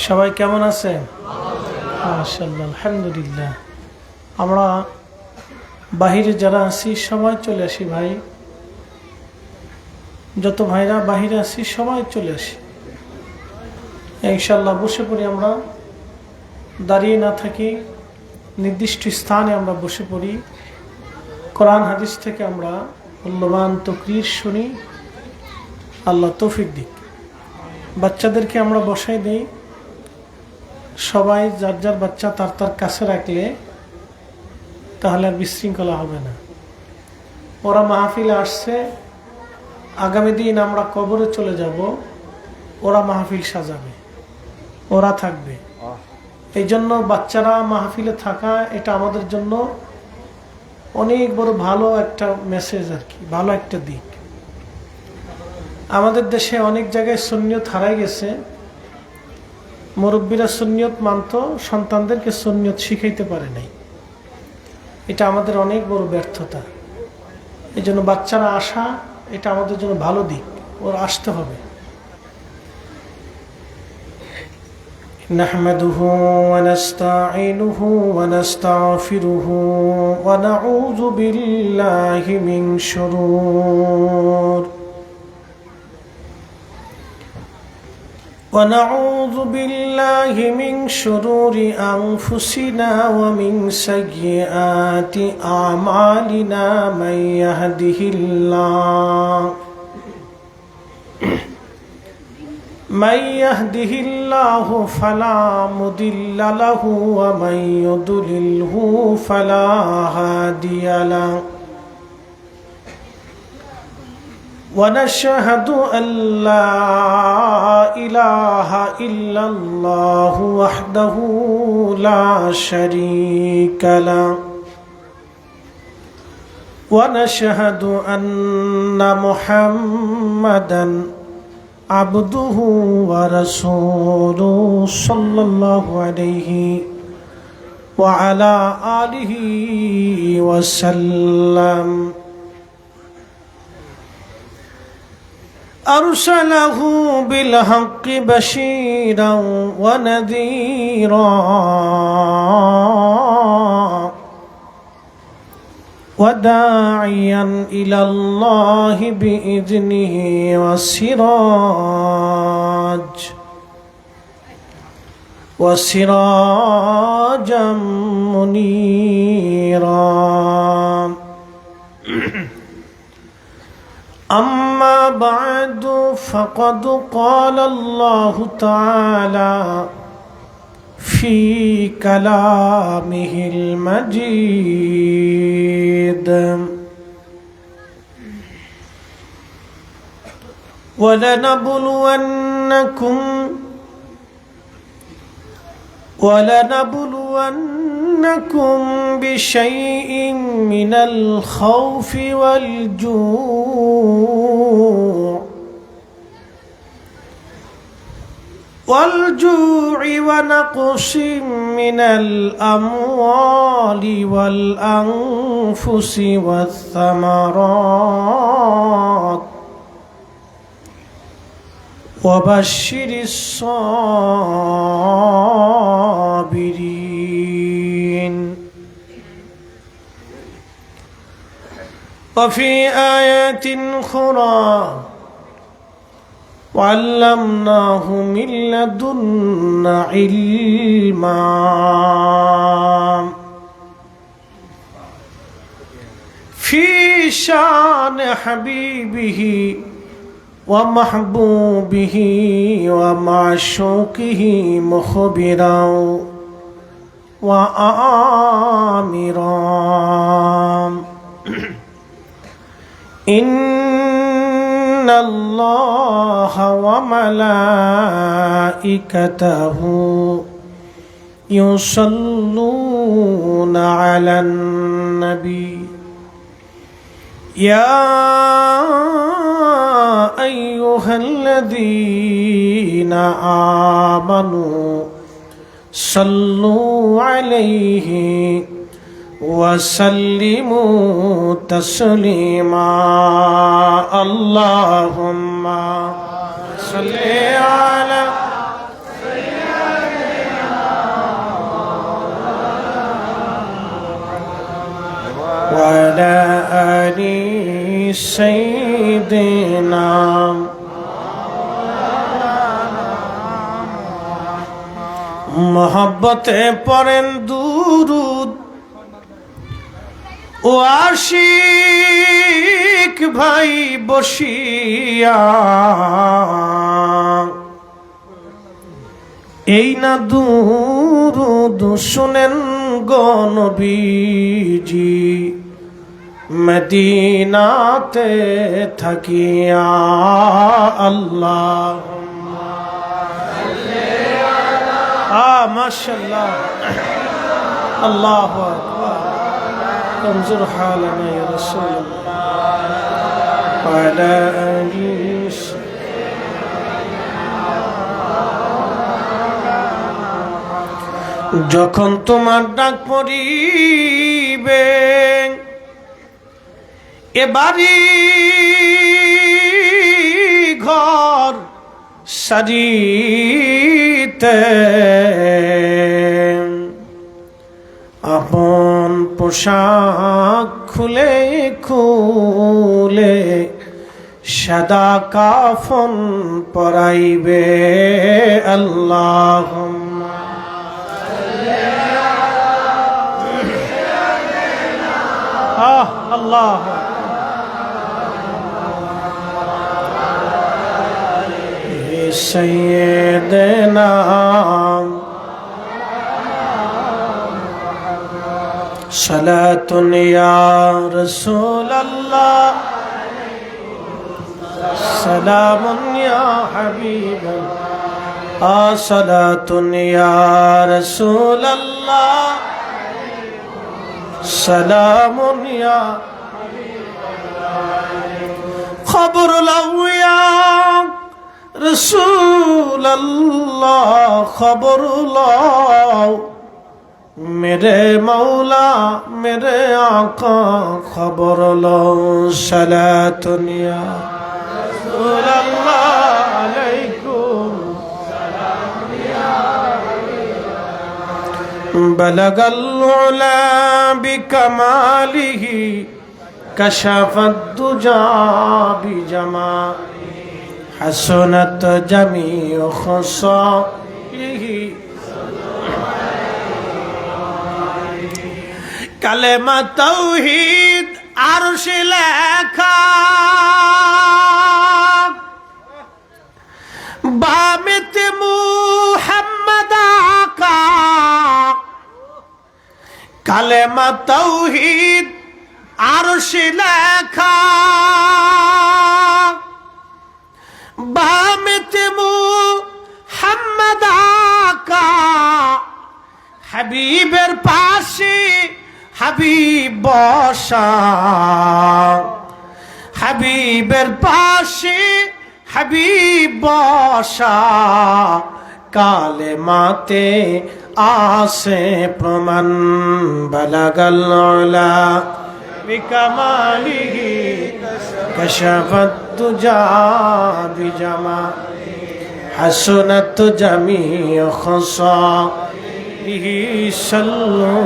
সবাই কেমন আছেন? মাশাআল্লাহ, আলহামদুলিল্লাহ। আমরা বাহিরে যারা আছি সবাই চলে আসি ভাই, যত ভাইরা বাহিরে আছি সবাই চলে আসি ইনশাআল্লাহ। বসে পড়ি, আমরা দাঁড়িয়ে না থাকি, নির্দিষ্ট স্থানে আমরা বসে পড়ি। কোরআন হাদিস থেকে আমরা মূল্যবান তাকরীর শুনি। আল্লাহ তৌফিক দিক। বাচ্চাদেরকে আমরা বসাই দেই, সবাই যার যার বাচ্চা তার তার কাছে রাখলে তাহলে আর বিশৃঙ্খলা হবে না। ওরা মাহফিলে আসছে, আগামী দিন আমরা কবরে চলে যাব, ওরা মাহফিল সাজাবে, ওরা থাকবে। এই জন্য বাচ্চারা মাহফিলে থাকা এটা আমাদের জন্য অনেক বড় ভালো একটা মেসেজ আর কি, ভালো একটা দিক। আমাদের দেশে অনেক জায়গায় সুন্নিয়ত হারাই গেছে। মুরব্বীরা সুন্নিয়ত মানত, সন্তানদেরকে সুন্নিয়ত শিখাইতে পারে নাই। এটা আমাদের অনেক বড় ব্যর্থতা। এই জন্য বাচ্চারা আসা এটা আমাদের জন্য ভালো দিক, ওর আসতে হবে। নাহমাদুহু ওয়া নাস্তাঈনুহু ওয়া নাস্তাগফিরুহু ওয়া নাউযু বিল্লাহি মিন শুরুর ونعوذ بالله من شرور أنفسنا ومن سيئات أعمالنا من يهده الله فلا مضل له ومن يضلله فلا هادي له ونشهد أن لا إله إلا الله وحده لا شريك له ونشهد أن محمدا عبده ورسوله صلى الله عليه وعلى آله وسلم أرسله بالحق بشيرا ونذيرا وداعيا إلى الله بإذنه وسراجا منيرا. أما بعد فقد قال الله تعالى في كلامه المجيد ولنبلونكم بشيء من الخوف والجوع ونقص من الأموال والأنفس والثمرات وبشر الصابرين. وفي آيات أخرى وعلمناه من لدنا علما. في شان حبيبه ومحبوبه ومعشوقه مخبرا وآمرا. إن الله وملائكته يصلون على النبي يا أيها الذين آمنوا صلوا عليه وسلموا تسليما. اللهم صلي على وعلى آل سيدنا मोहब्बते पढ़ें दुरूद ও আশিক ভাই বসিয়া এই না দুরুদ শুনেন গো নবীজি মদিনাতে থাকিয়া আল্লাহ মাশাআল্লাহ আল্লাহু আকবার انظر حالنا يا رسول الله وعلى آله যখন তোমার ডাক পড়িবে এ বাড়ি ঘর সাজিতে আপন পোশাক খুলে খুলে সাদা কাফন পরাইবে আল্লাহুম্মা আল্লাহ সাইয়্যিদানা صلاة يا رسول الله سلام يا حبيب الله صلاة يا رسول الله سلام يا خبر لو يا رسول الله خبر لو मेरे मौला मेरे आका खबर लो सलातुन या रसूल अल्लाह अलैकुम सलाम या बलगल उला बिकमालिही कशफत दुजा बिजमा हसनत जमीउ खसालिही কালেমা তাওহীদ আরশে লেখা বামেতে মুহাম্মদ আকা কালেমা তাওহীদ আরশে লেখা বামেতে মুহাম্মদ আকা হাবিবের পাশে হাবিব বসা হাবিবের পাশে হাবিব বসা কালেমাতে আসে প্রমাণ বালাগাল উলা বিকামালিহি কাশাফাত দুজা বিজামা হাসনাত জামিউ খাসালিহি সাল্লু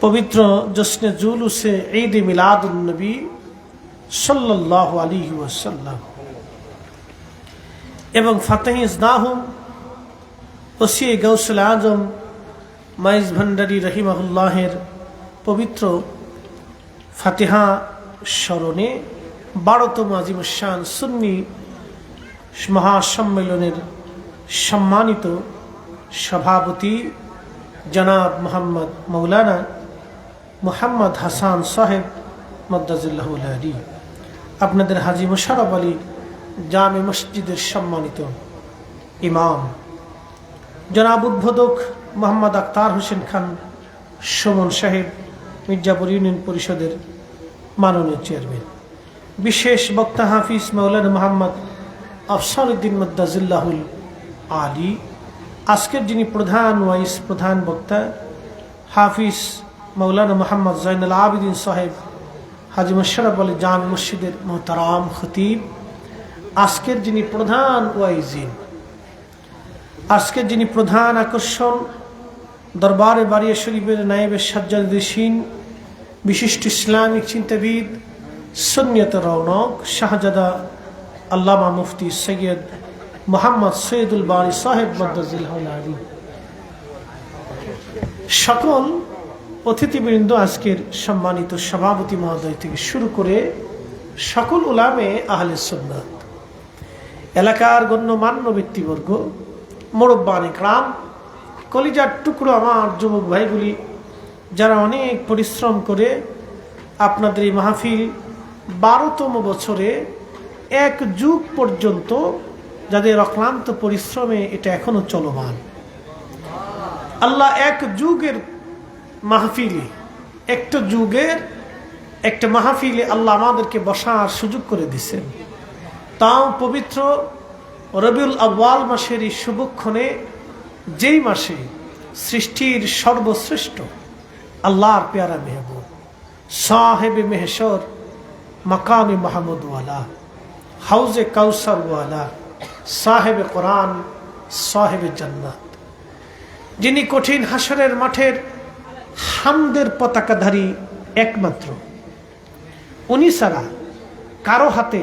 पवित्र जश्न जुलूसे ईद मिलादुन नबी सल्लल्लाहु अलैहि वसल्लम एवं फतेह इज़्नाहुम वसी गौसुल आजम माइज भंडारी रहिमाहुल्लाहेर पवित्र फातिहा स्मरणे 12তম আজিমুশ-শান সুন্নি महासम्मेलनेर सम्मानित सभापति जनाब मोहम्मद मौलाना मोहम्मद हासान साहेब मद्दाजिल्लाहु अली आपनादेर हाजी मोशारफ आली जामे मस्जिदेर सम्मानित इमाम जनाब उद्बोधक मोहम्मद अख्तार होसेन खान सुमन साहेब मिर्जापुर यूनियन परिषदेर माननीय चेयरमैन विशेष वक्ता हाफिज मौलाना मोहम्मद अफसारुद्दीन मद्दाजिल्लाहु आली आजकेर जिनी प्रधान वाइस प्रधान वक्ता हाफिज मौलाना मोहम्मद जैनुल आबिदीन साहेब হাজী মোশাররফ আলী জামে মসজিদের মোহতারাম খতিব, আজকের যিনি প্রধান ওয়াইজিন, আজকের যিনি প্রধান আকর্ষণ, দরবারে বারিয়া শরীফের নায়েবে সাজ্জাদুদ্দিন, বিশিষ্ট ইসলামিক চিন্তাবিদ, সুন্নিয়ত রৌনক, শাহজাদা আল্লামা মুফতি সৈয়দ মোহাম্মদ সৈয়দুল বারি সাহেব মদ্দাজিল আলী, সকল অতিথিবৃন্দ, আজকের সম্মানিত সভাপতি মহোদয় থেকে শুরু করে সকল উলামে আহলে সুন্নাত, এলাকার গণ্যমান্য ব্যক্তিবর্গ, মুরব্বান ইকরাম, কলিজার টুকরো আমার যুবক ভাইগুলি, যারা অনেক পরিশ্রম করে আপনাদের এই মাহফিল 12তম বছরে এক যুগ পর্যন্ত যাদের অক্লান্ত পরিশ্রমে এটা এখনো চলমান, আল্লাহ এক যুগের মাহফিলে, একটা যুগের একটা মাহফিলে আল্লাহ আমাদেরকে বসার সুযোগ করে দিচ্ছেন, তাও পবিত্র রবিউল আউয়াল মাসের এই শুভক্ষণে, যেই মাসে সৃষ্টির সর্বশ্রেষ্ঠ আল্লাহর পেয়ারা মেহবুব সাহেবে মেহশর, মাকামে মাহমুদওয়ালা, হাউজে কাউসারওয়ালা, সাহেবে কোরআন, সাহেবে জান্নাত, যিনি কঠিন হাসরের মাঠের হামদের পতাকাধারী একমাত্র, উনি ছাড়া কারো হাতে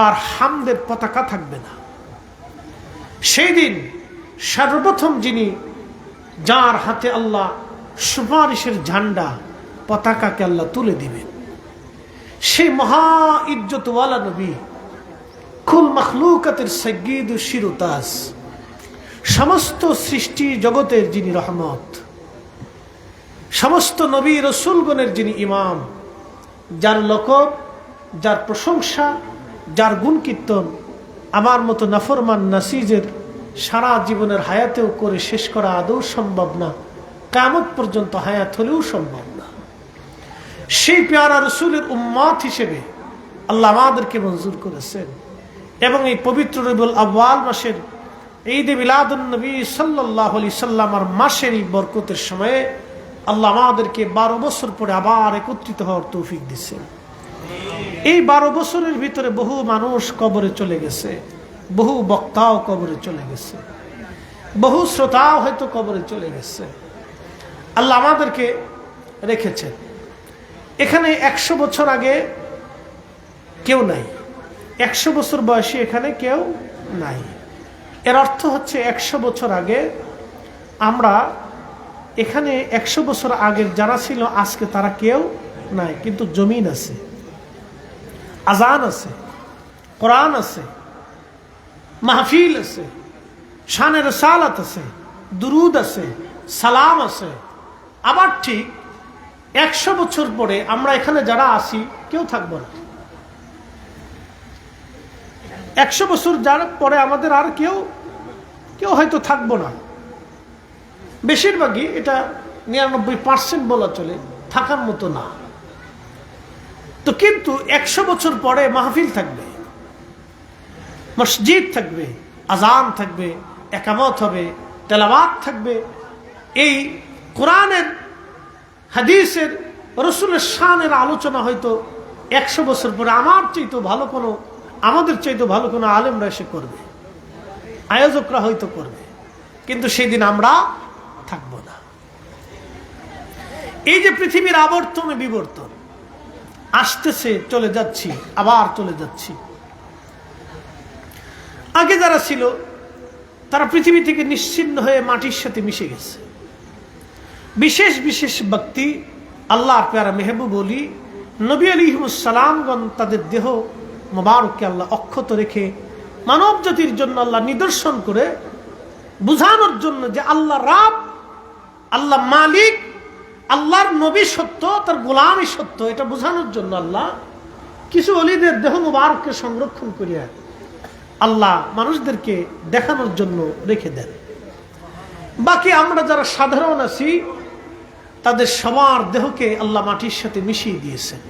আর হামদের পতাকা থাকবে না। সেই দিন সর্বপ্রথম যিনি, যার হাতে আল্লাহ সুপারিশের ঝান্ডা, পতাকাকে আল্লাহ তুলে দিবেন, সেই মহা ইজ্জতওয়ালা নবী, কুল মখলুকাতের সাইয়্যিদ ও শিরোতাজ, সমস্ত সৃষ্টি জগতের যিনি রহমত, সমস্ত নবী রসুলগণের যিনি ইমাম, যার লকব, যার প্রশংসা, যার গুণ কীর্তন আমার মতো নাফরমান নাসিজের সারা জীবনের হায়াতেও করে শেষ করা আদৌ সম্ভব না, কিয়ামত পর্যন্ত হায়াত হলেও সম্ভব না। সেই পেয়ারা রসুলের উম্মত হিসেবে আল্লাহ আমাদেরকে মঞ্জুর করেছেন, এবং এই পবিত্র রবিউল আউয়াল মাসের ঈদে মিলাদুন নবী সাল্লাল্লাহু আলাইহি সাল্লামের মাসের এই বরকতের সময়ে আল্লাহ আমাদেরকে 12 বছর পরে আবার একত্রিত হওয়ার তৌফিক দিচ্ছেন। এই 12 বছরের ভিতরে বহু মানুষ কবরে চলে গেছে, বহু বক্তাও কবরে চলে গেছে, বহু শ্রোতাও হয়তো কবরে চলে গেছে। আল্লাহ আমাদেরকে রেখেছেন। এখানে 100 বছর আগে কেউ নাই, 100 বছর বয়সী এখানে কেউ নাই। এর অর্থ হচ্ছে 100 বছর আগে আমরা এখানে, 100 বছর আগের যারা ছিল আজকে তারা কেউ নাই, কিন্তু জমিন আছে, আজান আছে, কোরআন আছে, মাহফিল আছে, শানে রিসালাত আছে, দুরুদ আছে, সালাম আছে। আবার ঠিক 100 বছর পরে আমরা এখানে যারা আছি কেউ থাকবো না। 100 বছর যার পরে আমাদের আর কেউ হয়তো থাকবো না। বেশিরভাগই, এটা 99% বলা চলে, থাকার মতো না। তো কিন্তু 100 বছর পরে মাহফিল থাকবে, মসজিদ থাকবে, আজান থাকবে, একামত হবে, তেলাওয়াত থাকবে, এই কোরআনের, হাদিসের, রসুলের শানের আলোচনা হয়তো 100 বছর পরে আমাদের চাইতে ভালো কোনো আলেমরা এসে করবে, আয়োজকরা হয়তো করবে, কিন্তু সেই দিন আমরা থাকবো না। এই যে পৃথিবীর আবর্তনে বিবর্তন আসতেছে, চলে যাচ্ছি, আবার চলে যাচ্ছি। আগে যারা ছিল তারা পৃথিবী থেকে নিশ্চিহ্ন হয়ে মাটির সাথে মিশে গেছে। বিশেষ বিশেষ ব্যক্তি, আল্লাহর পেয়ারা মেহবুব বলি নবী আলাইহিস সালামগণ, তাদের দেহ মোবারককে আল্লাহ অক্ষত রেখে মানব জাতির জন্য আল্লাহ নিদর্শন করে বুঝানোর জন্য যে আল্লাহ রাব, আল্লাহ মালিক, আল্লাহর নবী সত্য, তার গোলামই সত্য, এটা বোঝানোর জন্য আল্লাহ কিছু ওলিদের দেহ মোবারককে সংরক্ষণ করিয়া আল্লাহ মানুষদেরকে দেখানোর জন্য রেখে দেন। বাকি আমরা যারা সাধারণ আছি তাদের সবার দেহকে আল্লাহ মাটির সাথে মিশিয়ে দিয়েছেন।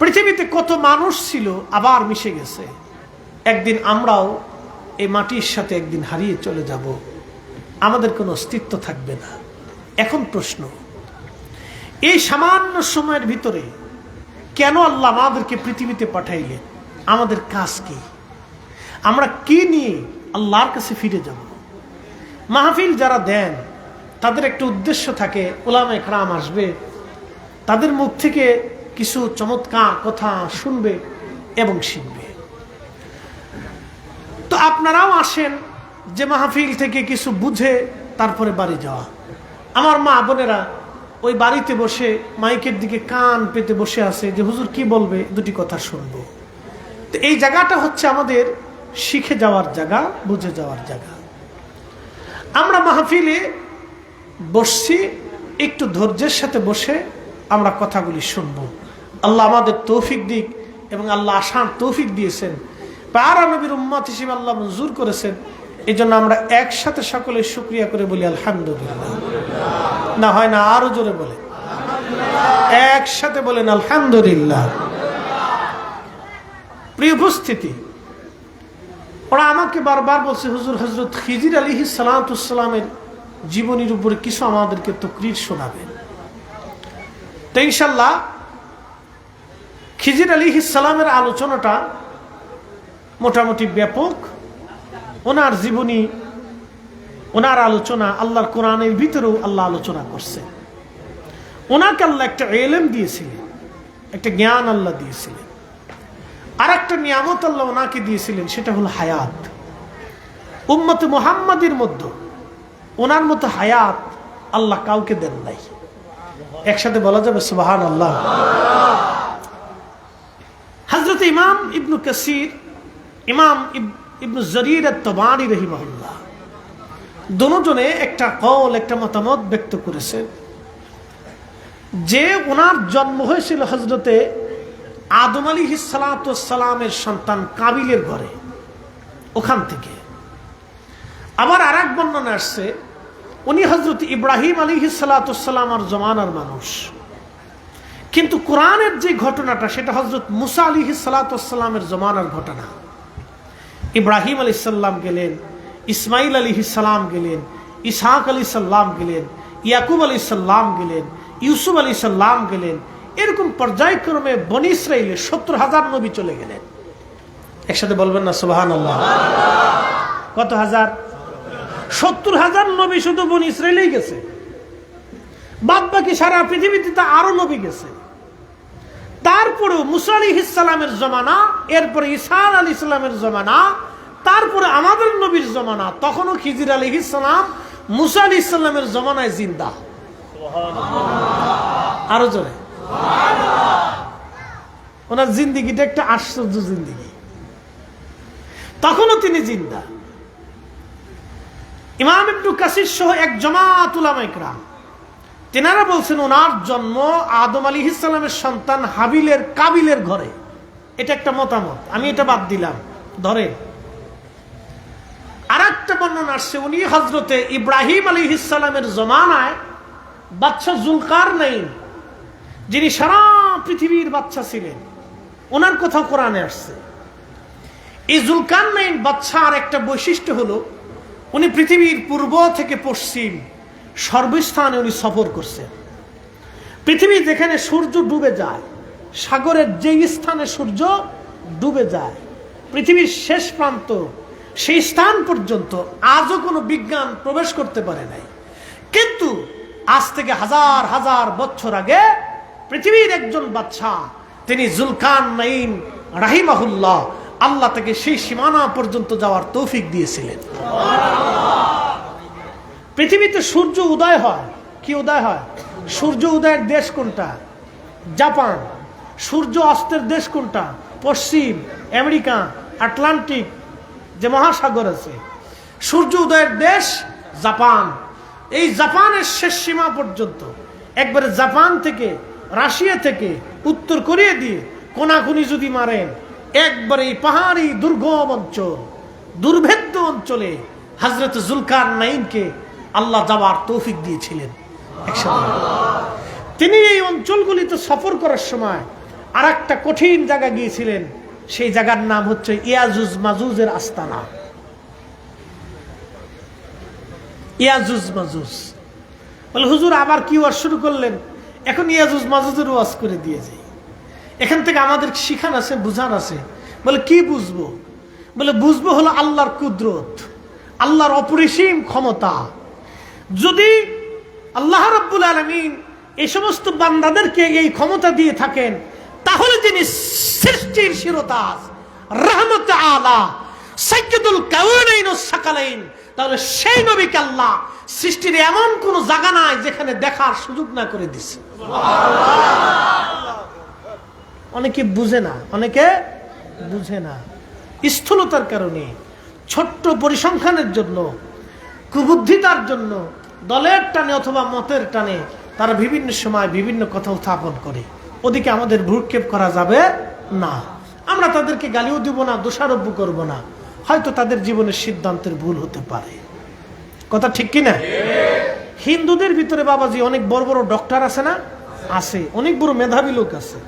পৃথিবীতে কত মানুষ ছিল আবার মিশে গেছে। একদিন আমরাও এই মাটির সাথে একদিন হারিয়ে চলে যাব, আমাদের কোনো অস্তিত্ব থাকবে না। এখন প্রশ্ন, এই সামান্য সময়ের ভিতরে কেন আল্লাহ আমাদেরকে পৃথিবীতে পাঠাইলেন? আমাদের কাজ কি? আমরা কি নিয়ে আল্লাহর কাছে ফিরে যাব? মাহফিল যারা দেন তাদের একটা উদ্দেশ্য থাকে, উলামা ইকরাম আসবে, তাদের মুখ থেকে কিছু চমৎকার কথা শুনবে এবং শিখবে। তো আপনারাও আসেন যে মাহফিল থেকে কিছু বুঝে তারপরে বাড়ি যাওয়া। আমার মা বোনেরা ওই বাড়িতে বসে মাইকের দিকে কান পেতে বসে আছে যে হুজুর কি বলবে, দুটি কথা শুনবো। তো এই জায়গাটা হচ্ছে আমাদের শিখে যাওয়ার জায়গা, বুঝে যাওয়ার জায়গা। আমরা মাহফিলে বসছি, একটু ধৈর্যের সাথে বসে আমরা কথাগুলি শুনবো। আল্লাহ আমাদের তৌফিক দিক, এবং আল্লাহ আসার তৌফিক দিয়েছেন, পারা নবীর উম্মত হিসেবে আল্লাহ মঞ্জুর করেছেন। এই জন্য আমরা একসাথে সকলে শুকরিয়া করে বলি আলহামদুলিল্লাহ। না হয় না, আরো জোরে বলে একসাথে বলেন আলহামদুলিল্লাহ। প্রিয় উপস্থিতি, ওরা আমাকে বারবার বলছে হুজুর হযরত খিজির আলাইহিস সালামের জীবনীর উপরে কিছু আমাদেরকে তাকরীর শোনাবেন। তো ইনশাআল্লাহ খিজির আলাইহিস সালামের আলোচনাটা মোটামুটি ব্যাপক। ওনার জীবনী, ওনার আলোচনা আল্লাহর কোরআনের ভিতরেও আল্লাহ আলোচনা করছে। ওনাকে আল্লাহ একটা ইলম দিয়েছিলেন, একটা জ্ঞান আল্লাহ দিয়েছিলেন। আর একটা নিয়ামত আল্লাহ ওনাকে দিয়েছিলেন, সেটা হলো হায়াত। উম্মতে মুহাম্মাদের মধ্যে ওনার মতো হায়াত আল্লাহ কাউকে দেন নাই। একসাথে বলা যাবে সুবহানাল্লাহ। হযরত ইমাম ইবনে কাসির, ইমাম ইবনে জারীর আত-তাবারি রাহিমাহুল্লাহ, দুজনে একটা কওল, একটা মতামত ব্যক্ত করেছেন যে ওনার জন্ম হয়েছিল হযরতে আদম আলাইহিস সালামের সন্তান কাবিলের ঘরে, ওখান থেকে। আবার আরেক বর্ণনা আসছে উনি হযরত ইব্রাহিম আলাইহিস সালামের জমানার মানুষ। কিন্তু কোরআনের যে ঘটনাটা সেটা হযরত মুসা আলাইহিস সালামের জমানার ঘটনা। ইব্রাহিম আলাইহিস সালাম গেলেন, ইসমাইল আলাইহিস সালাম গেলেন, ইসহাক আলাইহিস সালাম গেলেন, ইয়াকুব আলাইহিস সালাম গেলেন, ইউসুফ আলাইহিস সালাম গেলেন। এরকম পর্যায়ক্রমে বনি ইসরাইলে 70,000 নবী চলে গেলেন। একসাথে বলবেন না সুবহানাল্লাহ। কত হাজার? 70,000 নবী শুধু বনি ইসরাইলেই গেছে। বাদ বাকি সারা পৃথিবীতে তো আরো নবী গেছে। তারপরেও মুসা আলাইহিস সালামের জমানা, এরপরে ঈসা আলাইহিস সালামের জমানা, তারপরে আমাদের নবীর জমানা। তখনও খিজির আলাইহিস সালাম মুসা আলাইহিস সালামের জমানায় জিন্দা। আরো জোরে ওনার জিন্দিগিটা একটা আশ্চর্য জিন্দিগি। তখনও তিনি জিন্দা। ইমাম ইবনে কাসির সহ এক জামাত উলামা ইকরাম তেনারা বলছেন ওনার জন্ম আদম আলাইহিস সালামের সন্তান হাবিলের কাবিলের ঘরে। এটা একটা মতামত, আমি এটা বাদ দিলাম। ধরে আরেকটা বর্ণনা আসছে উনি হযরতে ইব্রাহিম আলাইহিস সালামের জমানায় বাদশা যুলকারনাইন, যিনি সারা পৃথিবীর বাদশা ছিলেন, ওনার কথা কোরআনে আসছে। এই যুলকারনাইন বাদশার একটা বৈশিষ্ট্য হলো উনি পৃথিবীর পূর্ব থেকে পশ্চিম সর্বস্থানে উনি সফর করছেন। পৃথিবী যেখানে সূর্য ডুবে যায়, সাগরের যে স্থানে সূর্য ডুবে যায়, পৃথিবীর শেষ প্রান্ত, সেই স্থান পর্যন্ত আজও কোনো বিজ্ঞান প্রবেশ করতে পারে নাই। কিন্তু আজ থেকে হাজার হাজার বছর আগে পৃথিবীর একজন বাদশা, তিনি যুলকারনাইন রাহিমাহুল্লাহ, আল্লাহ তাকে সেই সীমানা পর্যন্ত যাওয়ার তৌফিক দিয়েছিলেন। পৃথিবীতে সূর্য উদয় হয়। কি উদয় হয়? সূর্য উদয়ের দেশ কোনটা? জাপান। সূর্য অস্তের দেশ কোনটা? পশ্চিম আমেরিকা, আটলান্টিক যে মহাসাগর আছে। সূর্য উদয়ের দেশ জাপান। এই জাপানের শেষ সীমা পর্যন্ত, একবারে জাপান থেকে, রাশিয়া থেকে, উত্তর কোরিয়া দিয়ে কোনাকুনি যদি মারেন, একবারে এই পাহাড়ি দুর্গম অঞ্চল, দুর্ভেদ্য অঞ্চলে হযরত যুলকারনাইনকে আল্লাহ যাওয়ার তৌফিক দিয়েছিলেন একসাথে। তিনি এই অঞ্চলগুলিতে সফর করার সময় আর একটা কঠিন জায়গা গিয়েছিলেন। সেই জায়গার নাম হচ্ছে ইয়াজুজ মাজুজের আস্তানা। ইয়াজুজ মাজুজ বলে হুজুর আবার কি ওয়াজ শুরু করলেন? এখন ইয়াজুজ মাজুজের ওয়াজ করে দিয়ে যাই। এখান থেকে আমাদের শিখান আছে, বুঝান আছে। বলে কি বুঝবো? বলে বুঝবো হলো আল্লাহর কুদরত, আল্লাহর অপরিসীম ক্ষমতা। যদি আল্লাহ রাব্বুল আলামিন এই সমস্ত বান্দাদেরকে এই ক্ষমতা দিয়ে থাকেন, তাহলে যিনি সৃষ্টির শিরতাজ, রহমত আলা, সাইয়্যিদুল কাউনাইন ওয়াস সাকালাইন, তাহলে সেই নবীকে আল্লাহ সৃষ্টির এমন কোন জায়গা নাই যেখানে দেখার সুযোগ না করে দিছে। অনেকে বুঝে না, অনেকে বুঝে না স্থূলতার কারণে, ছোট্ট পরিসংখ্যানের জন্য, কুবুদ্ধিতার জন্য, দলের টানে অথবা মতের টানে তারা বিভিন্ন সময় বিভিন্ন কথা উত্থাপন করে। ওদিকে আমাদের ভ্রুক্ষেপ করা যাবে না। আমরা তাদেরকে গালিও দিব না, দোষারোপ করব না। হয়তো তাদের জীবনের সিদ্ধান্তের ভুল হতে পারে। কথা ঠিক কিনা? হিন্দুদের ভিতরে বাবাজি অনেক বড় বড় ডক্টর আছে না? আছে। অনেক বড় মেধাবী লোক আছে,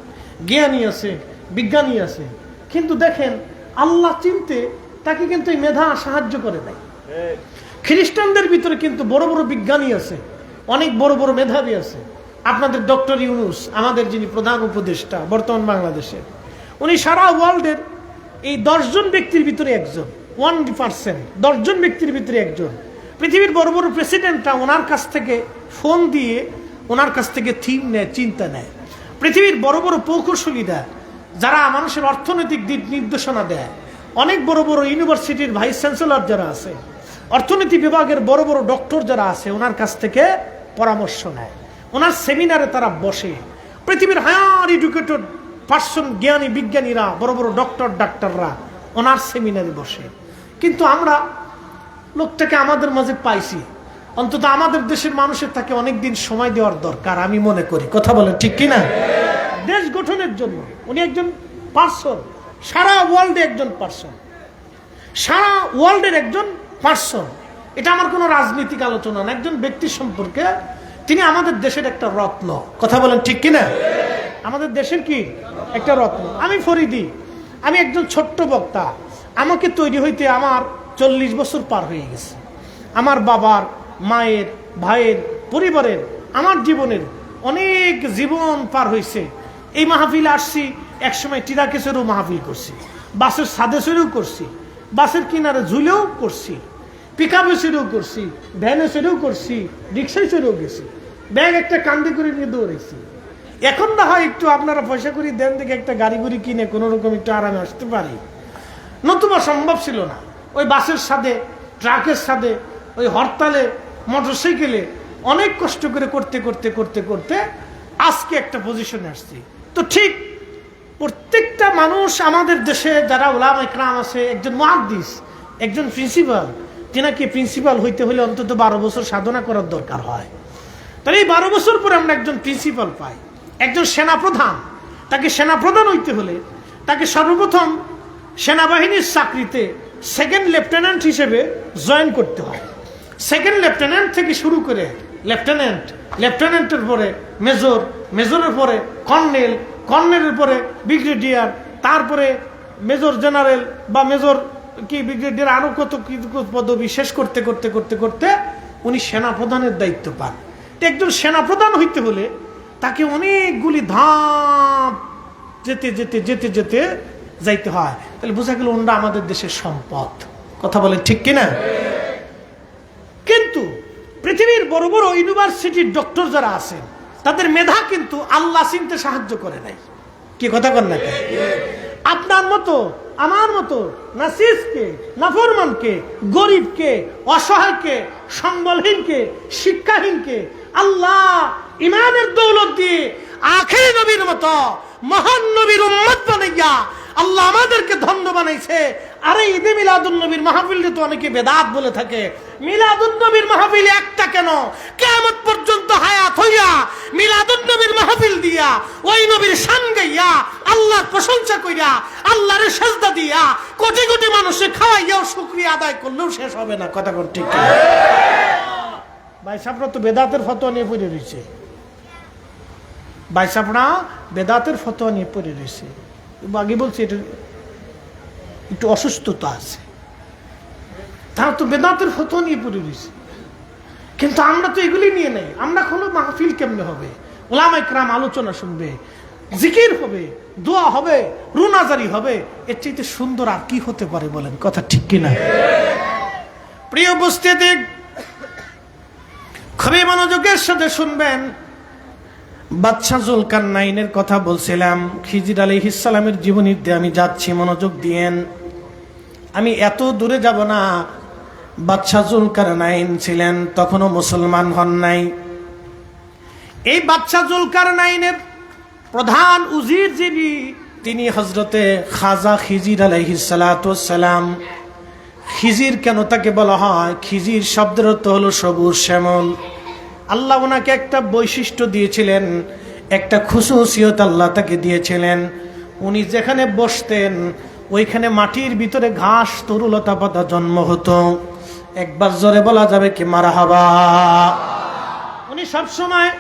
জ্ঞানী আছে, বিজ্ঞানী আছে। কিন্তু দেখেন আল্লাহ চিনতে তাকে কিন্তু এই মেধা সাহায্য করে নাই। খ্রিস্টানদের ভিতরে কিন্তু বড় বড় বিজ্ঞানী আছে, অনেক বড় বড় মেধাবী আছে। আপনাদের ডক্টর ইউনূস, আমাদের যিনি প্রধান উপদেষ্টা বর্তমান বাংলাদেশে, উনি সারা ওয়ার্ল্ডের এই 10 জন ব্যক্তির ভিতরে একজন, 1%, 10 জন ব্যক্তির ভিতরে একজন। পৃথিবীর বড় বড় প্রেসিডেন্টরা ওনার কাছ থেকে ফোন দিয়ে ওনার কাছ থেকে থিম নেয়, চিন্তা নেয়। পৃথিবীর বড় বড় প্রকৌশলীরা যারা মানুষের অর্থনৈতিক দিক নির্দেশনা দেয়, অনেক বড় বড় ইউনিভার্সিটির ভাইস চ্যান্সেলর যারা আছে, অর্থনীতি বিভাগের বড় বড় ডক্টর যারা আছে, ওনার কাছ থেকে পরামর্শ নেয়। ওনার সেমিনারে তারা বসে। পৃথিবীর হায়ার এডুকেটেড পার্সন, জ্ঞানী বিজ্ঞানীরা, বড় বড় ডাক্তাররা ওনার সেমিনারে বসে। কিন্তু আমরা লোকটাকে আমাদের মাঝে পাইছি। অন্তত আমাদের দেশের মানুষের তাকে অনেকদিন সময় দেওয়ার দরকার আমি মনে করি। কথা বলেন ঠিক কিনা? দেশ গঠনের জন্য উনি একজন পার্সন, সারা ওয়ার্ল্ডে একজন পার্সন, সারা ওয়ার্ল্ডের একজন পার্সন। এটা আমার কোনো রাজনৈতিক আলোচনা না, একজন ব্যক্তি সম্পর্কে। তিনি আমাদের দেশের একটা রত্ন। কথা বলেন ঠিক কিনা? আমাদের দেশের কি একটা রত্ন। আমি ফরিদি, আমি একজন ছোট্ট বক্তা। আমাকে তৈরি হইতে আমার 40 বছর পার হয়ে গেছে। আমার বাবার, মায়ের, ভাইয়ের, পরিবারের, আমার জীবনের অনেক জীবন পার হয়েছে। এই মাহফিল আসছি, একসময় টিরাকেশেরও মাহফিল করছি, বাসের ছাদে চড়েও করছি, বাসের কিনারে ঝুলেও করছি, পিকআপে চড়েও করছি, ভ্যানে চড়েও করছি, রিক্সায় চড়েও গেছি, ব্যাগ একটা কান্দে করে নিয়ে দৌড়েছি। এখন না হয় একটু আপনারা পয়সা করে দেন দেখে একটা গাড়ি গুড়ি কিনে কোনো রকম একটু আরামে আসতে পারি, নতুবা সম্ভব ছিল না। ওই বাসের সাথে, ট্রাকের সাথে, ওই হরতালে, মোটরসাইকেলে অনেক কষ্ট করে করতে করতে করতে করতে আজকে একটা পজিশনে আসছি। তো ঠিক প্রত্যেকটা মানুষ আমাদের দেশে যারা উলামা ইকরাম আছে, একজন মুহাদ্দিস, একজন প্রিন্সিপাল, যেনাকে প্রিন্সিপাল হইতে হলে অন্তত 12 বছর সাধনা করার দরকার হয়। তাহলে এই 12 বছর পরে আমরা একজন প্রিন্সিপাল পাই। একজন সেনাপ্রধান, তাকে সেনাপ্রধান হইতে হলে তাকে সর্বপ্রথম সেনাবাহিনীর চাকরিতে সেকেন্ড লেফটেন্যান্ট হিসেবে জয়েন করতে হয়। সেকেন্ড লেফটেন্যান্ট থেকে শুরু করে লেফটেন্যান্ট, লেফটেন্যান্টের পরে মেজর, মেজরের পরে কর্নেল, কর্নেলের পরে ব্রিগেডিয়ার, তারপরে মেজর জেনারেল বা মেজর কি ব্রিগেডিয়ার, আরো কত পদবি শেষ করতে করতে করতে করতে উনি সেনাপ্রধানের দায়িত্ব পান। একজন সেনাপ্রধান হইতে হলে তাকে অনেকগুলি ধাপ যেতে যেতে যেতে যেতে যাইতে হয়। তাহলে বোঝা গেল ওনারা আমাদের দেশের সম্পদ। কথা বলেন ঠিক কিনা? কিন্তু পৃথিবীর বড় বড় ইউনিভার্সিটির ডক্টর যারা আছেন, তাদের মেধা কিন্তু আল্লাহ চিনতে সাহায্য করে নাই। কি কথা কর না? আপনার মতো, আমার মতো নাসিসকে, নাফরমানকে, গরিবকে, অসহায়কে, সম্বলহীনকে, শিক্ষাহীনকে আল্লাহ ইমানের দৌলত দিয়ে আখির নবীর মতো মহান নবীর উম্মত বানাইয়া আল্লাহ আমাদেরকে ধন্য বানাইছে। আরে ঈদে মিলাদুন নবীর মাহফিলকে তো অনেকে বেদাত বলে থাকে। মিলাদুন নবীর মাহফিল একটা কেন, কিয়ামত পর্যন্ত হায়াত হইয়া মিলাদুন নবীর মাহফিল দিয়া ওই নবীর শান গাইয়া আল্লাহর প্রশংসা কইরা আল্লাহরে সিজদা দিয়া কোটি কোটি মানুষে খাওয়াইয়াও শুকরিয়া আদায় করলেও শেষ হবে না। কথা কোন ঠিক? ভাই সাহেবরা তো বেদাতের ফতোয়া নিয়ে পড়ে রয়েছে। ভাই সাহেবরা বেদাতের ফতোয়া নিয়ে পড়ে রয়েছে। আগে বলছি এটা একটু অসুস্থতা আছে, তারা তো বেদাতের ফতোয়া নিয়ে পড়ে রয়েছে। কিন্তু আমরা তো এগুলি নিয়ে নেই। আমরা কোনো মাহফিল কেমনে হবে, উলামা ইকরাম আলোচনা শুনবে, জিকির হবে, দোয়া হবে, রুনাজারি হবে। এর চাইতে সুন্দর আর কি হতে পারে বলেন? কথা ঠিক কিনা? প্রিয় উপস্থিতি, খুবই মনোযোগের সাথে শুনবেন। বাদশা জুলকারনাইনের কথা বলছিলাম, খিজির আলাইহিস সালামের জীবনীর দিয়ে আমি যাচ্ছি, মনোযোগ দিয়েন। আমি এত দূরে যাব না। বাদশা জুলকারনাইন ছিলেন, তখনও মুসলমান হন নাই। এই বাদশা জুলকারনাইনের প্রধান উজির যিনি, তিনি হযরতে খাজা খিজির আলাইহিস সালাতু ওয়াস সালাম। খিজির কেন তাকে বলা হয়? খিজির শব্দের অর্থ হলো সবুজ শ্যামল। আল্লাহ ওনাকে একটা বৈশিষ্ট্য দিয়েছিলেন, একটা খুশুসিয়ত আল্লাহ তাকে দিয়েছিলেন। উনি যেখানে বসতেন ওইখানে মাটির ভিতরে ঘাস তরুলতা পাতা জন্ম হতো। একবার জোরে বলা যাবে কি মারহাবা? উনি সবসময়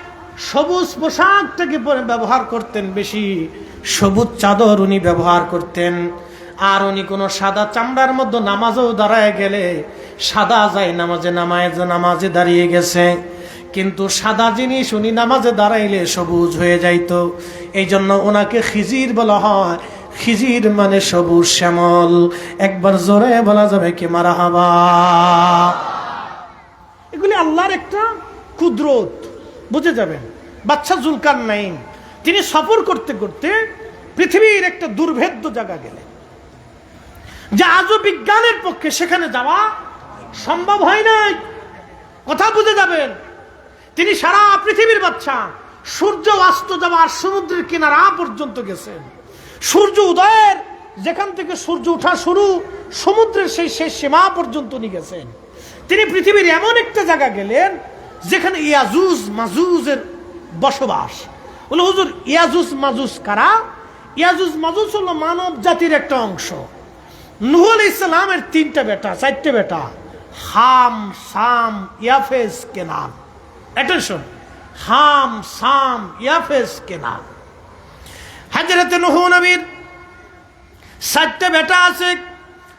সবুজ পোশাকটাকে পরে ব্যবহার করতেন, বেশি সবুজ চাদর উনি ব্যবহার করতেন। আর উনি কোনো সাদা চামড়ার মধ্যে নামাজেও দাঁড়ায় গেলে সাদা যায় নামাজে দাঁড়িয়ে গেছে, কিন্তু সাদা জিনিস উনি নামাজে দাঁড়াইলে সবুজ হয়ে যাইত। এই জন্য ওনাকে খিজির বলা হয়। খিজির মানে সবুজ শ্যামল। একবার জোরে বলা যাবে কি মারহাবা? এগুলি আল্লাহর একটা কুদরত, বুঝে যাবেন। বাদশা জুলকারনাইন তিনি সফর করতে করতে পৃথিবীর একটা দুর্ভেদ্য জায়গা গেলেন, যা আজও বিজ্ঞানের পক্ষে সেখানে যাওয়া সম্ভব হয় নাই। কথা বুঝে যাবেন। তিনি সারা পৃথিবীর বাদশা, সূর্য অস্ত যাওয়ার সমুদ্রের কিনারা পর্যন্ত গেছেন। সূর্য উদয়ের যেখান থেকে সূর্য ওঠা শুরু, সমুদ্রের সেই শেষ সীমা পর্যন্ত নিয়ে গেছেন। তিনি পৃথিবীর এমন একটা জায়গা গেলেন যেখানে ইয়াজুজ মাজুজের বসবাস। বলে হুজুর, ইয়াজুজ মাজুজ কারা? ইয়াজুজ মাজুজ হলো মানব জাতির একটা অংশ। নূহ আলাইহিস সালামের 3টা বেটা, 4টে বেটা, হাম, সাম, ইয়াফেস, কেনান। অ্যাটেনশন, হাম, সাম, ইয়াফেস, কেনান। হযরতে নূহ নবীর 4টে বেটা আছে,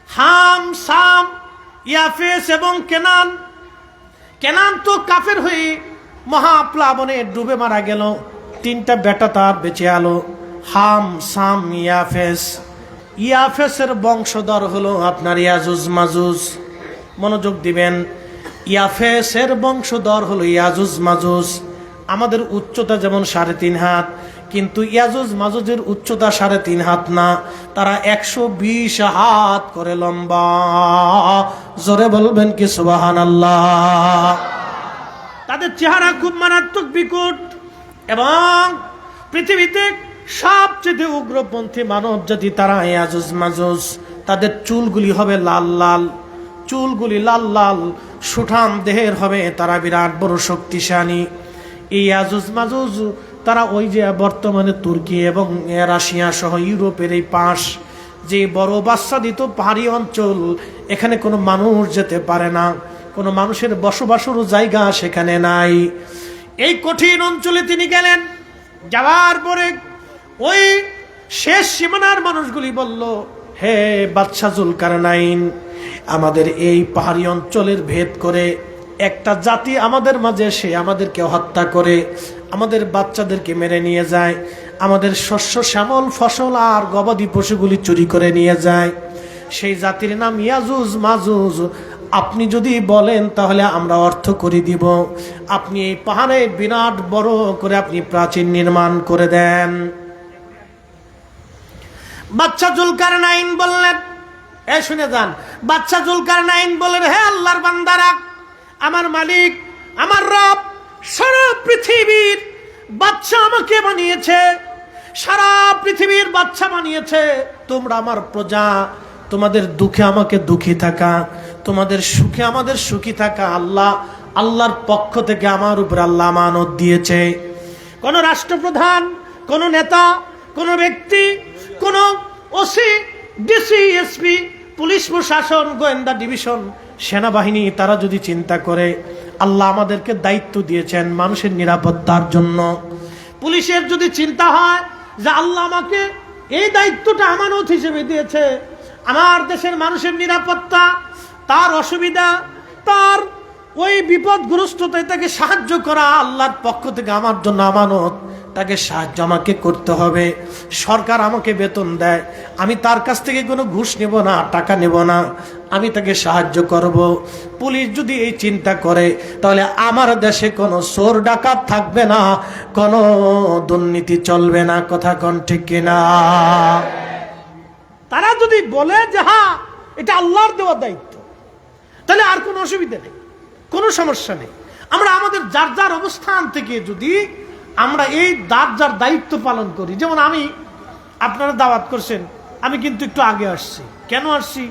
হাম, সাম, ইয়াফেস এবং কেনান। কেনান তো কাফের হয়ে মহাপ্লাবনে ডুবে মারা গেল। 3টা বেটা তার বেঁচে আলো, হাম, সাম, ইয়াফেস। ইয়াফেসের বংশধর হলো আপনার ইয়াজুজ মাজুজ। মনোযোগ দিবেন, ইয়াফেসের বংশধর হলো ইয়াজুজ মাজুজ। আমাদের উচ্চতা যেমন 3.5 হাত, কিন্তু ইয়াজুজ মাজুজের উচ্চতা 3.5 হাত না, তারা 120 হাত করে লম্বা। জোরে বলবেন কি সুবহানাল্লাহ? তাদের চেহারা খুব মারাত্মক বিকট, এবং পৃথিবীতে সবচেয়ে উগ্রপন্থী মানব জাতি তারা ইয়াজুজ মাজুজ। তাদের চুলগুলি হবে লাল লাল, চুলগুলি লাল লাল, সুঠাম দেহের হবে, তারা বিরাট বড় শক্তিশালী। এই ইয়াজুজ মাজুজ তারা ওই যে বর্তমানে তুর্কি এবং রাশিয়া সহ ইউরোপের এই পাশ, যে বড় বাচ্চাদিত পাহাড়ি অঞ্চল, এখানে কোনো মানুষ যেতে পারে না, কোনো মানুষের বসবাসেরও জায়গা সেখানে নাই। এই কঠিন অঞ্চলে তিনি গেলেন। যাওয়ার পরে ওই শেষ সীমানার মানুষগুলি বলল, হে বাদশা জুলকারনাইন, আমাদের এই পাহাড়ি অঞ্চলের ভেদ করে একটা জাতি আমাদের মাঝে এসে আমাদেরকে হত্যা করে, আমাদের বাচ্চাদেরকে মেরে নিয়ে যায়, আমাদের শস্য শ্যামল ফসল আর গবাদি পশুগুলি চুরি করে নিয়ে যায়। সেই জাতির নাম ইয়াজুজ মাজুজ। আপনি যদি বলেন তাহলে আমরা অর্থ করে দিব। আপনি এই পাহাড়ে বিরাট বড় করে আপনি প্রাচীর নির্মাণ করে দেন। বাদশা জুলকারনাইন বললেন, এ শুনে যান, বাদশা জুলকারনাইন বললেন, হে আল্লাহর বান্দারা, আমার মালিক, আমার রব সারা পৃথিবীর বাদশা আমাকে বানিয়েছে, সারা পৃথিবীর বাদশা বানিয়েছে। তোমরা আমার প্রজা, তোমাদের দুঃখে আমাকে দুঃখী থাকা, তোমাদের সুখে আমাদের সুখী থাকা আল্লাহর পক্ষ থেকে আমার উপর আল্লাহ আমানত দিয়েছে। কোন রাষ্ট্রপ্রধান, কোন নেতা, কোন ব্যক্তি, কোন ওসি, ডিসি, এসপি, পুলিশ প্রশাসন, গোয়েন্দা ডিভিশন, সেনাবাহিনী, তারা যদি চিন্তা করে আল্লাহ আমাদেরকে দায়িত্ব দিয়েছেন মানুষের নিরাপত্তার জন্য, পুলিশের যদি চিন্তা হয় যে আল্লাহ আমাকে এই দায়িত্বটা আমানত হিসেবে দিয়েছে, আমার দেশের মানুষের নিরাপত্তা, তার অসুবিধা, তার ওই বিপদগ্রস্ততায় তাকে সাহায্য করা আল্লাহর পক্ষ থেকে আমার জন্য আমানত। তাকে সাহায্য আমাকে করতে হবে। সরকার আমাকে বেতন দেয়, আমি তার কাছ থেকে কোনো ঘুষ নেব না, টাকা নেব না, আমি তাকে সাহায্য করব। পুলিশ যদি এই চিন্তা করে তাহলে আমার দেশে কোনো চোর ডাকাত থাকবে না, কোনো দুর্নীতি চলবে না। কথা কোন ঠিক কিনা? তারা যদি বলে যে হ্যাঁ এটা আল্লাহর দেওয়া দায়িত্ব, তাহলে আর কোনো অসুবিধা নেই, কোনো সমস্যা নেই। আমরা আমাদের যার যার অবস্থান থেকে যদি আমরা এই যার দায়িত্ব পালন করি, যেমন আমি, আপনারা দাওয়াত করছেন, আমি কিন্তু একটু আগে আসছি। কেন আসছি?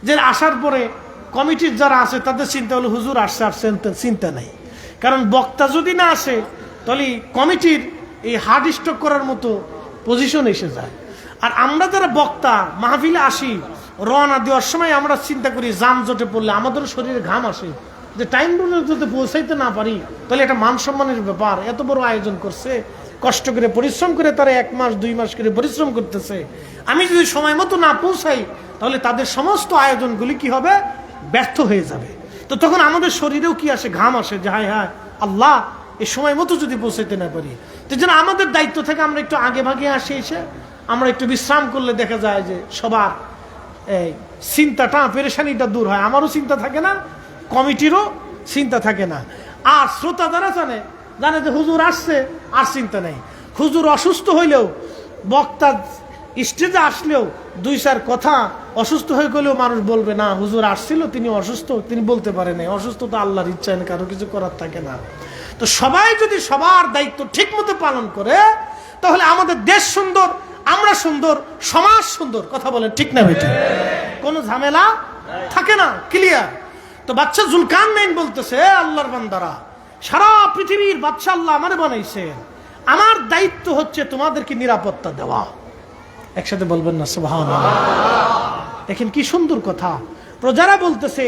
যে আসার পরে কমিটির যারা আছে তাদের চিন্তা হলো হুজুর আসছে, আর চিন্তা নাই। কারণ বক্তা যদি না আসে তাহলে কমিটির এই হার্ড স্টক করার মতো পজিশন এসে যায়। আর আমরা যারা বক্তা মাহফিলে আসি, রওনা দেওয়ার সময় আমরা চিন্তা করি যানজটে পড়লে আমাদেরও শরীরে ঘাম আসে, যে টাইম যদি পৌঁছাইতে না পারি তাহলে এটা মান সম্মানের ব্যাপার। এত বড় আয়োজন করছে, কষ্ট করে পরিশ্রম করে তারা 1 মাস 2 মাস করে পরিশ্রম করতেছে, আমি যদি সময় মতো না পৌঁছাই তাহলে তাদের সমস্ত আয়োজনগুলি কি হবে? ব্যর্থ হয়ে যাবে। তো তখন আমাদের শরীরেও কি আসে? ঘাম আসে, যে হায় হায় আল্লাহ এই সময় মতো যদি পৌঁছাইতে না পারি। তো যেন আমাদের দায়িত্ব থেকে আমরা একটু আগে ভাগে আসি, এসে আমরা একটু বিশ্রাম করলে দেখা যায় যে সবার এই চিন্তাটা পেরেশানিটা দূর হয়। আমারও চিন্তা থাকে না, কমিটিরও চিন্তা থাকে না। আর শ্রোতা যারা জানে যে হুজুর আসছে, আর চিন্তা নেই। হুজুর অসুস্থ হইলেও, বক্তা স্টেজে আসলেও 2-4 কথা অসুস্থ হয়ে গেলেও মানুষ বলবে না হুজুর আসছিল, তিনি অসুস্থ, তিনি বলতে পারে না। অসুস্থ তো আল্লাহর ইচ্ছা, কারো কিছু করার থাকে না। তো সবাই যদি সবার দায়িত্ব ঠিক মতো পালন করে তাহলে আমাদের দেশ সুন্দর, আমরা সুন্দর, সমাজ সুন্দর। কথা বলেন ঠিক না বেটা? কোনো ঝামেলা থাকে না, ক্লিয়ার। তো বাদশা জুলকারনাইন বলতেছে, আল্লাহর বান্দারা, সারা পৃথিবীর বাদশা আল্লাহ আমারে বানাইছে, আমার দায়িত্ব হচ্ছে তোমাদেরকে নিরাপত্তা দেওয়া। একসাথে বলবেন না সুবহানাল্লাহ? দেখেন কি সুন্দর কথা। প্রজারা বলতেছে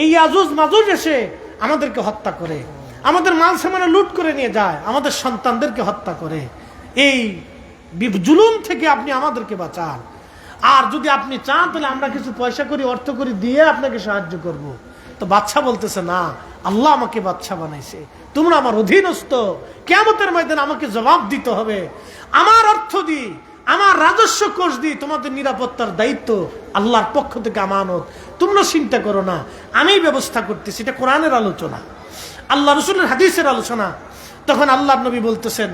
এই ইয়াজুজ মাজুজ এসে আমাদেরকে হত্যা করে, আমাদের মাল সামানা লুট করে নিয়ে যায়, আমাদের সন্তানদেরকে হত্যা করে। এই জুলুম থেকে আপনি আমাদেরকে বাঁচান। আর যদি আপনি চান তাহলে আমরা কিছু পয়সা করি, অর্থ করি দিয়ে আপনাকে সাহায্য করব। তো বাদশা বলতেছে না, আল্লাহ আমাকে বাদশা বানাইছে, তোমরা আমার অধীনস্থ, কিয়ামতের ময়দানে আমাকে জবাব দিতে হবে। আমার অর্থ দি, আমার রাজস্ব কোষ দি তোমাদের নিরাপত্তার দায়িত্ব আল্লাহর পক্ষ থেকে আমানত। তোমরা চিন্তা করো না, আমি ব্যবস্থা করতেছি। এটা কোরআনের আলোচনা, আল্লাহ রসুলের হাদিসের আলোচনা। তখন আল্লাহ নবী বলতেছেন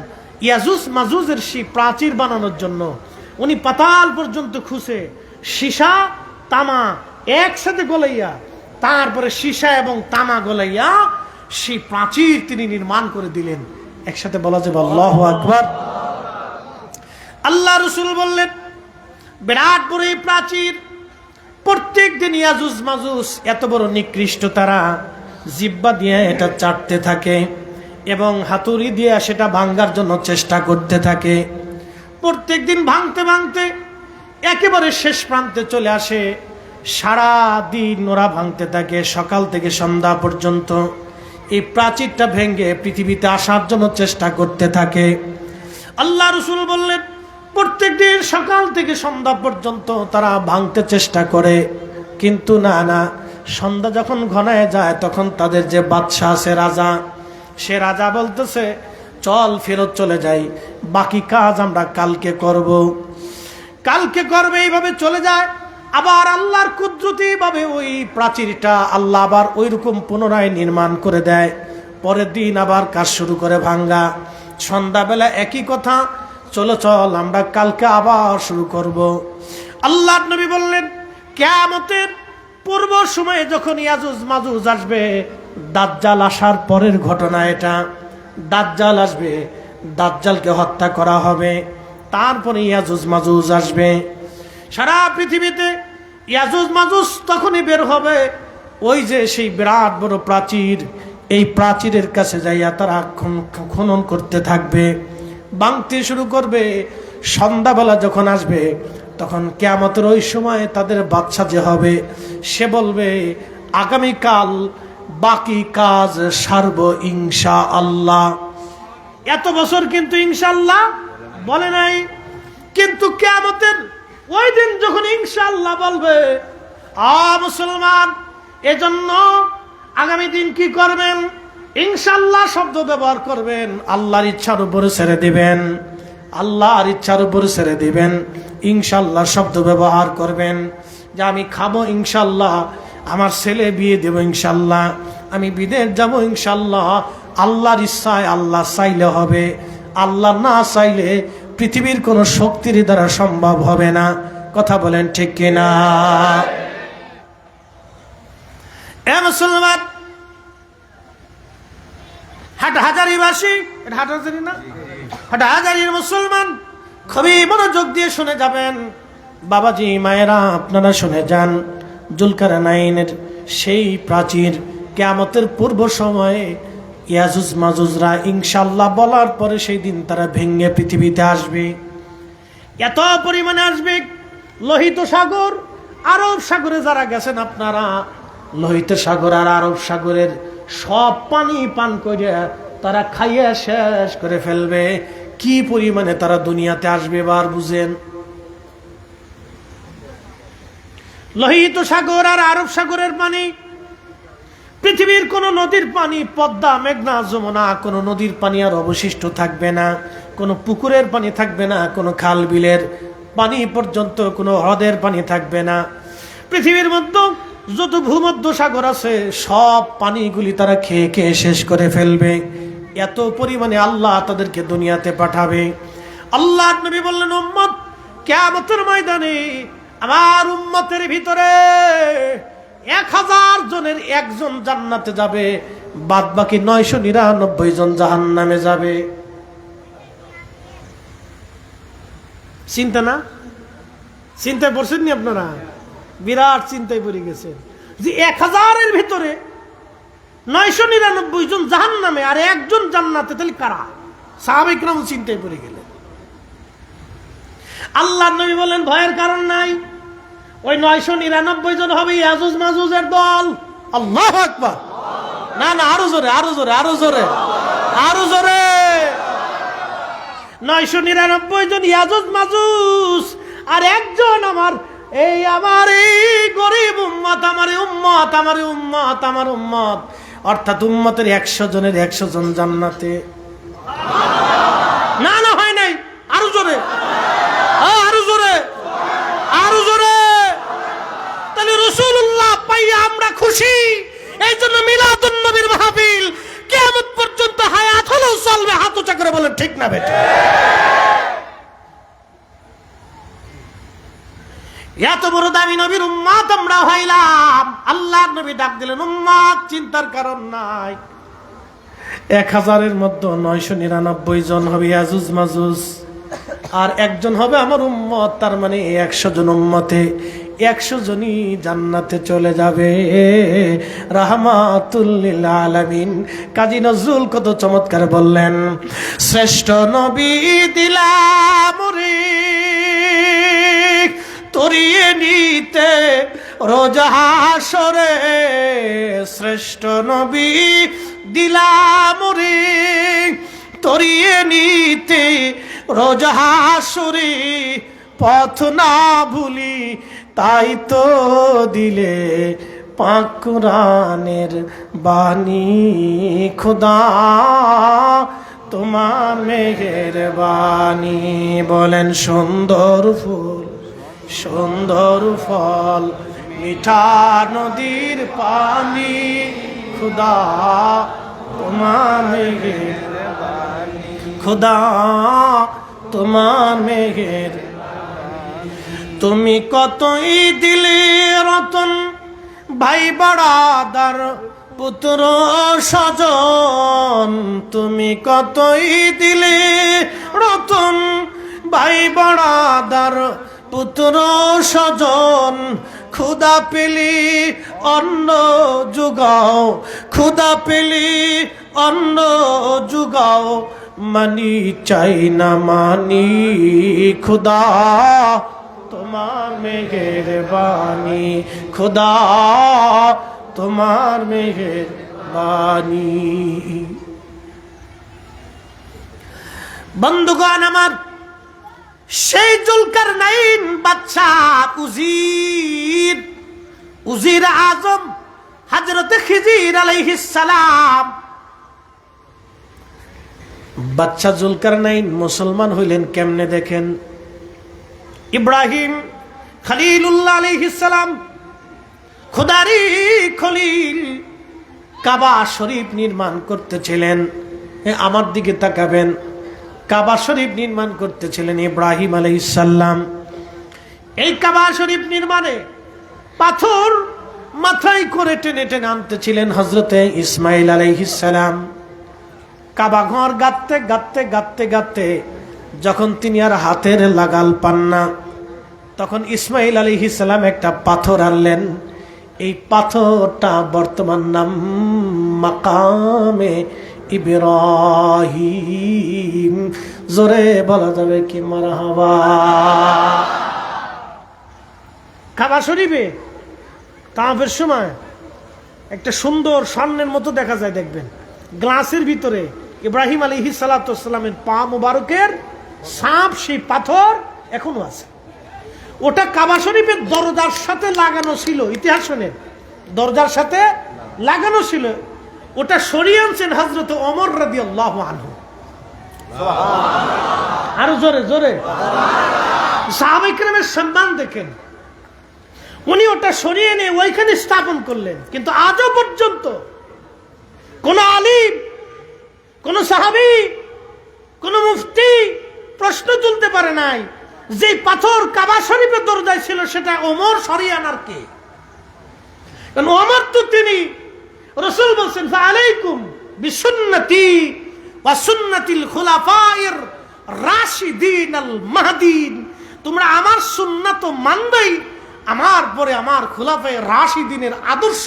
ইয়াজুজ মাজুজের সেই প্রাচীর বানানোর জন্য উনি পাতাল পর্যন্ত খুঁজে সীসা তামা একসাথে গলাইয়া, তারপরে সীসা এবং তামা গলাইয়া সেই প্রাচীর তিনি নির্মাণ করে দিলেন। একসাথে বলা যাবে আল্লাহু আকবার। আল্লাহ রসুল বললেন বিরাট বড় এই প্রাচীর, প্রত্যেক দিন ইয়াজুজ মাজুজ এত বড় নিকৃষ্ট তারা জিহ্বা দিয়ে এটা চাটতে থাকে এবং হাতুড়ি দিয়ে সেটা ভাঙার জন্য চেষ্টা করতে থাকে। প্রত্যেক দিন ভাঙতে ভাঙতে একেবারে শেষ প্রান্তে চলে আসে। সারা দিন ওরা ভাঙতে থাকে, সকাল থেকে সন্ধ্যা পর্যন্ত এই প্রাচীরটা ভেঙে পৃথিবীতে আসার জন্য চেষ্টা করতে থাকে। আল্লাহ রসুল বললেন প্রত্যেক দিন সকাল থেকে সন্ধ্যা পর্যন্ত তারা ভাঙতে চেষ্টা করে, কিন্তু না, সন্ধ্যা যখন ঘনায় যায় তখন তাদের যে বাদশা আছে, রাজা, সে রাজা বলতেছে চল ফেরত চলে যাই, বাকি কাজ আমরা কালকে করব। এইভাবে চলে যায়। আবার আল্লাহর কুদরতি ভাবে ওই প্রাচীরটা আল্লাহ আবার ওইরকম পুনরায় নির্মাণ করে দেয়। পরের দিন আবার কাজ শুরু করে ভাঙ্গা। সন্ধ্যাবেলা একই কথা, চল আমরা কালকে আবার শুরু করব। আল্লাহ নবী বললেন কিয়ামতের পূর্ব সময়ে যখন ইয়াজুজ মাজুজ আসবে, দাজ্জাল আসার পরের ঘটনা এটা। দাজ্জাল আসবে, দাজ্জালকে হত্যা করা হবে, তারপরে ইয়াজুজ মাজুজ আসবে। সারা পৃথিবীতে ইয়াজুজ মাজুজ তখনই বের হবে ওই যে সেই বিরাট বড় প্রাচীর, এই প্রাচীরের কাছে যাইয়া তারা খনন করতে থাকবে, ভাঙতে শুরু করবে। সন্ধ্যাবেলা যখন আসবে তখন কিয়ামতের ওই সময় তাদের বাদশা যে হবে সে বলবে আগামীকাল বাকি কাজ সারব ইনশাআল্লাহ। এত বছর কিন্তু ইনশাআল্লাহ বলে নাই, কিন্তু কিয়ামতের ওই দিন যখন ইনশাআল্লাহ বলবে, মুসলমান, এজন্য আগামী দিন কি করবেন? ইনশাআল্লাহ শব্দ ব্যবহার করবেন, আল্লাহর ইচ্ছার উপরে ছেড়ে দিবেন, আল্লাহর ইচ্ছার উপরে ছেড়ে দিবেন। ইনশাআল্লাহ শব্দ ব্যবহার করবেন যে আমি খাবো ইনশাআল্লাহ, আমার ছেলে বিয়ে দেব ইনশাআল্লাহ, আমি বিদেশ যাব ইনশাআল্লাহ। আল্লাহর ইচ্ছায়, আল্লাহ চাইলে হবে, আল্লাহ না চাইলে পৃথিবীর কোন শক্তির দ্বারা সম্ভব হবে না। কথা বলেন ঠিক কিনা? এ মুসলমান, হাটহাজারীবাসী, এটা হাটহাজারী না, হাটহাজারীর মুসলমান খুবই মনোযোগ দিয়ে শুনে যাবেন। বাবাজি, মায়েরা, আপনারা শুনে যান। জুলকারনাইনের সেই প্রাচীর কিয়ামতের পূর্ব সময়ে ইয়াজুজ মাজুজরা ইনশাআল্লাহ বলার পরে সেই দিন তারা ভেঙে পৃথিবীতে আসবে। এত পরিমাণে আসবে, লোহিত সাগর, আরব সাগরে যারা গেছেন আপনারা, লোহিত সাগর আর আরব সাগরের সব পানি পান করে তারা খাইয়ে শেষ করে ফেলবে। কি পরিমাণে তারা দুনিয়াতে আসবে এবার বুঝেন। লোহিত সাগর আর আরব সাগরের পানি, পৃথিবীর কোন নদীর পানি, পদ্মা, মেঘনা, যমুনা, কোন নদীর পানি আর অবশিষ্ট থাকবে না, কোন পুকুরের পানি থাকবে না, কোন খাল বিলের পানি পর্যন্ত, কোন হ্রদের পানি থাকবে না। পৃথিবীর মধ্যে যত ভূমধ্য সাগর আছে সব পানিগুলি তারা খেয়ে খেয়ে শেষ করে ফেলবে। এত পরিমাণে আল্লাহ তাদেরকে দুনিয়াতে পাঠাবে। আল্লাহ নবী বললেন, উম্মত, কিয়ামতের ময়দানে আমার উম্মতের ভিতরে 1000 জনের একজন জান্নাতে যাবে, বাদ বাকি 999 জন জাহান্নামে যাবে। চিন্তা না? চিন্তায় পড়ছেন নি আপনারা? বিরাট চিন্তায় পড়ে গেছেন যে 1000-এর ভিতরে 999 জন জাহান্নামে আর একজন জান্নাতে, তাহলে কারা? সাহাবায়ে কেরাম চিন্তায় পড়ে গেলেন। আল্লাহ নবী বলেন, ভয়ের কারণ নাই, ওই 999 জন হবে ইয়াজুজ মাজুজের দল। আল্লাহু আকবার! না না, আরো জোরে, আরো জোরে, আরো জোরে, আরো জোরে। 999 জন ইয়াজুজ মাজুজ আর একজন আমার এই গরিব উম্মত, আমার উম্মত, আমার উম্মত, আমার উম্মত, অর্থাৎ উম্মতের 100 জনের 100 জন জান্নাতে। না না, হয় নাই, আরো জোরে, আরো জোরে, আরো জোরে। তাহলে রাসূলুল্লাহ পাইয়া আমরা খুশি, এই জন্য মিলাদুন নবীর মাহফিল কিয়ামত পর্যন্ত হায়াত হলেও চলবে। হাত উঁচা করে বলেন ঠিক না বেটা? এত বড় দামি নবীর উম্মত আমরা হইলাম। আল্লাহর নবী ডাক দিলেন, উম্মত, চিন্তার কারণ নাই। 1000-এর মধ্যে 999 জন হবে ইয়াজুজ মাজুজ আর একজন হবে আমার উম্মত। তার মানে 100 জন উম্মতে 100 জনই জান্নাতে চলে যাবে। রাহমাতুল লিল আলামিন। কাজী নজরুল কত চমৎকার বললেন, শ্রেষ্ঠ নবী দিলাম রে তরিয়ে নিতে রোজ হাসরে, শ্রেষ্ঠ নবী দিলাম রে তরিয়ে নিতে রোজ হাসরে, পথ না ভুলি তাই তো দিলে পাক কুরআনের বাণী। খোদা তোমার মেহেরবানি। বলেন, সুন্দর ফুল, সুন্দর ফল, মিঠা নদীর পানি, খোদা তোমার মেহেরবানি, খোদা তোমার মেহের। তুমি কতই দিলে রতন, ভাই বাড়াদার পুত্র স্বজন। তুমি কতই দিলে রতন, ভাই বাড়াদার পুত্র স্বজন। ক্ষুধা পেলি অন্ন জুগাও, ক্ষুধা পেলি অন্ন জুগাও, মানি চাই না মানি, খোদা তোমার মেহেরবানি, খোদা তোমার মেহেরবানি। বন্ধুগণ আমার, সেই জুলকারনাইন বাদশা উজির আজম হযরতে খিজির আলাইহিস সালাম বাদশা জুলকারনাইন মুসলমান হইলেন কেমনে দেখেন। ইব্রাহিম খলিলুল্লাহ আলাইহিস সালাম, খোদারি খলিল, কাবা শরীফ নির্মাণ করতেছিলেন। আমার দিকে তাকাবেন, কাবা শরীফ নির্মাণ করতেছিলেন ইব্রাহিম আলাইহিস সালাম। এই কাবা শরীফ নির্মাণে পাথর মাথায় করে টেনে টেনে আনতেছিলেন হযরতে ইসমাইল আলাইহিস সালাম। কাবা ঘর গাঁথতে গাঁথতে গাঁথতে গাঁথতে যখন তিনি আর হাতের লাগাল পান না, তখন ইসমাইল আলাইহিস সালাম একটা পাথর আনলেন। এই পাথরটা বর্তমান নাম মাকামে ইব্রাহিম। জোরে বলা যাবে কি মারহাবা। কাবা শরীফে তাওয়াফের সময় একটা সুন্দর স্বর্ণের মতো দেখা যায়, দেখবেন গ্লাসের ভিতরে ইব্রাহিম আলাইহিস সালাতু ওয়াস সালামের পা মুবারকের ছাপ, সেই পাথর এখনো আছে। ওটা কাবা শরীফের দরজার সাথে লাগানো ছিল, ইতিহাস শোনেন, দরজার সাথে লাগানো ছিল। ওটা সরিয়ে আনছেন হযরত ওমর রাদিয়াল্লাহু আনহু। আরো জোরে জোরে সাহাবায়ে কেরামের সম্মান দেখেন। উনি ওটা সরিয়ে নিয়ে ওইখানে স্থাপন করলেন। কিন্তু আজও পর্যন্ত কোন আলিম, কোন সাহাবী, কোন মুফতি প্রশ্ন তুলতে পারে নাই যে পাথর কাবা শরীফের দরজায় ছিল সেটা ওমর সরিয়ে আনার কে। কারণ ওমর তো তিনি, রাসূল বলেছেন ফালাইকুম বিসুন্নতি ওয়া সুন্নাতিল খুলাফায়ের রাশিদিন আল মাহদিন, তোমরা আমার সুন্নাত মানবেই, আমার পরে আমার খুলাফায়ে রাশিদিনের আদর্শ,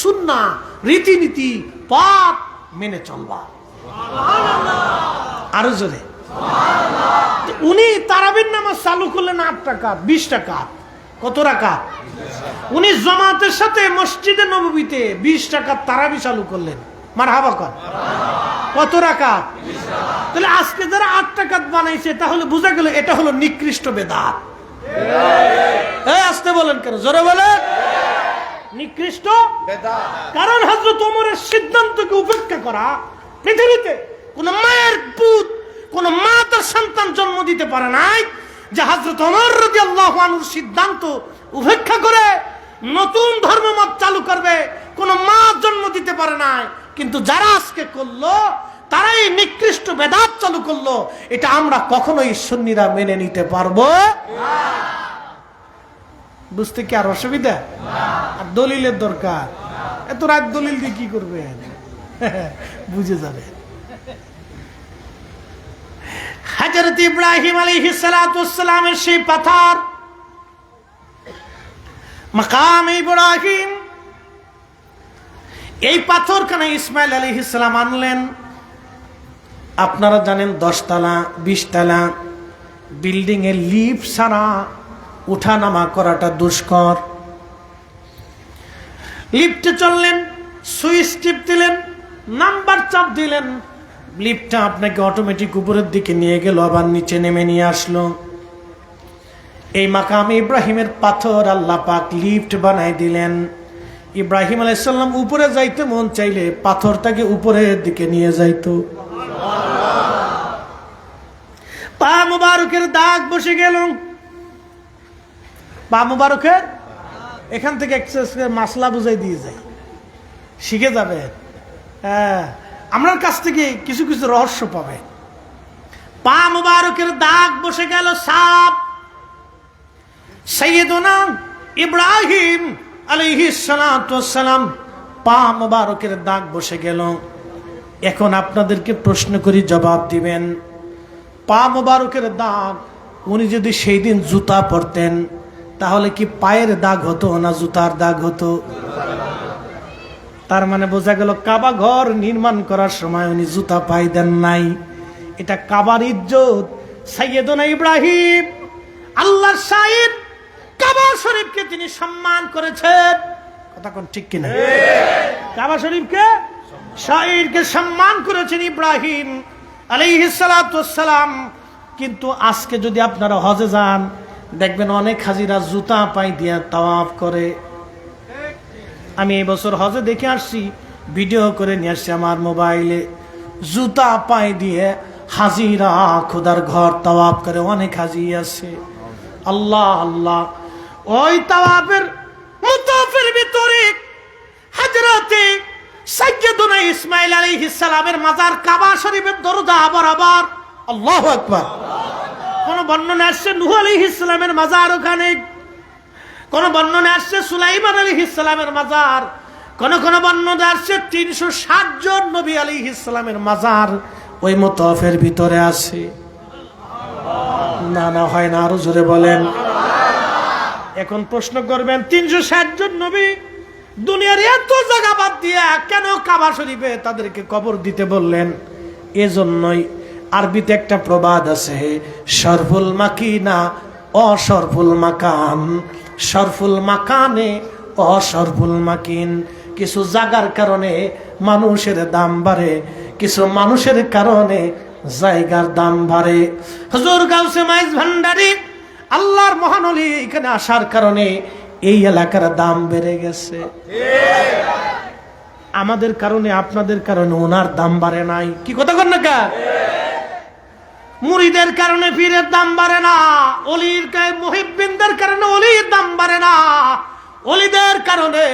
সুন্নাহ, রীতিনীতি, পথ মেনে চলবা। সুবহানাল্লাহ। আরো জোরে সুবহানাল্লাহ। উনি তারাবির নামাজ চালু করলেন 8 রাকাত, 20 রাকাত। কত রাকাত? উনি জামাতের সাথে মসজিদে নববীতে 20 রাকাত তারাবি চালু করলেন। মারহাবা কর। কত রাকাত? 20 রাকাত। তাহলে আজকে যারা 8 রাকাত বানাইছে তাহলে বোঝা গেল এটা হলো নিকৃষ্ট বেদাত। এই আসতে বলেন কেন? জোরে বলেন। নিকৃষ্ট বেদাত। কারণ হযরত ওমরের সিদ্ধান্তকে উপেক্ষা করা, পৃথিবীতে কোন মায়ের পুত, কোন মা তার সন্তান জন্ম দিতে পারে নাই যে হযরত ওমর রাদিয়াল্লাহু আনহুর সিদ্ধান্ত উপেক্ষা করে নতুন ধর্মমত চালু করবে। কোন মা জন্ম দিতে পারে নাই। কিন্তু যারা আজকে করলো তারাই নিকৃষ্ট বেদাত চালু করলো। এটা আমরা কখনোই সুন্নিরা মেনে নিতে পারবো না। বুঝতে কি আর অসুবিধা? আর দলিলের দরকার? এত রাত দলিল দিয়ে কি করবেন? বুঝে যাবে। হযরত ইব্রাহিম আলাইহিস সালাতু ওয়াস সালামের সেই পাথর মাকাম ইব্রাহিম, এই পাথরখানা ইসমাইল আলাইহিস সালাম আনলেন। আপনারা জানেন 10 তলা 20 তলা বিল্ডিং এর লিফট ছাড়া উঠানামা করাটা দুষ্কর। লিফটে চললেন, সুইচ টিপ দিলেন, নাম্বার চাপ দিলেন, লিফটটা আপনাকে অটোমেটিক উপরের দিকে নিয়ে গেল, আবার নিচে নেমে নিয়ে আসলো। এই মাকাম ইব্রাহিমের পাথর আল্লাহ পাক লিফট বানাই দিলেন। ইব্রাহিম আলাইহিস সালাম উপরে যাইতে মন চাইলে পাথরটাকে উপরের দিকে নিয়ে যাইতো। পা মুবারকের দাগ বসে গেল। পা মুবারকের এখান থেকে মাসলা বুঝাই দিয়ে যায়, শিখে যাবে। হ্যাঁ, আমার কাছ থেকে কিছু কিছু রহস্য পাবে। পা মুবারকের দাগ বসে গেল সাপ। সাইয়েদুনা ইব্রাহিম আলাইহিস সালাতু ওয়াস সালাম পা মুবারকের দাগ বসে গেল। এখন আপনাদেরকে প্রশ্ন করি, জবাব দিবেন। পা মুবারকের দাগ, উনি যদি সেই দিন জুতা পরতেন তাহলে কি পায়ের দাগ হতো না জুতার দাগ হতো? তার মানে বোঝা গেল কাবা ঘর নির্মাণ করার সময় উনি জুতা পায়ে দেন নাই। এটা কাবার ইজ্জত। সাইয়েদুনা ইব্রাহিম আল্লাহর শাহিদ, কাবা শরীফকে তিনি সম্মান করেছেন। কথা কোন ঠিক কিনা? কাবা শরীফকে, শাহিদকে সম্মান করেছেন ইব্রাহিম আলাইহিস সালাতু ওয়াস সালাম। কিন্তু আজকে যদি আপনারা হজে যান দেখবেন অনেক হাজিরা জুতা পায়ে দিয়ে তাওয়াফ করে। আমি এই বছর হজে দেখে আসছি, ভিডিও করে নিয়ে আসছি আমার মোবাইলে। জুতা পায়ে দিয়ে হাজিরা খোদার ঘর তাওয়াফ করে, অনেক হাজি আছে। আল্লাহ আল্লাহ, ওই তাওয়াফের মুতাফের ভিতরে হযরতে সাইয়্যিদুনা ইসমাঈল আলাইহিস সালামের মাজার কাবা শরীফের দরজা বরাবর। আল্লাহু আকবার। কোন বর্ণনা আসছে নূহ আলাইহিস সালামের মাজার ওখানে, কোন বর্ণনা আসছে সুলাইমান আলাইহিস সালামের মাজার, কোন কোন বর্ণনা আসছে 360 জন নবী আলাইহিস সালামের মাজার ওই মুতাফের ভিতরে আছে। না না হয় না, আরো জোরে বলেন। এখন প্রশ্ন করবেন 360 জন নবী দুনিয়ার এত জায়গা বাদ দিয়ে কেন কাবা শরীফে তাদেরকে কবর দিতে বললেন? এজন্যই আরবিতে একটা প্রবাদ আছে, শরফুল মাকিনা অশরফুল মাকান, শরফুল মাকানে অশরফুল মাকিন। কিছু জায়গার কারণে মানুষের দাম বাড়ে, কিছু মানুষের কারণে জায়গার দাম বাড়ে। হুজুর গাউসে মাইজ ভান্ডারী আল্লাহর মহান ওলি এখানে আসার কারণে এই এলাকার দাম বেড়ে গেছে। আমাদের কারণে, আপনাদের কারণে ওনার দাম বাড়ে নাই। কি কথা কন না? মুরিদের কারণে পীরের দাম বাড়ে না, ওলির মুহিব্বিনদের কারণে ওলির দাম বাড়ে না, ওলিদের কারণে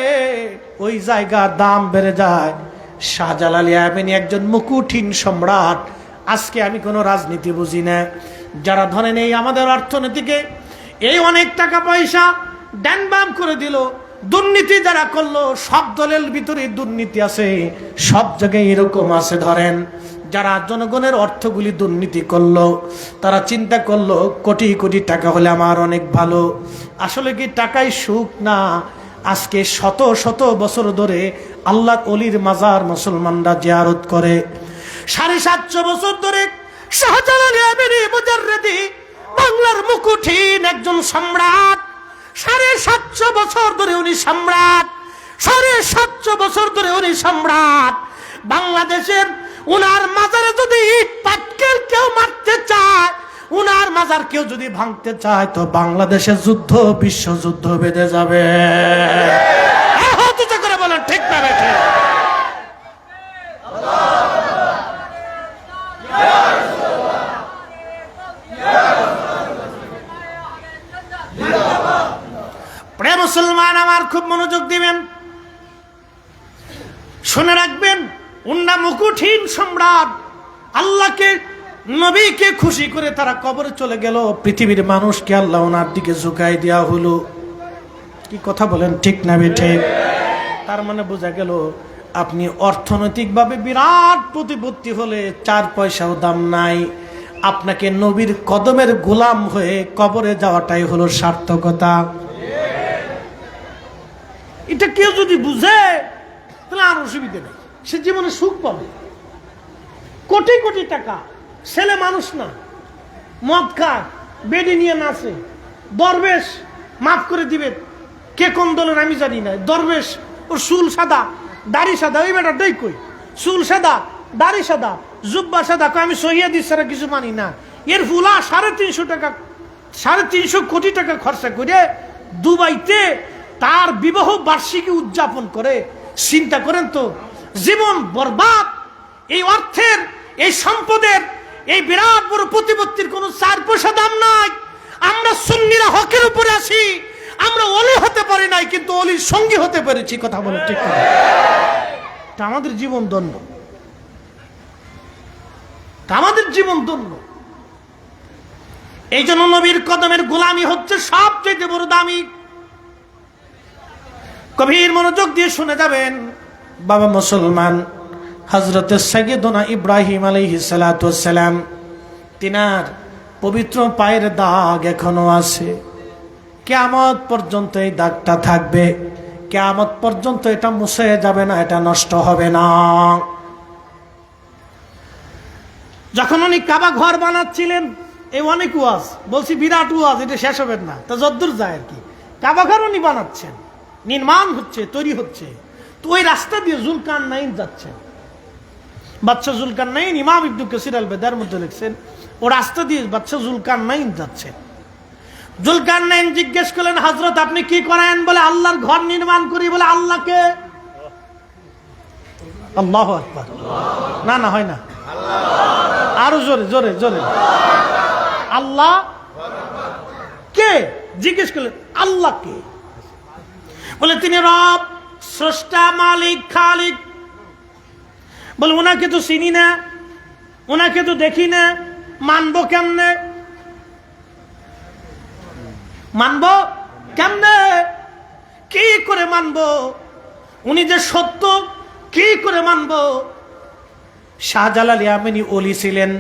ওই জায়গার দাম বেড়ে যায়। শাহজালাল ইয়ামানি একজন মুকুটহীন সম্রাট। আজকে আমি কোনো রাজনীতি বুঝি না, যারা ধরেন এই আমাদের অর্থনীতিকে এই অনেক টাকা পয়সা ডান বাম করে দিল, দুর্নীতি যারা করলো, সব দলের ভিতরে দুর্নীতি আছে, সব জায়গায় এরকম আছে। ধরেন যারা জনগণের অর্থগুলি দুর্নীতি করলো, তারা চিন্তা করলো কোটি কোটি টাকা হলে আমার অনেক ভালো। আসলে কি টাকাই সুখ না? আজকে শত শত বছর ধরে আল্লাহর ওলির মাজার মুসলমানরা জিয়ারত করে। 750 বছর ধরে শাহজালাল ইয়ামানি মুজাররিদি বাংলার মুকুটহীন একজন সম্রাট, 750 বছর ধরে উনি সম্রাট, 750 বছর ধরে উনি সম্রাট। বাংলাদেশের উনার মাজারে যদি পাটকেল কেউ মারতে চায়, উনার মাজার কেউ যদি ভাঙতে চায়, তো বাংলাদেশের যুদ্ধ, বিশ্বযুদ্ধ বেঁধে যাবে। করে বলেন ঠিক না বেঠে? প্রিয় মুসলমান আমার, খুব মনোযোগ দিবেন, শুনে রাখবেন, উন্না মুকুটহীন সম্রাট, আল্লাহকে নবীকে খুশি করে তারা কবরে চলে গেল। পৃথিবীর মানুষকে আল্লাহ ওনার দিকে ঝুঁকাই দেওয়া হলো। কি কথা বলেন ঠিক না বেঠে? তার মানে বোঝা গেল আপনি অর্থনৈতিকভাবে বিরাট প্রতিপত্তি হলে 4 পয়সাও দাম নাই, আপনাকে নবীর কদমের গোলাম হয়ে কবরে যাওয়াটাই হলো সার্থকতা। এটা কেউ যদি বুঝে তাহলে আর অসুবিধা নেই, সে জীবনে সুখ পাবে। কোটি কোটি টাকা, ছেলে মানুষ না, মদ খায়, বেডি নিয়ে নাচে, দরবেশ মাফ করে দিবে, কে কোন দলের আমি জানি না, দরবেশ ওর চুল সাদা দাড়ি সাদা, ওই বেটাটাই কই, চুল সাদা দাড়ি সাদা জুব্বা সাদা, আমি সহিয়াদি ছাড়া কিছু মানি না। এর ফুলা 350 টাকা, 350 কোটি টাকা খরচা করে দুবাইতে তার বিবাহ বার্ষিকী উদযাপন করে। চিন্তা করেন তো, জীবন বরবাদ। এই অর্থের, এই সম্পদের, এই বিরাট বড় প্রতিপত্তির কোনো 4 পয়সা দাম নাই। আমরা সুন্নিরা হকের উপরে আছি, আমরা ওলি হতে পারি নাই, কিন্তু ওলির সঙ্গী হতে পেরেছি। কথা বলে ঠিক না? এটা আমাদের জীবন ধন্য, আমাদের জীবন ধন্য। এই জন্য নবীর কদমের গোলামি হচ্ছে সবচেয়ে বড় দামি। গভীর মনোযোগ দিয়ে শুনে যাবেন বাবা মুসলমান, হযরতে সাইয়্যিদুনা ইব্রাহিম আলাইহিস সালাতু ওয়াস সালাম, তিনার পবিত্র পায়ের দাগ এখনো আছে। কিয়ামত পর্যন্ত এই দাগটা থাকবে, কিয়ামত পর্যন্ত এটা মুছে যাবে না, এটা নষ্ট হবে না। যখন উনি কাবা ঘর বানাচ্ছিলেন, এই অনেক ওয়াজ বলছি, বিরাট ওয়াজ, এটা শেষ হবে না, তা যদ্দূর যায় আর কি। কাবা ঘর উনি বানাচ্ছেন, নির্মাণ হচ্ছে, তৈরি হচ্ছে। তো ওই রাস্তা দিয়ে জুলকারনাইন যাচ্ছেন, বাদশা জুলকারনাইন, ইমাম ইবনে কাসির আল বেদার মধ্যে লিখছেন, ও রাস্তা দিয়ে বাদশা জুলকারনাইন যাচ্ছেন। জুলকারনাইন জিজ্ঞেস করলেন, হযরত আপনি কি করেন? বলে আল্লাহর ঘর নির্মাণ করি। বলে আল্লাহকে? আল্লাহু আকবার। না না, হয় না, আরো জোরে জোরে জোরে। আল্লাহ কে? জিজ্ঞেস করলেন আল্লাহ কে? বলে তিনি রব, স্রষ্টা, মালিক, খালিক। বলে ওনাকে তো চিনি না, ওনাকে তো দেখি না, মানবো কেমনে? মানবো কেমনে? কি করে মানবো? উনি যে সত্য, কি করে মানবো? শাহজালাল ইয়ামানি ওলি ছিলেন,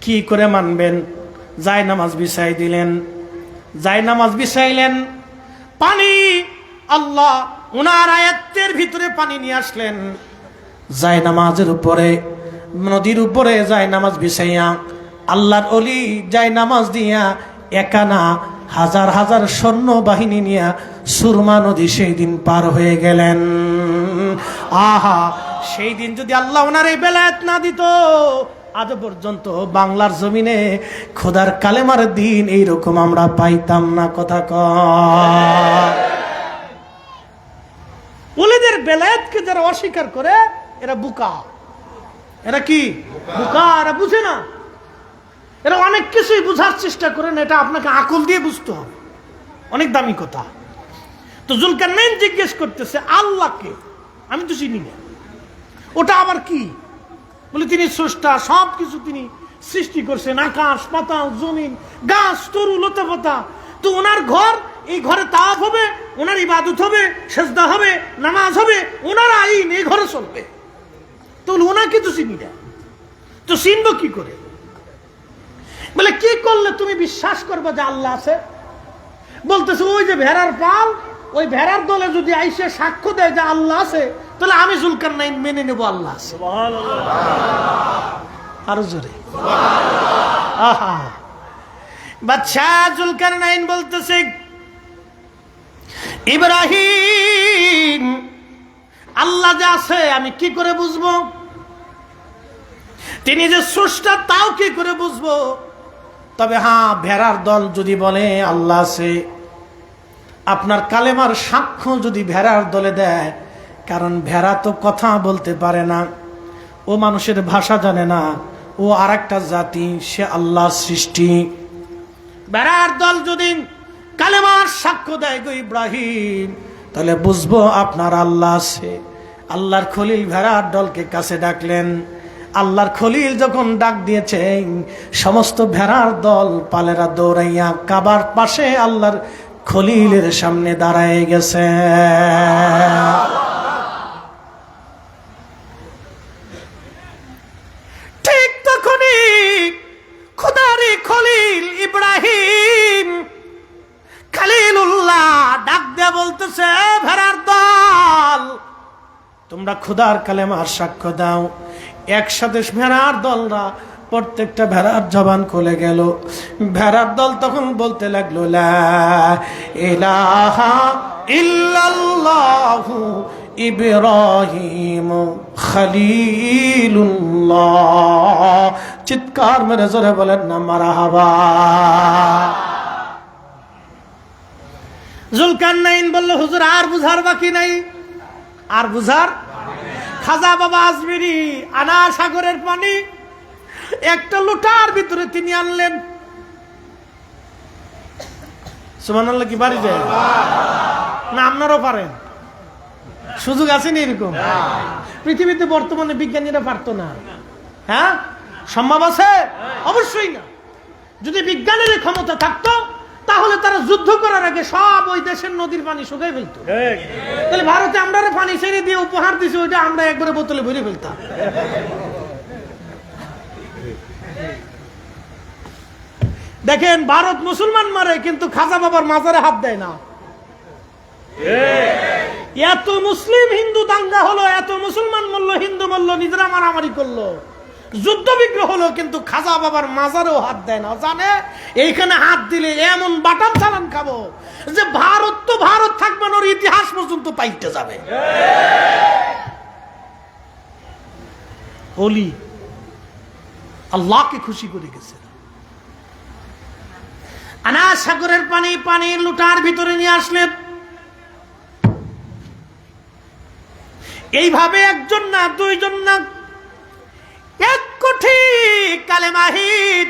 কি করে মানবেন? যায় নামাজ বিছাই দিলেন, যায় নামাজ বিছাইলেন, পানি আল্লাহ উনার আয়াতের ভিতরে পানি নিয়ে আসলেন, যায় নামাজের উপরে, নদীর উপরে যায় নামাজ বিছাইয়া আল্লাহর ওলি যায় নামাজ দিয়া একানা হাজার হাজার সৈন্য বাহিনী নিয়া সুরমা নদী সেই দিন পার হয়ে গেলেন। আহা, সেই দিন যদি আল্লাহ ওনার এই বেলায়েত না দিত, আজ পর্যন্ত বাংলার জমিনে খোদার কালেমার দিন এইরকম আমরা পাইতাম না। কথা কয়, ওলিদের বেলায়েতকে যারা অস্বীকার করে এরা বুকা। এরা কি বুকা? এরা বুঝে না। এরা অনেক কিছুই বুঝার চেষ্টা করেন, এটা আপনাকে আকল দিয়ে বুঝতে হবে। অনেক দামি কথা। তো জুলকারনাইন জিজ্ঞেস করতেছে আল্লাহকে? আমি তো চিনি না, ওটা আবার কি? বলে তিনি স্রষ্টা, সব কিছু তিনি সৃষ্টি করছেন, আকাশ পাতাল জমিন গাছ তরু লতা পাতা। তো ওনার ঘর, এই ঘরে তাওয়াফ হবে, ওনার ইবাদত হবে, সেজদা হবে, নামাজ হবে, ওনার আইন এই ঘরে চলবে। তো ওনাকে তো চিনি না, তো চিনবো কি করে? বলে কি করলে তুমি বিশ্বাস করবে যে আল্লাহ আছে? বলতেছে ওই যে ভেড়ার পাল, ওই ভেড়ার দলে যদি আইসে সাক্ষ্য দেয় যে আল্লাহ আছে, তাহলে আমি জুলকারনাইন মেনে নেব আল্লাহ আছে। আরো জোরে। আহা, বাদশা জুলকারনাইন বলতেছে ইব্রাহিম, আল্লাহ যে আছে আমি কি করে বুঝবো? তিনি যে স্রষ্টা তাও কি করে বুঝবো? তবে হ্যাঁ, ভেড়ার দল যদি বলে আল্লাহ আছে, আপনার কালেমার সাক্ষ্য যদি ভেড়ার দলে দেয়, কারণ ভেড়া তো কথা বলতে পারে না, ও মানুষের ভাষা জানে না, ও আর একটা জাতি, সে আল্লাহ সৃষ্টি। ভেড়ার দল যদি কালেমার সাক্ষ্য দেয় গো ইব্রাহিম, তাহলে বুঝবো আপনার আল্লাহ আছে। আল্লাহর খলিল ভেড়ার দলকে কাছে ডাকলেন। আল্লাহর খলিল যখন ডাক দিয়েছেন, সমস্ত ভেড়ার দল পালেরা দৌড়াইয়া কাবার পাশে আল্লাহর খলিলের সামনে দাঁড়ায় গেছে। ঠিক তখনই খোদারে খলিল ইব্রাহিম খলিলুল্লাহ ডাক দিয়ে বলতেছে, ভেড়ার দল তোমরা খোদার কালেমার সাক্ষ্য দাও। একসাথে ভেড়ার দলরা প্রত্যেকটা ভেড়ার জবান খুলে গেল। ভেড়ার দল তখন বলতে লাগলো, লা ইলাহা ইল্লাল্লাহু ইব্রাহিম খলিলুল্লাহ। চিৎকার মেরে জোরে বলেন না মারহাবা। জুলকারনাইন বলল, হুজুর আর বুঝার বাকি নাই, আর বুঝার। খাজা বাবা আজমিরি আনা সাগরের পানি একটা লোটার ভিতরে তিনি আনলেন। সুবহানাল্লাহ কি বাড়ি যায় না? আপনারাও পারেন, সুযোগ আছে না এরকম? পৃথিবীতে বর্তমানে বিজ্ঞানীরা পারতো না? হ্যাঁ, সম্ভব আছে? অবশ্যই না। যদি বিজ্ঞানের ক্ষমতা থাকতো, তাহলে তারা যুদ্ধ করার আগে সব ওই দেশের নদীর পানি শুকাই ফেলতো। তাহলে ভারতে আমরা পানি ছেড়ে দিয়ে উপহার দিছি, ওইটা আমরা একবারে বোতলে ভরে ফেলতাম। দেখেন, ভারত মুসলমান মারে, কিন্তু খাজা বাবার মাজারে হাত দেয় না। এত মুসলিম হিন্দু দাঙ্গা হলো, এত মুসলমান মরল, হিন্দু মরল, নিজেরা মারামারি করলো, যুদ্ধ বিগ্রহ হলো, কিন্তু খাজা বাবার মাজারেও হাত দেয় না। জানে এইখানে হাত দিলে এমন বাটাম চালান খাবো যে ভারত তো ভারত থাকবে না, ওর ইতিহাস পর্যন্ত পাইতে যাবে। ওলি আল্লাহকে খুশি করে গেছে। আনা সাগরের পানি পানির লুটার ভিতরে নিয়ে আসলেন। এইভাবে একজন না, দুইজন না, 1 কোটি কালেমাহিত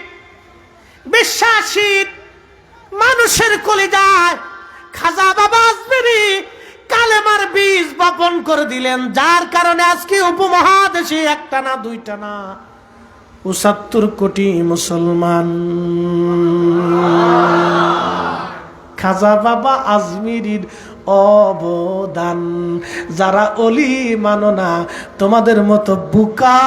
বিশ্বাসী মানুষের কলিজায় খাজা বাবা আজমেরি কালেমার বীজ বপন করে দিলেন, যার কারণে আজকে উপমহাদেশে একটা না, দুইটা না, ৭৫ কোটি মুসলমান খাজা বাবা আজমিরির অবদান। যারা অলি মানো না, তোমাদের মতো বুকা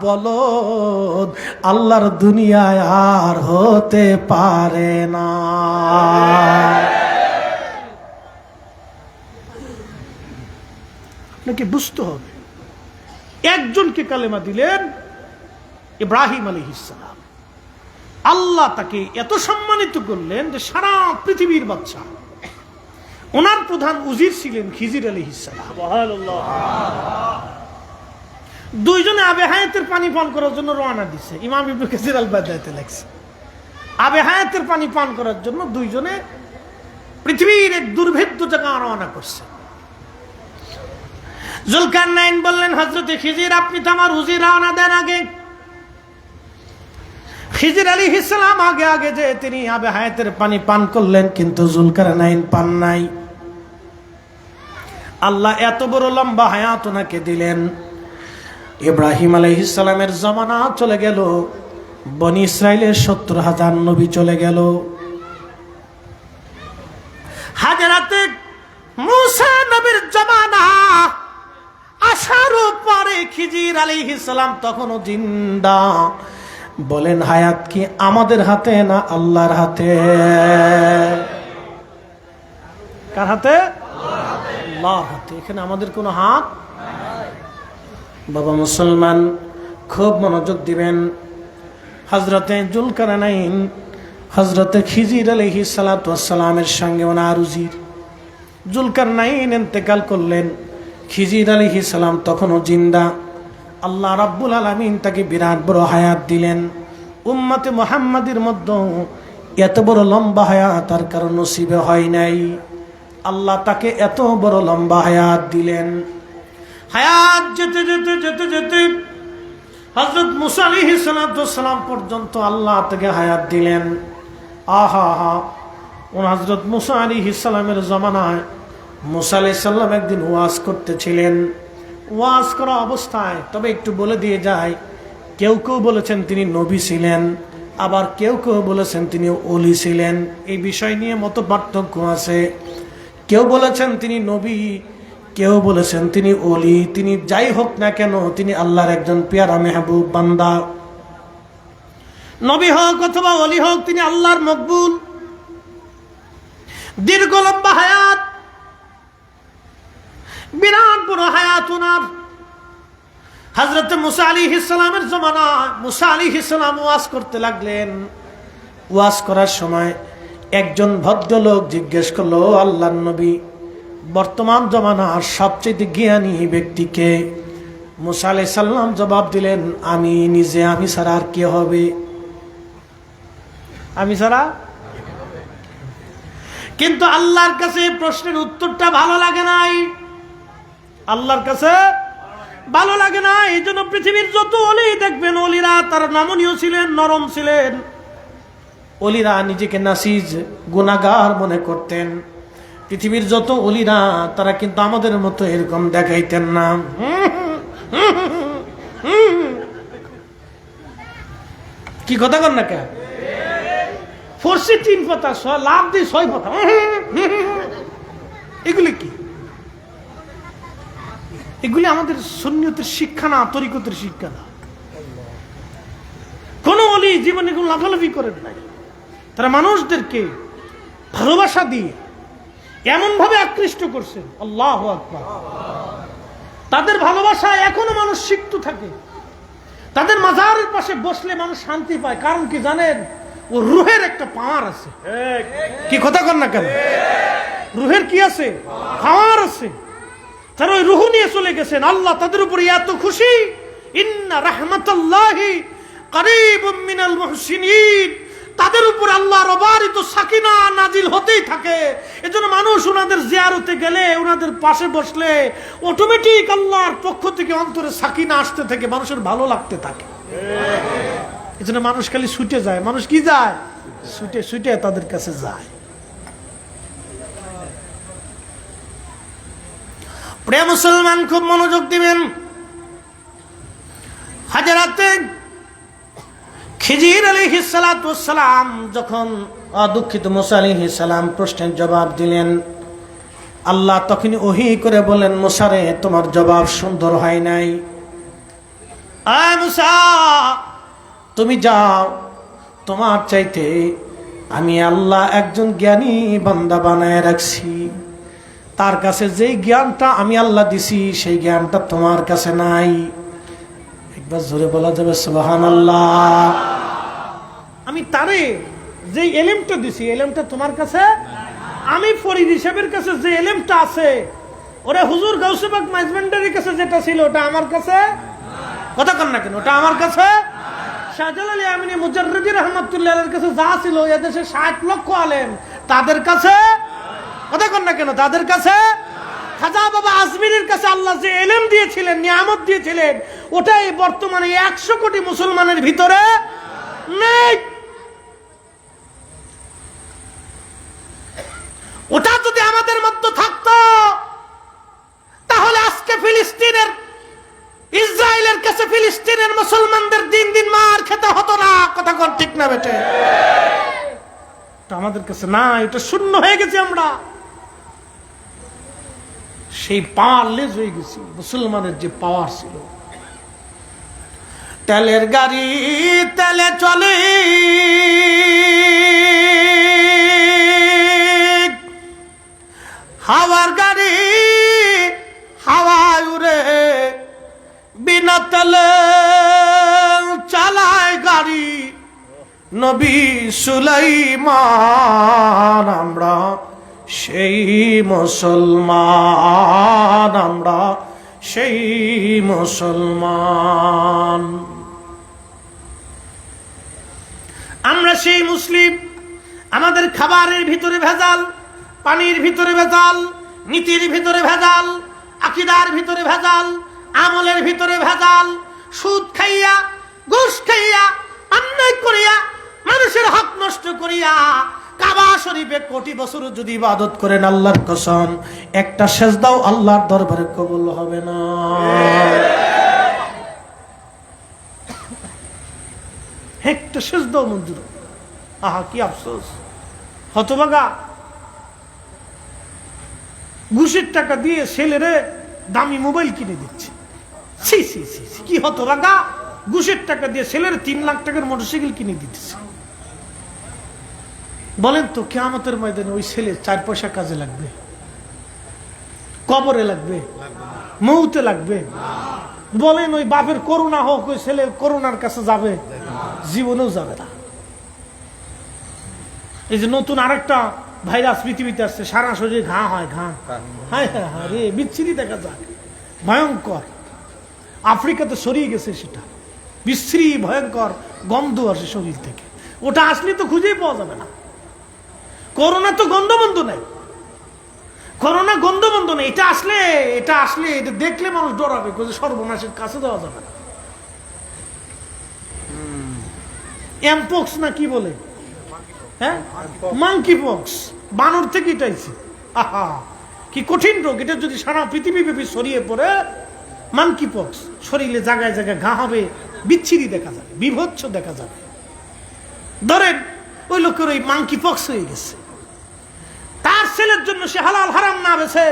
বলদ আল্লাহর দুনিয়ায় আর হতে পারে না। আপনাকে বুঝতে হবে, একজনকে কালেমা দিলেন ইব্রাহিম আলাইহিস সালাম। আল্লাহ তাকে এত সম্মানিত করলেন যে সারা পৃথিবীর বাদশা। ওনার প্রধান উজির ছিলেন খিজির আলাইহিস সালাম। সুবহানাল্লাহ। দুইজনে আবে হায়াতের পানি পান করার জন্য রওনা দিছে। ইমাম ইবনে কাসির আল বাদায়াতে লেখছে, আবে হায়াতের পানি পান করার জন্য দুইজনে পৃথিবীর এক দুর্ভেদ্য জায়গা রওনা করছে। জুলকারনাইন বললেন, হযরতে খিজির আপনি তো আমার উজির, রওনা দেন আগে। খিজির আলাইহিস সালাম আগে আগে যে তিনি আবে হায়াতের পানি পান করলেন, কিন্তু জুলকারনাইন পান নাই। আল্লাহ এত বড় লম্বা হায়াত ওনাকে দিলেন। ইব্রাহিম আলাইহিস সালামের জামানা চলে গেল, বনি ইসরাইলের ৭০,০০০ নবী চলে গেল। হাজরাতে মুসা নবীর জামানা আসার পরে খিজির আলাইহিস সালাম তখনও জিন্দা। বলেন, হায়াত কি আমাদের হাতে না আল্লাহর হাতে? কার হাতে? আল্লাহর হাতে। এখানে আমাদের কোনো হাত বাবা মুসলমান খুব মনোযোগ দিবেন। হযরতে জুলকারনাইন হযরতে খিজির আলাইহিস সালাতু ওয়াস সালামের সঙ্গে ওনার উজির জুলকারনাইন ইন্তেকাল করলেন। খিজির আলাইহিস সালাম তখনও জিন্দা। আল্লাহ রাব্বুল আলামিন তাকে বিরাট বড় হায়াত দিলেন। উম্মতে মুহাম্মাদের মধ্যে এত বড় লম্বা হায়াত আর কারো নসিবে হয় নাই। আল্লাহ তাকে এত বড় লম্বা হায়াত দিলেন। হায়াত যেতে যেতে যেতে যেতে হযরত মুসা আলাইহিস সালাম পর্যন্ত আল্লাহ তাকে হায়াত দিলেন। আহা হা, হযরত মুসা আলাইহিস সালামের জামানায় মুসা আলাইহিস সালাম একদিন ওয়াজ করতেছিলেন। ওয়াজ করা অবস্থায়, তবে একটু বলে দিয়ে যায়, কেউ কেউ বলেছেন তিনি নবী ছিলেন, আবার কেউ কেউ বলেছেন তিনি ওলি ছিলেন। এই বিষয় নিয়ে মত পার্থক্য আছে। কেউ বলেছেন তিনি নবী, কেউ বলেছেন তিনি ওলি। তিনি যাই হোক না কেন, তিনি আল্লাহর একজন পেয়ারা মেহবুব বান্দা। নবী হোক অথবা ওলি হোক, তিনি আল্লাহর মকবুল। দীর্ঘ লম্বা হায়াত, বিরাট বড় হায়াত ওনার। হযরত মুসা আলাইহিস সালামের জামানায় মুসা আলাইহিস সালাম ওয়াজ করতে লাগলেন। ওয়াজ করার সময় একজন ভদ্রলোক জিজ্ঞেস করলো, আল্লাহর নবী, বর্তমান জামানার সবচেয়ে জ্ঞানী ব্যক্তিকে? মুসা আলাইহিস সালাম জবাব দিলেন, আমি নিজে, আমি ছাড়া আর কে হবে? আমি ছাড়া? কিন্তু আল্লাহর কাছে প্রশ্নের উত্তরটা ভালো লাগে নাই। আল্লাহর কাছে ভালো লাগে না। এই জন্য পৃথিবীর যত অলি দেখবেন, অলিরা তারা নমনীয় ছিলেন, নরম ছিলেন। অলিরা নিজেকে নাসিজ, গুনাহগার মনে করতেন। পৃথিবীর যত অলিরা তারা কিন্তু আমাদের মতো এরকম দেখাইতেন না। কি কথা কর না কে? ফরসি 3 পাতা, লাভ দিয়ে 6 পাতা। এগুলি কি? এগুলি আমাদের সুন্নিয়তের শিক্ষা না, তরিকতের শিক্ষা না। কোন ওলি জীবনে কোনো লাফালাফি করেন নাই। তারা মানুষদেরকে ভালোবাসা দিয়ে এমন ভাবে আকৃষ্ট করছেন, আল্লাহু আকবার। তাদের ভালোবাসায় এখনো মানুষ সিক্ত থাকে। তাদের মাজারের পাশে বসলে মানুষ শান্তি পায়। কারণ কি জানেন? ও রুহের একটা পাওয়ার আছে। কি কথা কর না কেন? রুহের কি আছে? পাওয়ার আছে। তারা ওই রুহ নিয়ে চলে গেছেন। আল্লাহ তাদের উপরে এত খুশি, ইন্না রাহমাতাল্লাহি কারীবুম মিনাল মুহসিনিন, তাদের উপর আল্লাহর অবারিত সাকিনা নাজিল হতেই থাকে। এজন্য মানুষ ওনাদের জিয়ারতে গেলে, ওনাদের পাশে বসলে অটোমেটিক আল্লাহর পক্ষ থেকে অন্তরে সাকিনা আসতে থাকে, মানুষের ভালো লাগতে থাকে। এজন্য মানুষ খালি ছুটে যায়। মানুষ কি যায়? ছুটে ছুটে তাদের কাছে যায়। প্রিয় মুসলমান, খুব মনোযোগ দিবেন। হাজরাতে খিজির আলাইহিস সালাতু ওয়াস সালাম যখন দুঃখিত মুসা আলাইহিস সালাম প্রশ্নের জবাব দিলেন, আল্লাহ তখনই ওহী করে বলেন, মুসা রে, তোমার জবাব সুন্দর হয় নাই। আয় মুসা, তুমি যাও, তোমার চাইতে আমি আল্লাহ একজন জ্ঞানী বান্দা বানায় রাখছি। তার কাছে যেই জ্ঞানটা আমি আল্লাহ দিছি সেই জ্ঞানটা তোমার কাছে নাই। একবার জোরে বলা যাবে সুবহানাল্লাহ। আমি তারে যেই এলেমটা দিছি, এলেমটা তোমার কাছে। আমি ফরিদ হিসাবের কাছে যে এলেমটা আছে, ওরে হুজুর গাউসে পাক মাইজবান্ডারির কাছে যেটা ছিল ওটা আমার কাছে। কথা কন না কেন? ওটা আমার কাছে। শাহজালাল আমিনী মুজাররিদি রাহমাতুল্লাহ আলাইহির কাছে যা ছিল, এদেশে 60 লক্ষ আলেম, তাদের কাছে। কথা কন না কেন? তাদের কাছে। খাজা বাবা আজমিরের কাছে আল্লাহ যে এলেম দিয়েছিলেন, নিয়ামত দিয়েছিলেন, ওটাই বর্তমানে 100 কোটি মুসলমানের ভিতরে নেই। ওটা যদি আমাদের মধ্যে থাকতো, তাহলে আজকে ফিলিস্তিনের, ইসরায়েলের কাছে ফিলিস্তিনের মুসলমানদের দিন দিন মার খেতে হতো না। কথা কোন ঠিক না বেটে? আমাদের কাছে না, এটা শূন্য হয়ে গেছে। আমরা সেই পাওয়ারলেস হয়ে গেছি। মুসলমানের যে পাওয়ার ছিল, তেলের গাড়ি তেলে চলে, হাওয়ার গাড়ি হাওয়ায় উড়ে, বিনা তেলে চালায় গাড়ি নবী সুলাইমান। আমরা সেই মুসলমান, আমরা সেই মুসলমান, আমরা সেই মুসলিম। আমাদের খাবারের ভিতরে ভেজাল, পানির ভিতরে ভেজাল, নীতির ভিতরে ভেজাল, আকীদার ভিতরে ভেজাল, আমলের ভিতরে ভেজাল। সুদ খাইয়া, ঘুষ খাইয়া, অন্যায় করিয়া, মানুষের হক নষ্ট করিয়া কাবা শরীফে কোটি বছর যদি ইবাদত করেন, আল্লাহর কসম একটা সেজদাও আল্লাহর দরবারে কবুল হবে না। একটা সেজদাও মঞ্জুর। আহা, কি আফসোস! হতভাগা, ঘুষের টাকা দিয়ে ছেলেরে দামি মোবাইল কিনে দিচ্ছে। সি সি সি, কি হতভাগা! ঘুষের টাকা দিয়ে ছেলের 3 লাখ টাকার মোটরসাইকেল কিনে দিতেছে। বলেন তো, কিয়ামতের ময়দানে ওই ছেলে 4 পয়সা কাজে লাগবে? কবরে লাগবে? মৌতে লাগবে? বলেন, ওই বাপের করোনা হোক, ওই ছেলে করোনার কাছে যাবে? জীবনেও যাবে না। এই যে নতুন আরেকটা ভাইরাস পৃথিবীতে আসছে, সারা শরীরে ঘা হয়, ঘা। হ্যাঁ হ্যাঁ হ্যাঁ রে, বিচ্ছিরি দেখা যায়, ভয়ঙ্কর। আফ্রিকাতে ছড়িয়ে গেছে সেটা, বিশ্রী ভয়ঙ্কর গন্ধ আসে শরীর থেকে। ওটা আসলে তো খুঁজেই পাওয়া যাবে না। করোনা তো গন্ধবন্ধ নাই, করোনা গন্ধবন্ধ নেই। এটা আসলে এটা দেখলে মানুষ ডরাবে, সর্বনাশের কাছে দেওয়া যাবে না। এমপক্স না কি বলে, হ্যাঁ, মাংকি পক্স, বানর থেকে এটাইছে। আহা, কি কঠিন রোগ! এটা যদি সারা পৃথিবী ব্যাপী ছড়িয়ে পড়ে, মাংকি পক্স, শরীরে জায়গায় জায়গায় ঘা হবে, বিচ্ছিরি দেখা যাবে, বিভৎস দেখা যাবে। ধরেন ওই লোকের ওই মাংকি পক্স হয়ে গেছে, তার ছেলের জন্য সে হালাল হারাম না বেছে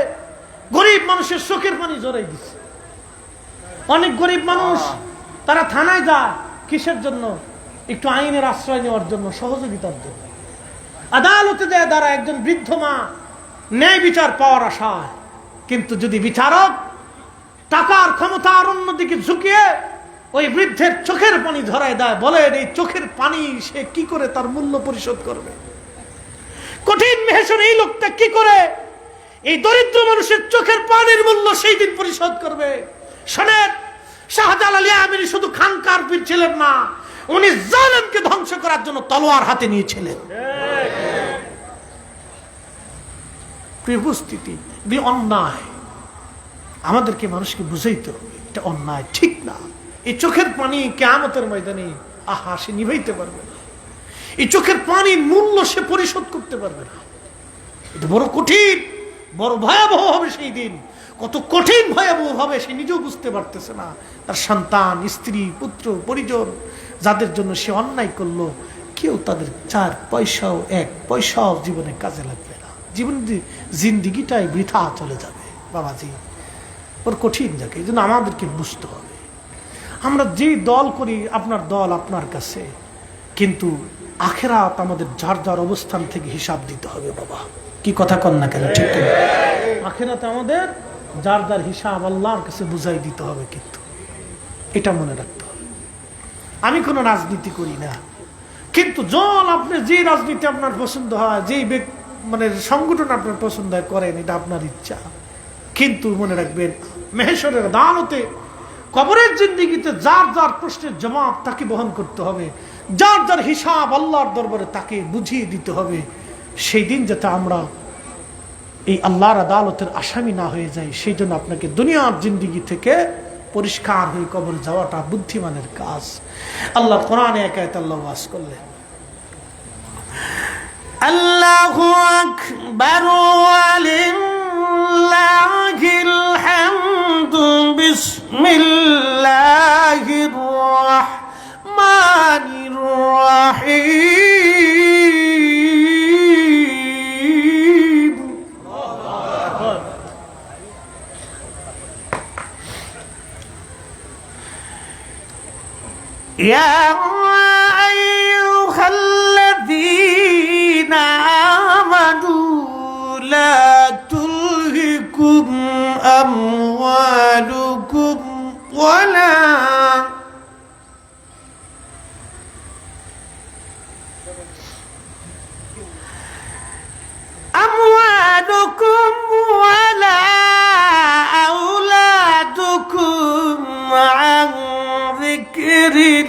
গরিব মানুষের চোখের পানি জড়াই দিচ্ছে। অনেক গরিব মানুষ তারা থানায় যায় কিসের জন্য? একটু আইনের আশ্রয় নেওয়ার জন্য, সহযোগিতার জন্য। আদালতে যায় তারা একজন বৃদ্ধ মা ন্যায় বিচার পাওয়ার আশায়, কিন্তু যদি বিচারক টাকার ক্ষমতার অন্যদিকে ঝুঁকিয়ে ওই বৃদ্ধের চোখের পানি ধরায় দেয়, বলেন এই চোখের পানি সে কি করে তার মূল্য পরিশোধ করবে? কঠিন মেহসর এই লোকটা কি করে এই দরিদ্র মানুষের চোখের পানির মূল্য সেই দিন পরিশোধ করবে? শোনেন, শাহজালাল আমিনী শুধু খানকার পীর ছিলেন না, উনি জালেমকে ধ্বংস করার জন্য তলোয়ার হাতে নিয়েছিলেন। উপস্থিতি অন্যায়, আমাদেরকে মানুষকে বুঝাইতে হবে এটা অন্যায়, ঠিক না। এই চোখের পানি কিয়ামতের ময়দানে সে নিভাইতে পারবে না, এই চোখের পানির মূল্য সে পরিশোধ করতে পারবে না। এটা বড় কঠিন, বড় ভয়াবহ হবে সেই দিন। কত কঠিন ভয়াবহ হবে সে নিজেও বুঝতে পারতেছে না। তার সন্তান, স্ত্রী, পুত্র, পরিজন যাদের জন্য সে অন্যায় করলো, কেউ তাদের 4 পয়সাও 1 পয়সাও জীবনে কাজে লাগবে না। জীবন জিন্দিগিটাই বৃথা চলে যাবে বাবাজি। ওর কঠিন যাকে, এই জন্য আমাদেরকে বুঝতে হবে। আমরা যেই দল করি, আপনার দল আপনার কাছে, কিন্তু আখেরাত আমাদের যার যার অবস্থান থেকে হিসাব দিতে হবে বাবা। কি কথা কন না কেন, ঠিক কিনা? আখেরাতে আমাদের যার যার হিসাব আল্লাহর কাছে বুঝাই দিতে হবে, কিন্তু এটা মনে রাখতে হবে। আমি কোনো রাজনীতি করি না, কিন্তু যখন আপনি যে রাজনীতি আপনার পছন্দ হয়, যেই মানে সংগঠন আপনার পছন্দ হয় করেন, এটা আপনার ইচ্ছা। কিন্তু মনে রাখবেন, মেহেশরের আদালতে, কবরের জিন্দেগিতে যার যার প্রশ্নের জবাব তাকে বহন করতে হবে, যার যার হিসাব আল্লাহর দরবারে তাকে বুঝিয়ে দিতে হবে। সেই দিন যাতে আমরা এই আল্লাহর আদালতের আসামি না হয়ে যাই, সেই জন্য আপনাকে দুনিয়ার জিন্দেগি থেকে পরিষ্কার হয়ে কবর যাওয়াটা বুদ্ধিমানের কাজ। আল্লাহ কোরআনে এক আয়াতে আল্লাহ ওয়াজ করলেন, আল্লাহু আকবার ওয়ালিল্লাহিল হামদু বিসমিল্লাহির রাহমানির রাহিম। ইয়া আইয়ুহাল্লাযীনা আমানু লা তুলহিকুম আমওয়ালুকুম ওয়ালা আওলাদুকুম আন যিকরিল্লাহ।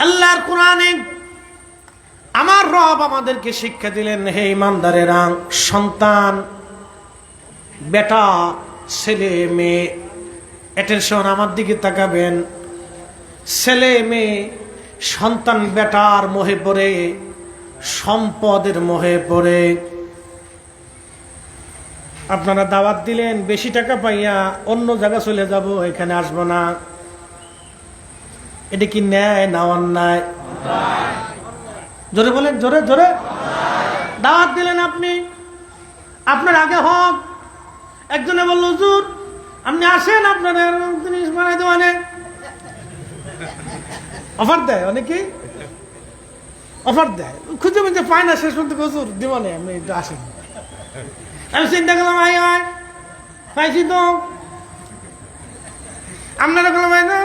আল্লাহর কোরআনে আমার রব আমাদেরকে শিক্ষা দিলেন, হে ইমানদারেরা, সন্তান, বেটা, ছেলে, মেয়ে, অ্যাটেনশন, আমার দিকে তাকাবেন। ছেলে মেয়ে, সন্তান বেটার মোহে পড়ে, সম্পদের মোহে পড়ে। আপনারা দাওয়াত দিলেন, বেশি টাকা পাইয়া অন্য জায়গা চলে যাব, এখানে আসবো না। এটা কি ন্যায় না অন্যায়? জোরে বলেন, জোরে জোরে। দাওয়াত দিলেন আপনি, আপনার আগে হক। একজনে বলল, হুজুর আপনি আসেন, আপনার জিনিস বানাই দেওয়ানে অফার দেয়, অনেকেই অফার দেয়, খুঁজে খুঁজে পায় না, শেষ পর্যন্ত হুজুর দিওয়ানে আপনি আসেন। আমি চিন্তা করলাম, ভাই হয় পাইছি তো, আপনারা বললাম ভাই না,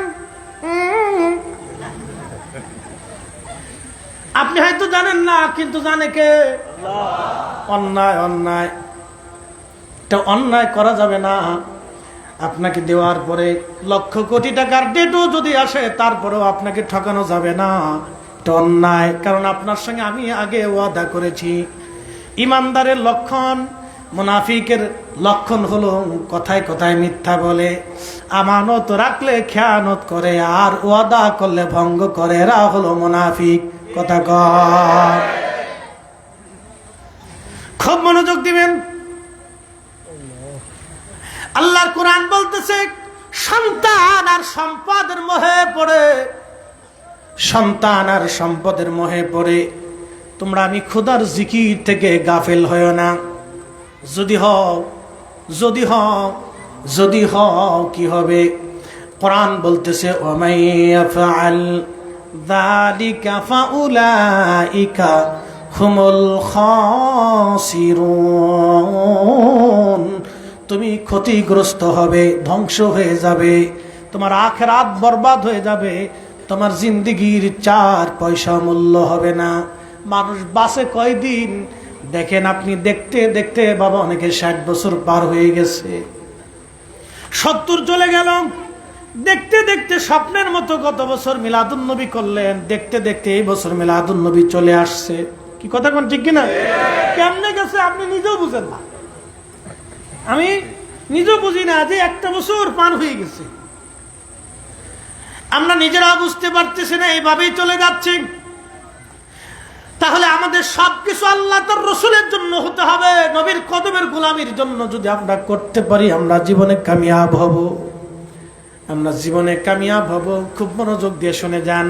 আপনি হয়তো জানেন না, কিন্তু জানে কে? অন্যায়, অন্যায়, এটা অন্যায় করা যাবে না। আপনাকে দেওয়ার পরে লক্ষ কোটি টাকার ডেটও যদি আসে, তারপরেও আপনাকে ঠকানো যাবে না, এটা অন্যায়। কারণ আপনার সঙ্গে আমি আগে ওয়াদা করেছি। ইমানদারের লক্ষণ, মুনাফিকের লক্ষণ হলো কথায় কথায় মিথ্যা বলে, আমানত রাখলে খেয়ানত করে, আর ওয়াদা করলে ভঙ্গ করে। এরা হলো মুনাফিক। কথা কয়, খুব মনোযোগ দিবেন। আল্লাহর কোরআন বলতেছে, সন্তান আর সম্পদের মোহে পড়ে, সন্তান আর সম্পদের মোহে পড়ে তোমরা আমি খোদার জিকির থেকে গাফেল হয়ো না। যদি হও, যদি হও, যদি হও, কি হবে? কোরআন বলতেছে, ওমাই ইয়াফআল যালিকা ফাউলাইকা হুমুল খাসিরুন। তুমি ক্ষতিগ্রস্ত হবে, ধ্বংস হয়ে যাবে, তোমার আখিরাত বরবাদ হয়ে যাবে, তোমার জিন্দেগির 4 পয়সা মূল্য হবে না। মানুষ বাঁচে কয়দিন? দেখেন আপনি দেখতে দেখতে বাবা অনেকে 60 বছর পার হয়ে গেছে, 70 চলে গেল, দেখতে দেখতে স্বপ্নের মতো গত বছর মিলাদুন নবী করলেন, দেখতে দেখতে এই বছর মিলাদুন নবী চলে আসছে। কি কথা কোন ঠিক কিনা? কেমনে গেছে আপনি নিজেও বুঝেন না, আমি নিজেও বুঝি না যে একটা বছর পার হয়ে গেছে। আমরা নিজেরা বুঝতে পারতেছি না, এইভাবেই চলে যাচ্ছে। তাহলে আমাদের সবকিছু আল্লাহ তার রসুলের জন্য হতে হবে, নবীর কদমের গোলামির জন্য যদি আমরা করতে পারি আমরা জীবনে কামিয়াব হব, আমরা জীবনে কামিয়াব হব। খুব মনোযোগ দিয়ে শুনে যান।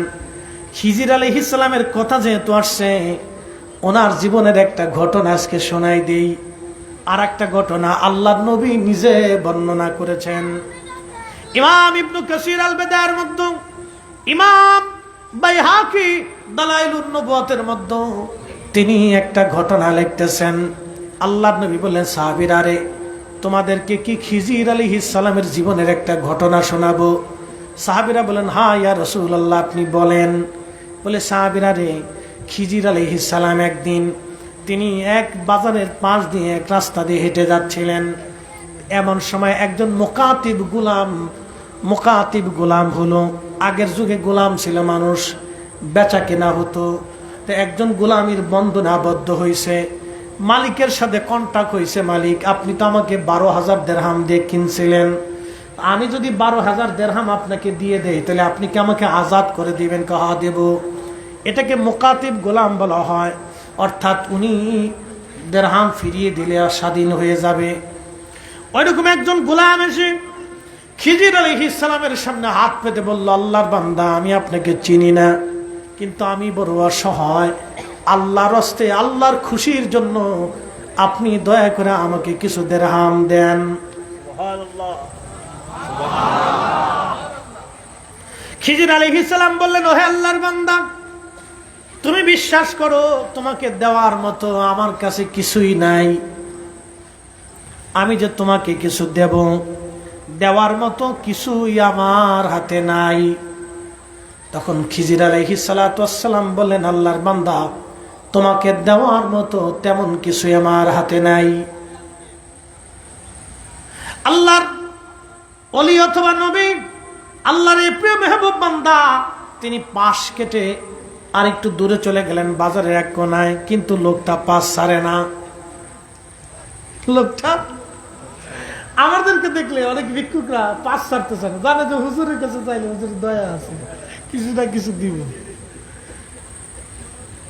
খিজির আলাইহিস সালামের কথা যেহেতু আসছে, ওনার জীবনের একটা ঘটনা আজকে শোনাই দেই। আর একটা ঘটনা আল্লাহর নবী নিজে বর্ণনা করেছেন। ইমাম ইবনে কাসির আল বিদায়ের মধ্যে, ইমাম বাইহাকি দালাইলুন নবুওয়াতের মধ্যে তিনি একটা ঘটনা লিখতেছেন। আল্লাহর নবী বললেন, সাহাবীরা রে, তোমাদেরকে কি খিজির আলাইহিস সালামের জীবনের একটা ঘটনা শোনাবো? সাহাবীরা বলেন, হ্যাঁ ইয়া রাসূলুল্লাহ, আপনি বলেন। বলে, সাহাবীরা রে, খিজির আলাইহিস সালাম একদিন তিনি এক বাজারের পাশ দিয়ে এক রাস্তা দিয়ে হেঁটে যাচ্ছিলেন। এমন সময় একজন মোকাতিব গোলাম হলো। আগের যুগে গোলাম ছিল, মানুষ বেচা কেনা হতো। তো একজন গোলামির বন্ধনে আবদ্ধ হয়েছে, মালিকের সাথে কন্টাক্ট হয়েছে, মালিক আপনি তো আমাকে 12,000 দিরহাম দিয়ে কিনছিলেন, আমি যদি 12,000 দিরহাম আপনাকে দিয়ে দেই তাহলে আপনি কি আমাকে আজাদ করে দিবেন? কাহা দেব। এটাকে মোকাতিব গোলাম বলা হয়, অর্থাৎ উনি দিরহাম ফিরিয়ে দিলে স্বাধীন হয়ে যাবে। ওইরকম একজন গোলাম এসে খিজির আলাইহিস সালামের সামনে হাত পেতে বলল, আল্লাহর বান্দা, আমি আপনাকে চিনি না, কিন্তু আমি বড় অসহায়, আল্লাহর রাস্তায় আল্লাহর খুশির জন্য আপনি দয়া করে আমাকে কিছু দিরহাম দেন। খিজির আলাইহিস সালাম বললেন, ওহে আল্লাহর বান্দা, তুমি বিশ্বাস করো তোমাকে দেওয়ার মতো আমার কাছে কিছুই নাই, আমি যে তোমাকে কিছু দেওয়ার মতো কিছুই আমার হাতে নাই। তখন খিজির আলাইহিস সালাতু ওয়াস সালাম বললেন, আল্লাহর বান্দা, তোমাকে দেওয়ার মতো তেমন কিছুই আমার হাতে নাই। আল্লাহর ওলি অথবা নবী, আল্লাহর এই প্রিয় মেহবুব বান্দা, তিনি পাশ কেটে আর একটু দূরে চলে গেলেন বাজারের এক কোনায়, কিন্তু লোকটা পাশ ছাড়ে না। লোকটা আমাদেরকে দেখলে অনেক ভিক্ষুকরা পাশ ছাড়তেছে না, জানে যে হুজুরের কাছে চাইলে হুজুরের দয়া আছে, কিছু না কিছু দিব,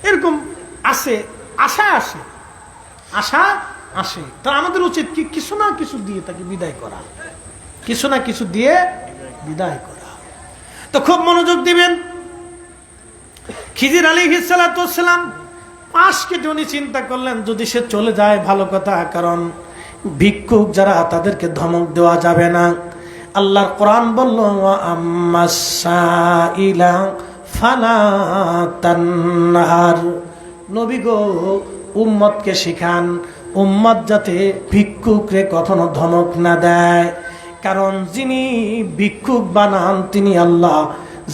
এরকম আসে, আশা আসে। তো আমাদের উচিত কি কিছু না কিছু দিয়ে তাকে বিদায় করা, কিছু না কিছু দিয়ে বিদায় করা। তো খুব মনোযোগ দিবেন। খিজির আলাইহিস সালাতু ওয়াস সালাম পাশ কেটে উনি চিন্তা করলেন, যদি সে চলে যায় ভালো কথা, কারণ ভিক্ষুক যারা তাদেরকে ধমক দেওয়া যাবে না। আল্লাহর কোরআন বলল, আম্মাস সাইলা ফালা তানহার, নবী গো উম্মতকে শিখান, উম্মত যাতে ভিক্ষুকরে কখনো ধমক না দেয়, কারণ যিনি ভিক্ষুক বানান তিনি আল্লাহ,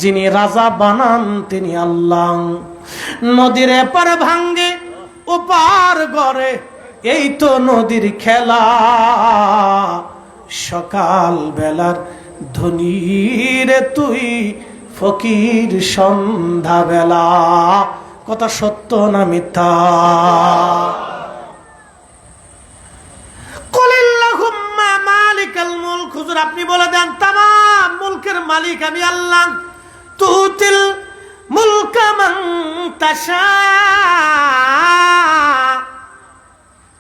যিনি রাজা বানান তিনি আল্লাহ। নদীর এপার ভাঙ্গে ওপার গড়ে, এই তো নদীর খেলা, সকাল বেলার ধনী রে তুই, ফকির সন্ধ্যা বেলা। কথা সত্য না মিথ্যা? কুলিল্লাহুম্মা মালিকাল মুলক, হুজুর আপনি বলে দেন তামাম মুলকের মালিক আমি আল্লাহ। তুতিল মুলকা মান তাশা,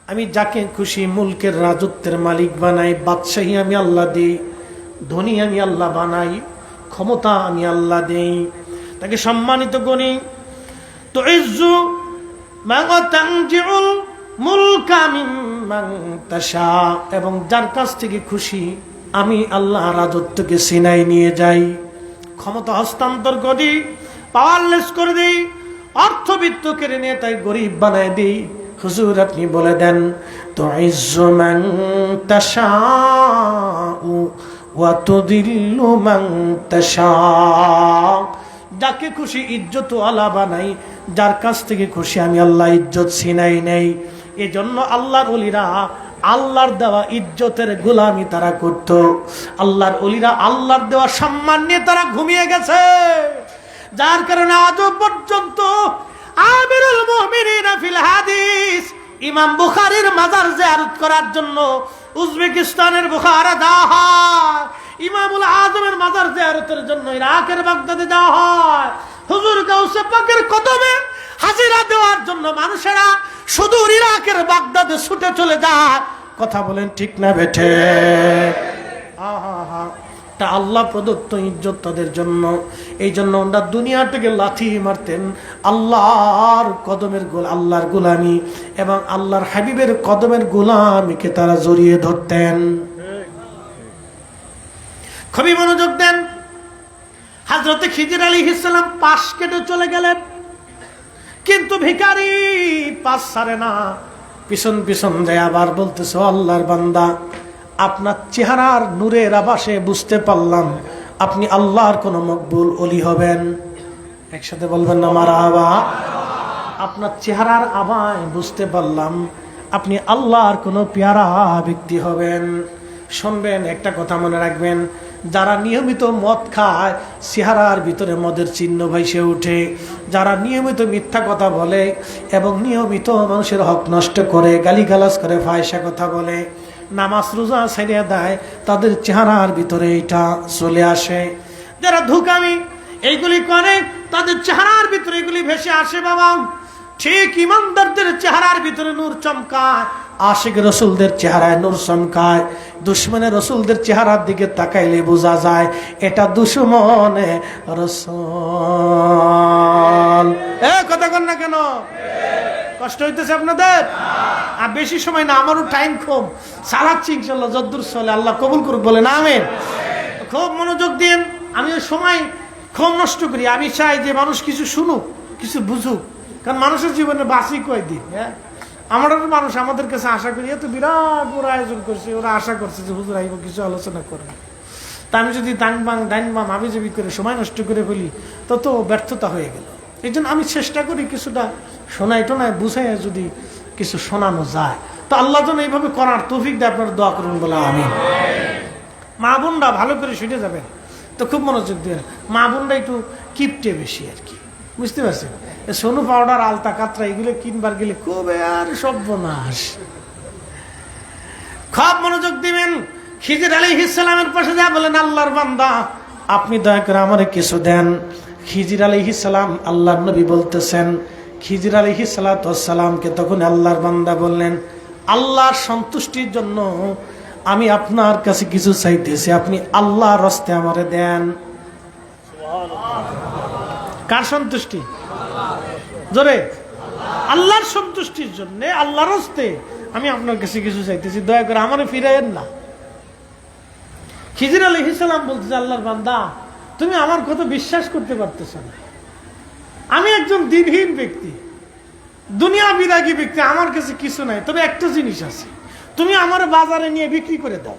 আমি যাকে খুশি মুলকের রাজত্বের মালিক বানাই, বাদশাহী আমি আল্লাহ দেই, ধনী আমি আল্লাহ বানাই, ক্ষমতা আমি আল্লাহ দেই, তাকে সম্মানিত করি। তো ইজ্জু মান তানজিউল মুলকা মিম্মান তাশা, এবং যার কাছ থেকে খুশি আমি আল্লাহ রাজত্বকে সিনাই নিয়ে যাই, ক্ষমতা হস্তান্তর করি, পাওয়ারলেস করে দিই, অর্থবিত্ত কেড়ে নিয়ে তাই গরিব বানায় দিই। হুজুর আপনি বলে দেন, তো ইজ্জু মান তাশাউ ওয়া তুদিল্লু মান তাশা, যাকে খুশি ইজ্জত আলা বানাই, যার কাছ থেকে খুশি আমি আল্লাহ ইজ্জত ছিনাই নেই। এজন্য আল্লাহর ওলিরা আল্লাহর দেওয়া ইজ্জতের গোলামি তারা করত। আল্লাহর ওলিরা আল্লাহর দেওয়া সম্মান নিয়ে তারা ঘুমিয়ে গেছে, যার কারণে আজও পর্যন্ত আমিরুল মুমিনিন ফিল হাদিস ইমাম বুখারীর মাজার জিয়ারত করার জন্য উজবেকিস্তানের বুখারা যাওয়া হয়, ইমামুল আজমের মাজার জিয়ারতের জন্য ইরাকের বাগদাদে যাওয়া হয়, হুজুর গাউসে পাকের কদমে হাজিরা দেওয়ার জন্য মানুষেরা সুদূর ইরাকের বাগদাদে ছুটে চলে যায়। কথা বলেন ঠিক না বেঠে? তা আল্লাহ প্রদত্ত ইজ্জত তাদের জন্য। এই জন্য ওনারা দুনিয়া থেকে লাথি মারতেন আল্লাহর কদমের আল্লাহর গোলামি এবং আল্লাহর হাবিবের কদমের গোলামিকে তারা জড়িয়ে ধরতেন। খুবই মনোযোগ দেন। হযরত খিজির আলাইহিস সালাম পাশ কেটে চলে গেলেন, কিন্তু ভিখারি পাশ ছাড়ে না, পিছন পিছন যায় আবার বলতেছে, আল্লাহর বান্দা, আপনার চেহারার নূরের আভাসে বুঝতে পারলাম আপনি আল্লাহর কোন মকবুল ওলি হবেন। একসাথে বলবেন না মারহাবা? আপনার চেহারার আভায় বুঝতে পারলাম আপনি আল্লাহর কোন পেয়ারা ব্যক্তি হবেন। শুনবেন, একটা কথা মনে রাখবেন, যারা নিয়মিত মদ খায় চেহারার ভিতরে মদের চিহ্ন ভাইসে ওঠে। যারা নিয়মিত মিথ্যা কথা বলে এবং নিয়মিত মানুষের হক নষ্ট করে, গালিগালাজ করে, ফাহিশা কথা বলে, নামাজ রোজা ছেড়ে দেয়, তাদের চেহারার ভিতরে এটা চলে আসে। যারা ধুকামি এইগুলি করে তাদের চেহারার ভিতরে এগুলি ভেসে আসে। বাবা, ঠিক ইমানদারদের চেহারার ভিতরে নূর চমকায়, আশিক রসুলদের চেহারায় নূর চমকায়। দুশ্মনের রসুলদের চেহারার দিকে তাকাইলে বোঝা যায় এটা দুশ্মনে রসুল। কথা কন না কেন? কষ্ট হইতেছে আপনাদের? আর বেশি সময় না, আমারও টাইম কম, চালাচ্ছি ইনশাল্লাহ যদ্দূর চলে, আল্লাহ কবুল করুক, বলেন আমিন। খুব মনোযোগ দিন। আমি ওই সময় খুব নষ্ট করি, আমি চাই যে মানুষ কিছু শুনুক, কিছু বুঝুক, কারণ মানুষের জীবনে বাঁচি কয়দিন। হ্যাঁ, আমরা মানুষ আমাদের কাছে আশা করি, এত বিরাট বড় আয়োজন করছে, ওরা আশা করছে যে হুজুর আইব কিছু আলোচনা করবে। তা আমি যদি ডাইনবাম হাবিজাবি করে সময় নষ্ট করে ফেলি তত ব্যর্থতা হয়ে গেল। এই জন্য আমি চেষ্টা করি কিছুটা শোনাই টোনায় বুঝাই যদি কিছু শোনানো যায়, তো আল্লাহ যেন এইভাবে করার তৌফিক দেয়। আপনারা দোয়া করুন, বলা আমি। মা বোনরা ভালো করে শুনে যাবেন, তো খুব মনোযোগ দিয়ে। মা বোনরা একটু কিপটে বেশি আর কি, বুঝতে পারছেন? সোনু পাউডার, আলতা কাতরা এগুলো কিনবার গেলে খুব আর সর্বনাশ। খুব মনোযোগ দিবেন। খিজির আলাইহিস সালামের পাশে যা বলেন, আল্লাহর বান্দা আপনি দয়া করে আমারে কিছু দেন। খিজির আলাইহিস সালাম আল্লাহর নবী বলতেছেন, খিজির আলাইহিস সালামকে তখন আল্লাহর বান্দা বললেন, আল্লাহর সন্তুষ্টির জন্য আমি আপনার কাছে কিছু চাইতেছি, আপনি আল্লাহর রাস্তায় আমারে দেন। কার সন্তুষ্টি? জোরে, আল্লাহর সন্তুষ্টির জন্য আল্লাহর রাস্তায় আমি আপনার কাছে কিছু চাইতেছি, দয়া করে আমারে ফিরাইয়েন না। খিজির আলাইহিস সালাম বলতেছে, আল্লাহর বান্দা তুমি আমার কথা বিশ্বাস করতে পারতেছ না, আমি একজন দিনহীন ব্যক্তি, দুনিয়া বিরাগী ব্যক্তি, আমার কাছে কিছু নাই, তবে একটা জিনিস আছে, তুমি আমার বাজারে নিয়ে বিক্রি করে দাও।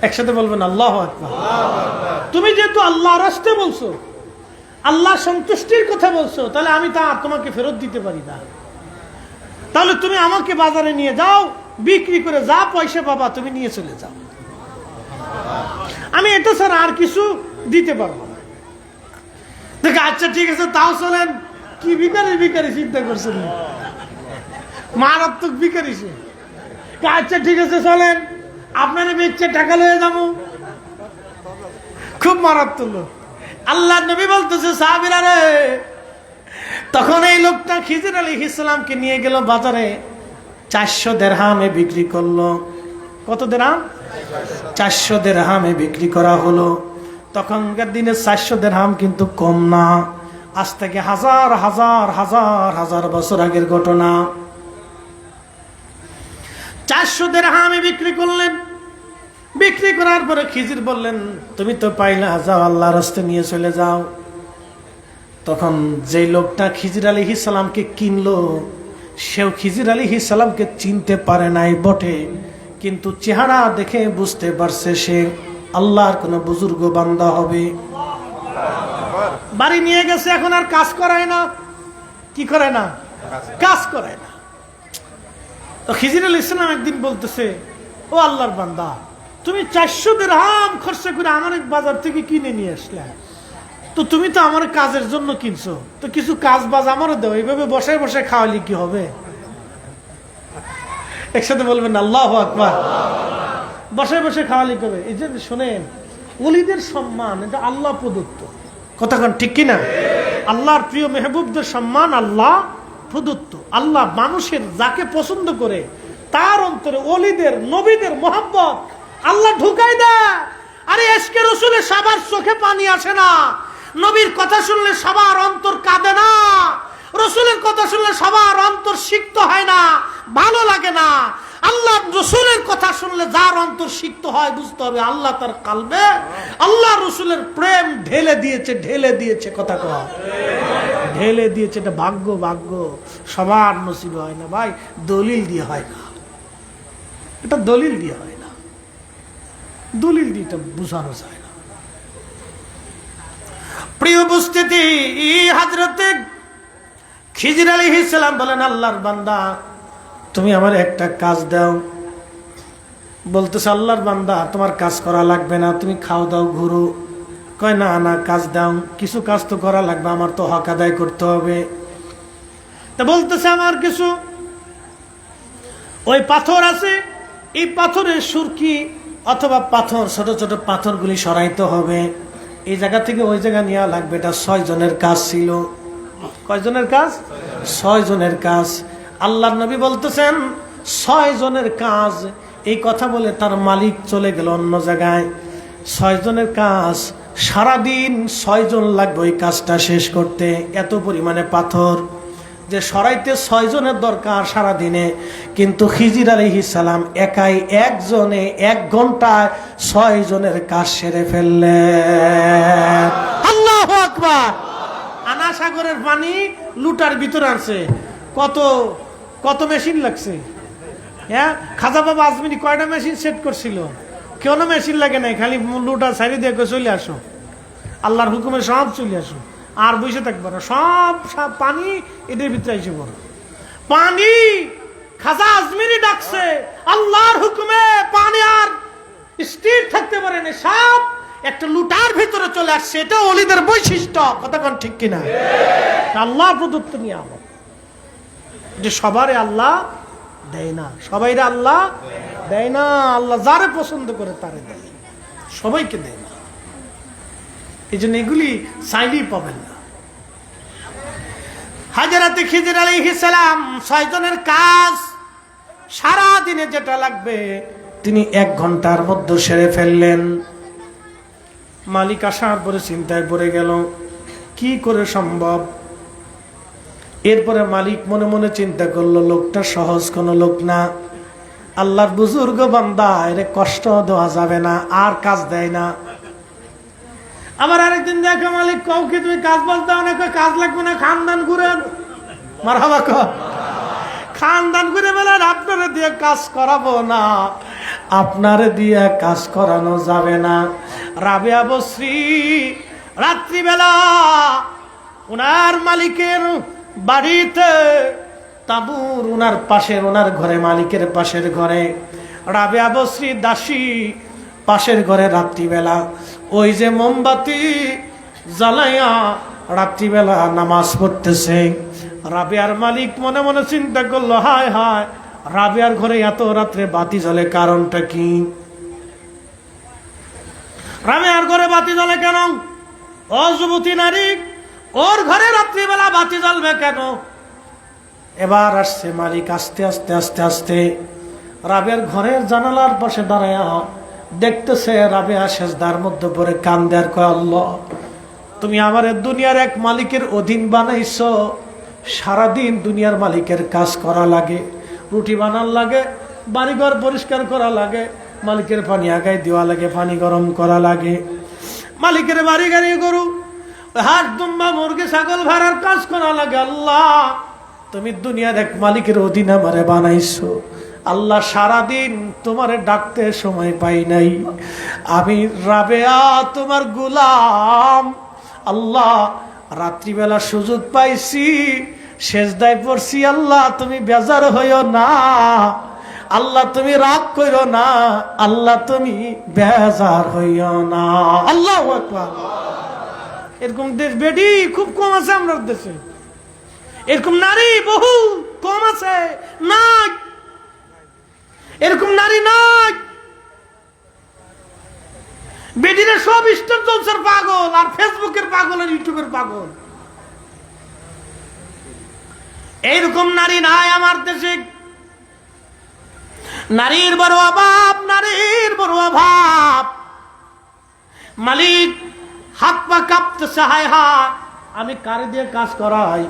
একসাথে বলবেন আল্লাহু আকবার। তুমি যেহেতু আল্লাহর রাস্তায় বলছো, আল্লাহ সন্তুষ্টির কথা বলছো, তাহলে আমি তা তোমাকে ফেরত দিতে পারি না। তাহলে তুমি আমাকে বাজারে নিয়ে যাও, বিক্রি করে যা পয়সা পাবা তুমি নিয়ে চলে যাও, আমি এটা ছাড়া আর কিছু দিতে পারবো না। দেখ, আচ্ছা ঠিক আছে, তাও চলেন। কি ভিখারি চিন্তা করছেন, মারাত্মক ভিখারি সে। আচ্ছা ঠিক আছে, চলেন, আপনার বেচে টাকা লয়ে যাবো। খুব মারাত্মক লোক। আল্লাহ নবী বলতেছে, সাহাবীরা রে, তখন এই লোকটা খিজির আলাইহিস সালামকে নিয়ে গেল বাজারে, 400 দিরহামে বিক্রি করলো। কত দিরহাম? 400 দিরহামে বিক্রি করা হলো। তখনকার দিনে 400 দিরহাম কিন্তু কম না, আজ থেকে হাজার হাজার হাজার হাজার বছর আগের ঘটনা। 400 দিরহামে বিক্রি করলেন। বিক্রি করার পরে খিজির বললেন, তুমি তো পাইলা, যাও আল্লাহর রাস্তায় নিয়ে চলে যাও। তখন যে লোকটা খিজির আলাইহিস সালামকে কিনলো, সেও খিজির আলাইহিস সালামকে চিনতে পারে নাই বটে, কিন্তু চেহারা দেখে বুঝতে পারছে সে আল্লাহর কোন বুজুর্গ বান্দা হবে। বাড়ি নিয়ে গেছে, এখন আর কাজ করায় না। কি করে না? কাজ করায় না। তো খিজির আলাইহিস সালাম একদিন বলতেছে, ও আল্লাহর বান্দা, তুমি 400 দিরহাম খরচা করে আমার এক বাজার থেকে কিনে নিয়ে আসলে, তো তুমি তো আমার কাজের জন্য কিনছো, তো কিছু কাজ বাজ আমারও দাও, এইভাবে বসায় বসায় খাওয়ালে কি হবে? একসাথে বলবেন আল্লাহু আকবার। বসায় বসায় খাওয়ালে কি হবে? এই যে শোনেন, ওলিদের সম্মান এটা আল্লাহ প্রদত্ত, কথাক্ষণ ঠিক কিনা? আল্লাহর প্রিয় মেহবুবদের সম্মান আল্লাহ প্রদত্ত। আল্লাহ মানুষের যাকে পছন্দ করে তার অন্তরে ওলিদের নবীদের মোহাব্বত আল্লাহ ঢুকাই দেয়। আরে এশকে রসুলে সবার চোখে পানি আসে না, নবীর কথা শুনলে সবার অন্তর কাঁদে না, রসুলের কথা শুনলে সবার অন্তর সিক্ত হয় না, ভালো লাগে না। আল্লাহ রসুলের কথা শুনলে যার অন্তর সিক্ত হয়, বুঝতে হবে আল্লাহ তার কালবে আল্লাহ রসুলের প্রেম ঢেলে দিয়েছে, ঢেলে দিয়েছে, কথা কয় ঢেলে দিয়েছে। এটা ভাগ্য, ভাগ্য সবার নসিব হয় না ভাই, দলিল দিয়ে হয় না, এটা দলিল দিয়ে হয় না, দলিল দিয়ে এটা বোঝানো যায় না। প্রিয় উপস্থিতি, হযরতে খিজির আলাইহিস সালাম বলেন, আল্লাহর বান্দা তুমি আমার একটা কাজ দাও। বলতেছে, আল্লাহর বান্দা তোমার কাজ করা লাগবে না, তুমি খাও দাও ঘুরো। কয় না না, কাজ দাও, কিছু কাজ তো করা লাগবে, আমার তো হক আদায় করতে হবে। তা বলতেছে, আমার কিছু ওই পাথর আছে, এই পাথরের সুরকি অথবা পাথর, ছোট ছোট পাথরগুলি সরাইতে হবে, এই জায়গা থেকে ওই জায়গা নেওয়া লাগবে। এটা 6 জনের কাজ ছিল। কয়জনের কাজ? 6 জনের কাজ। আল্লাহর নবী বলতেছেন 6 জনের কাজ। এই কথা বলে তার মালিক চলে গেল অন্য জায়গায়। 6 জনের কাজ, সারাদিন 6 জন লাগবে ওই কাজটা শেষ করতে। এত পরিমাণে পাথর যে সরাইতে 6 জনের দরকার সারাদিনে, কিন্তু খিজির আলাইহিস সালাম একাই একজনে 1 ঘন্টায় 6 জনের কাজ সেরে ফেললেন। আল্লাহু আকবার। আনা সাগরের পানি লুটার ভিতরে আছে, কত কত মেশিন লাগছে। হ্যাঁ, খাজা বাবা আজমিরি কয়টা মেশিন সেট করছিল? কেন মেশিন লাগে নাই, খালি লুটা সাইডে দিয়ে চলে আসো, আল্লাহর হুকুমে সব চলে আসো, আর বসে থাকবো না, সব সব পানি এদের ভিতরে এসে পড়ো। পানি খাজা আজমিরি ডাকছে, আল্লাহর হুকুমে পানি আর স্থির থাকতে পারে না, সব একটা লুটার ভিতরে চলে আসছে। এটা ওলিদের বৈশিষ্ট্য, কতক্ষণ ঠিক কিনা? আল্লাহ প্রদত্ত নিয়ামত, যে সবারে আল্লাহ দেয় না, সবাইরে আল্লাহ দেয় না। আল্লাহ যারে পছন্দ করে তারে দেয়, সবাইকে দেয় না। এই জন্য এগুলি চাইলেই পাবেন না। হযরতে খিজির আলাইহিস সালাম 6 জনের কাজ সারা দিনে যেটা লাগবে তিনি 1 ঘন্টার মধ্যে সেরে ফেললেন। মালিক আসার পরে চিন্তায় পড়ে গেল, কি করে সম্ভব? এরপরে মালিক মনে মনে চিন্তা করলো, লোকটা সহজ কোনো লোক না, আল্লাহর বুজুর্গ বান্দা, এর কষ্ট দেওয়া যাবে না, আর কাজ দেয় না। আবার আরেকদিন দেখো মালিক, কাউকে তুমি কাজ বলতে অনেক কাজ লাগবে না, খানদান ঘুরেন, মারহাবা কর, খানদান ঘুরে বলেন আপনারে দিয়ে কাজ করাবো না, আপনারে দিয়ে কাজ করানো যাবে না। রাবেয়া বসরি রাত্রিবেলা উনার মালিকের বাড়িতে তাবুর, উনার পাশের, উনার ঘরে, মালিকের পাশের ঘরে রাবেয়া বসরি দাসী পাশের ঘরে রাত্রিবেলা ওই যে মোমবাতি জ্বালাইয়া রাত্রিবেলা নামাজ পড়তেছে। রাবেয়ার মালিক মনে মনে চিন্তা করলো, হায় হায়, রাবেয়ার ঘরে এত রাত্রে বাতি জ্বলে, কারণটা কি? রাবেয়ার ঘরে বাতি জ্বলে কেন? ও যুবতী নারী, ওর ঘরে রাত্রিবেলা বাতি জ্বলবে কেন? এবার আসছে মালিক, আস্তে আস্তে আস্তে আস্তে রাবেয়ার ঘরের জানালার পাশে দাঁড়ায়া দেখতেছে রাবেয়া সেজদার মধ্যে পড়ে কান্দে আর কয়, আল্লাহ তুমি আমার দুনিয়ার এক মালিকের অধীন বানাইছো, সারাদিন দুনিয়ার মালিকের কাজ করা লাগে, রুটি বানার লাগে, বাড়িঘর পরিষ্কার করা লাগে, মালিকের পানি আগায় দেওয়া লাগে, পানি গরম করা লাগে, মালিকের বাড়ি গাড়ি গরু হাট দুম্বা মুরগি ছাগল ভাড়ার কাজ করা লাগে। আল্লাহ তুমি দুনিয়ার এক মালিকের অধীন আমারে বানাইছো, আল্লাহ সারাদিন তোমারে ডাকতে সময় পাই নাই, আমি রাবেয়া তোমার গোলাম, আল্লাহ রাত্রিবেলা সুযোগ পাইছি, সেজদায় পড়ছি, আল্লাহ তুমি বেজার হইও না, আল্লাহ তুমি রাগ করো না, আল্লাহ তুমি বেজার হইও না। আল্লাহু আকবার। এরকম দেশ বেডি খুব কম আছে আমাদের দেশে, এরকম নারী বহু কম আছে, নাই এরকম নারী নাই। বেডিরা সব স্টার জলসার পাগল, আর ফেসবুকের পাগল, আর ইউটিউবের পাগল। এইরকম নারী নাই আমার দেশে। নারীর বড় অভাব, নারীর বড় অভাব। মালিক হাত পা কাঁপতেছে, হায় হায় আমি কারে দিয়ে কাজ করাই।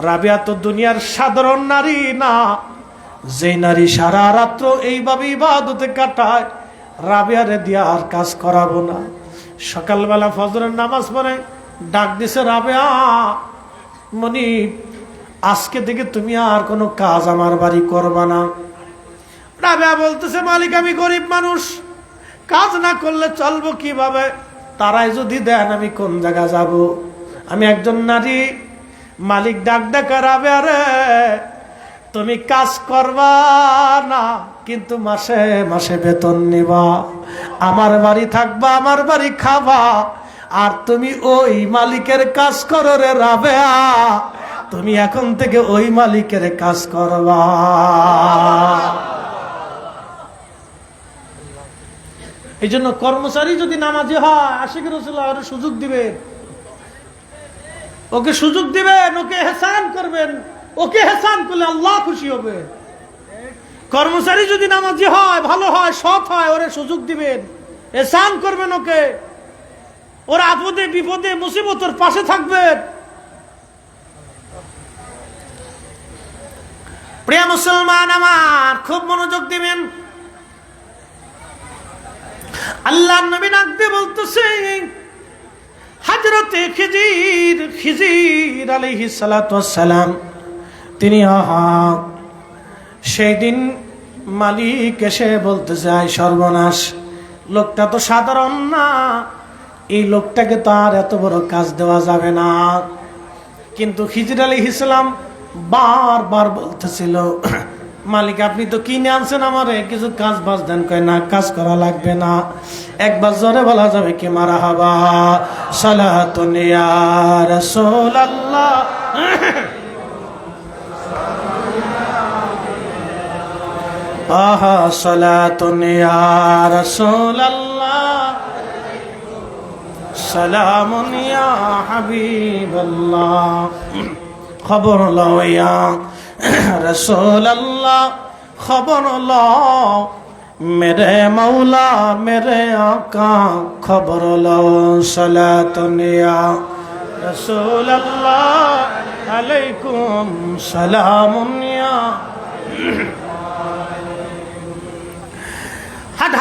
রাবিয়া তো দুনিয়ার সাধারণ নারী না, যে নারী সারা রাত্র এইভাবে ইবাদতে কাটায়, রাবিয়ারে দিয়ে আর কাজ করাবো না। সকালবেলা ফজরের নামাজ পড়ে ডাক দিছে, রাবিয়া মনি আজকে থেকে তুমি আর কোনো কাজ আমার বাড়ি করবা না। রাবিয়া বলতেছে, মালিক আমি গরিব মানুষ, কাজ না করলে চলবো কিভাবে? তারাই যদি দেন আমি কোন জায়গা যাব? আমি একজন নারী। মালিক ডাক ডাকা, রাবিয়া রে তুমি কাজ করবা না, কিন্তু মাসে মাসে বেতন নিবা, আমার বাড়ি থাকবা, আমার বাড়ি খাবা, আর তুমি ওই মালিকের কাজ করো রে রাবিয়া, তুমি এখন থেকে ওই মালিকের কাজ করবা। এই জন্য কর্মচারী যদি নামাজি হয়, আশিক রাসূল আরো সুযোগ দিবেন, ওকে সুযোগ দিবেন, ওকে হেসান করবেন। ওকে হেসান করলে আল্লাহ খুশি হবে। কর্মচারী যদি নামাজি হয়, ভালো হয়, সৎ হয়, ওরে সুযোগ দিবেন, হেসান করবেন ওকে, ওর আপদে বিপদে মুসিবতের পাশে থাকবেন। প্রিয় মুসলমান আমার, খুব মনোযোগ দিবেন। আল্লাহর নবী ডাক দিয়ে বলতেছে, হযরতে খিজির আলাইহিস সালাতু ওয়াস সালাম তিনি সেই দিন মালিক এসে বলতে যায়, সর্বনাশ, লোকটা তো সাধারণ না, এই লোকটাকে তো আর এত বড় কাজ দেওয়া যাবে না। কিন্তু খিজির আলাইহিস সালাম বারবার বলতেছিল, মালিক আপনি তো কিনে আনছেন আমারে, কিছু কাজ বাজ দেন। কয় না, কাজ করা লাগবে না, একবার জোরে বলা যাবে কি মারহাবা, সালাতুন ইয়া রাসূলুল্লাহ, আহা সালাতুন ইয়া রাসূলুল্লাহ, সালামুন ইয়া হাবিবাল্লাহ, খবর লও ইয়া রাসূলুল্লাহ, খবর লও মেরে মৌলা মেরে আকা, খবর লও সালাতুন ইয়া রাসূলুল্লাহ, আলাইকুম সালামুন ইয়া।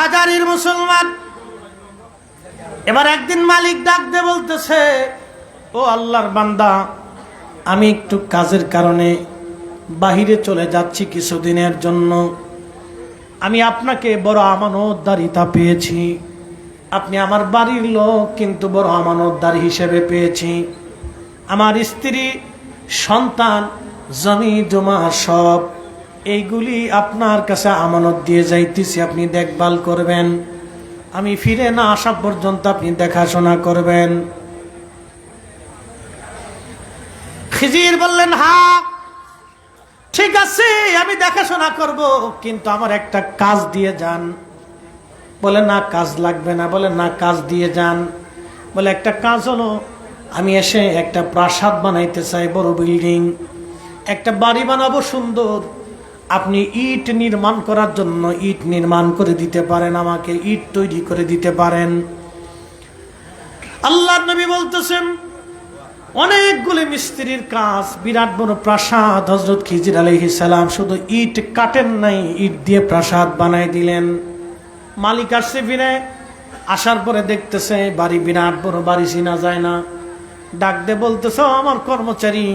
হাজারের মুসলমান, এবার একদিন মালিক ডাক দিয়ে বলতেছে, ও আল্লাহর বান্দা, আমি একটু কাজের কারণে বাহিরে চলে যাচ্ছি কিছুদিনের জন্য। আমি আপনাকে বড় আমানতদারিতা পেয়েছি, আপনি আমার বাড়ির লোক, কিন্তু বড় আমানতদার হিসেবে পেয়েছি। আমার স্ত্রী, সন্তান, জমি জমা সব এইগুলি আপনার কাছে আমানত দিয়ে যাইতেছি, আপনি দেখভাল করবেন, আমি ফিরে না আসা পর্যন্ত আপনি দেখাশোনা করবেন। খিজির বললেন, হ্যাঁ ঠিক আছে, আমি দেখাশোনা করব, কিন্তু আমার একটা কাজ দিয়ে যান। বলে না, কাজ লাগবে না। বলে না, কাজ দিয়ে যান। বলে একটা কাজ হলো, আমি এসে একটা প্রাসাদ বানাইতে চাই, বড় বিল্ডিং, একটা বাড়ি বানাবো সুন্দর, আপনি ইট নির্মাণ করার জন্য ইট নির্মাণ করে দিতে পারেন, আমাকে ইট তৈরি করে দিতে পারেন। আল্লাহর নবী বলতেছেন, অনেকগুলি মিস্ত্রির কাজ, বিরাট বড় প্রাসাদ। হযরত খিজির আলাইহিস সালাম শুধু ইট কাটেন নাই, ইট দিয়ে প্রাসাদ বানাই দিলেন। মালিক আসছে ফিরে, আসার পরে দেখতেছে বাড়ি বিরাট বড়, বাড়ি চিনা যায় না। ডাক দিয়ে বলতেছে, আমার কর্মচারী,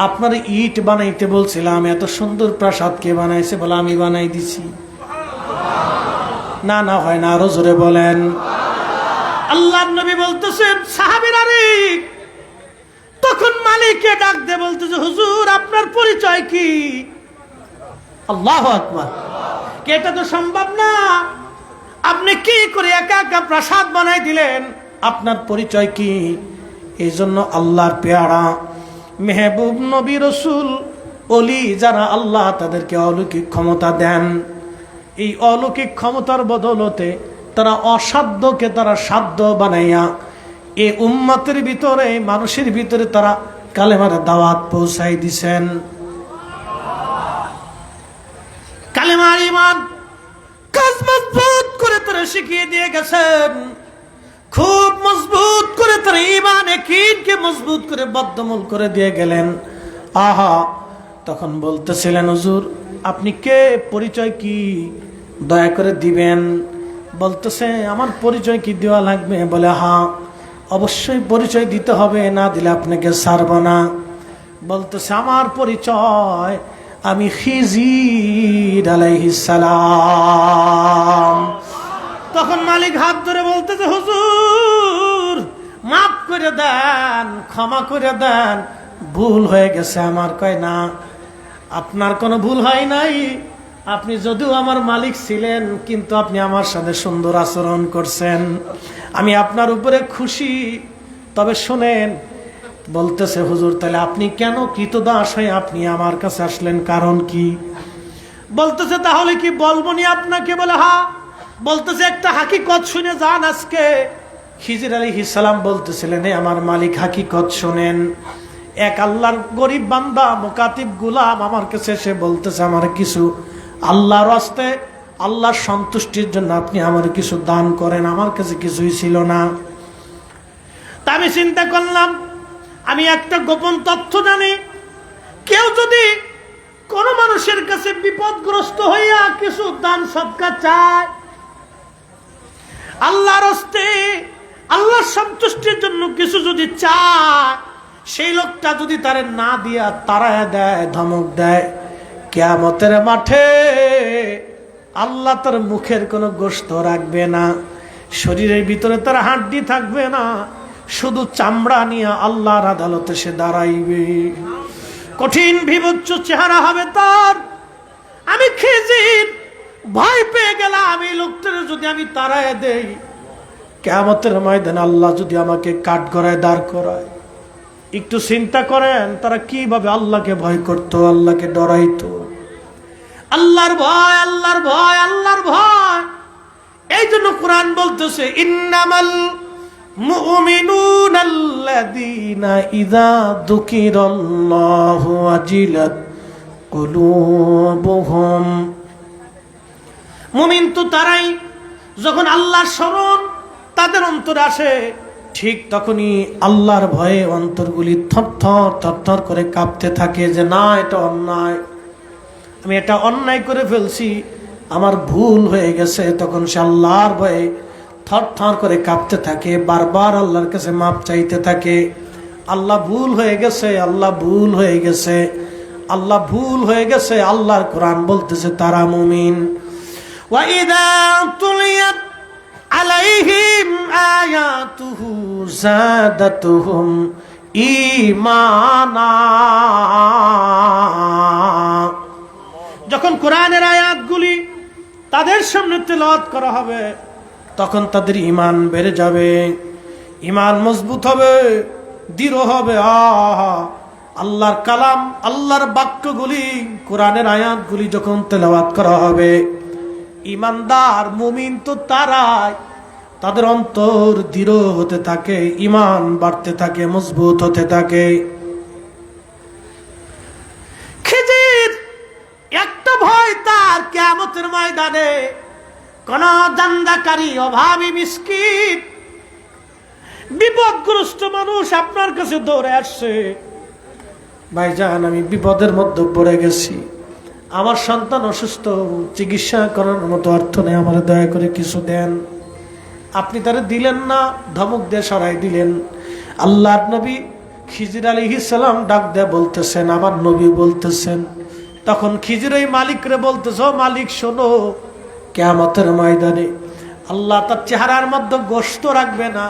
আপনার ইট বানাইতে বলছিলাম, এত সুন্দর প্রাসাদ কে বানাইছে? বলে আমি বানাই দিছি। না না, হয় না, আরো জোরে বলেন। আল্লাহর নবী বলতেছেন, সাহাবীরা রে, তখন মালিককে ডাক দিয়ে বলতেছে, হুজুর আপনার পরিচয় কি? আল্লাহু আকবার। কে, এটা তো সম্ভব না, আপনি কি করে একা একা প্রাসাদ বানাই দিলেন, আপনার পরিচয় কি? এই জন্য আল্লাহর পেয়ারা মেহবুব নবী রসুল ওলি যারা, আল্লাহ তাদেরকে অলৌকিক ক্ষমতা দেন। এই অলৌকিক ক্ষমতার বদলতে তারা অসাধ্যকে তারা সাধ্য বানাইয়া এই উম্মতের ভিতরে, মানুষের ভিতরে তারা কালেমার দাওয়াত পৌঁছাই দিছেন। কালেমার ঈমান কাজ মজবুত করে তারা শিখিয়ে দিয়ে গেছেন, খুব মজবুত করে তারা ঈমান ইয়াকিনকে মজবুত করে বদ্ধমূল করে দিয়ে গেলেন। আহা, তখন বলতেছিলেন, হুজুর আপনি কে, পরিচয় কি, দয়া করে দিবেন। বলতেছে, আমার পরিচয় কি দেওয়া লাগবে? বলে, হ্যাঁ অবশ্যই পরিচয় দিতে হবে, না দিলে আপনাকে ছাড়ব না। বলতেছে, আমার পরিচয় আমি খিজির আলাইহিস সালাম। তখন মালিক হাত ধরে বলতেছে, হুজুর মাফ করে দেন, ক্ষমা করে দেন, ভুল হয়ে গেছে আমার। কয়, না আপনার কোনো ভুল হয় নাই, আপনি যদিও আমার মালিক ছিলেন কিন্তু আপনি আমার সাথে সুন্দর আচরণ করছেন, আমি আপনার উপরে খুশি। তবে শোনেন, বলতেছে, হুজুর তাহলে আপনি কেন কৃতদাস হয়ে আপনি আমার কাছে আসলেন, কারণ কি? বলতেছে, তাহলে কি বলবো নি আপনাকে? বলে, হ্যাঁ। বলতেছে, একটা হাকিকত শুনে যান আজকে। খিজির আলাইহিস সালাম বলতেছিলেন, আমার মালিক হাকিকত শোনেন। এক আল্লাহর গরিব বান্দা মুকাতিব গোলাম আমার কাছে এসে বলতেছে, আমার কিছু আল্লাহর রাস্তায়, আল্লাহর সন্তুষ্টির জন্য আপনি আমার কিছু দান করেন। আমার কাছে কিছুই ছিল না। তা আমি চিন্তা করলাম, আমি একটা গোপন তথ্য জানি, কেউ যদি কোন মানুষের কাছে বিপদগ্রস্ত হইয়া কিছু দান সদকা চায়, আল্লাহর রাস্তায় আল্লাহর সন্তুষ্টির জন্য কিছু যদি চায়, সেই লোকটা যদি তারে না দিয়া তাড়ায়া দেয়, ধমক দেয়, কিয়ামতের মাঠে আল্লাহ তার মুখের কোনো গোশত রাখবে না, শরীরের ভিতরে তার হাড্ডি থাকবে না, শুধু চামড়া নিয়ে আল্লাহর আদালতে সে দাঁড়াইবে। কঠিন বিভৎস চেহারা হবে তার। আমি খিজির ভয় পেয়ে গেলাম, আমি লোকটার যদি আমি তাড়ায় দেই, কিয়ামতের ময়দানে আল্লাহ যদি আমাকে কাঠগড়ায় দাঁড় করায়। একটু চিন্তা করেন তারা কিভাবে আল্লাহকে ভয় করত, আল্লাহকে ডরাইতো। আল্লাহর ভয়, আল্লাহর ভয়, আল্লাহর ভয়। এই জন্য কোরআন বলতেছে, ইন্নামাল মুমিনুনাল্লাযীনা ইযা যুকিরাল্লাহু ওয়াজিলাত কুলুবুহুম। মুমিন তো তারাই যখন আল্লাহর স্মরণ তাদের অন্তরে আসে, ঠিক তখনই আল্লাহর ভয়ে অন্তরগুলি থরথর থরথর করে কাঁপতে থাকে, যে না এটা অন্যায়, আমি এটা অন্যায় করে ফেলছি, আমার ভুল হয়ে গেছে। তখন সে আল্লাহর ভয়ে থরথর করে কাঁপতে থাকে, বারবার আল্লাহর কাছে মাপ চাইতে থাকে, আল্লাহ ভুল হয়ে গেছে, আল্লাহ ভুল হয়ে গেছে, আল্লাহ ভুল হয়ে গেছে। আল্লাহর কোরআন বলতেছে তারা মুমিন। ওয়াইদা তুলিয়াত আলাইহিম আয়াতুহু যাদাতুহুম ঈমানা। যখন কোরআনের আয়াতগুলি তাদের সামনে তেলাওয়াত করা হবে, তখন তাদের ঈমান বেড়ে যাবে, ঈমান মজবুত হবে, দৃঢ় হবে। আল্লাহর কালাম, আল্লাহর বাক্যগুলি, কোরআনের আয়াতগুলি যখন তেলাওয়াত করা হবে, ঈমানদার মুমিন তো তারাই, তাদের অন্তর দৃঢ় হতে থাকে, ঈমান বাড়তে থাকে, মজবুত হতে থাকে। খিজির একটা ভয় তার, কিয়ামতের ময়দানে কোন দান্দাকারী, অভাবী, মিসকিন, বিপদগ্রস্ত মানুষ আপনার কাছে দৌড়ে আসছে, ভাইজান আমি বিপদের মধ্যে পড়ে গেছি, আমার সন্তান অসুস্থ, চিকিৎসা করার মতো অর্থ নেই, আমার দয়া করে কিছু দেন। আপনি তারা দিলেন না, ধমক দিয়ে সরাই দিলেন। আল্লাহর নবী খিজির আলাইহিস সালাম ডাক দেয়া বলতেছেন, আমার নবী বলতেছেন, তখন খিজির ওই মালিকরে বলতেছে, ও মালিক শোনো, কিয়ামতের ময়দানে আল্লাহ তার চেহারার মধ্যে গোশত রাখবে না,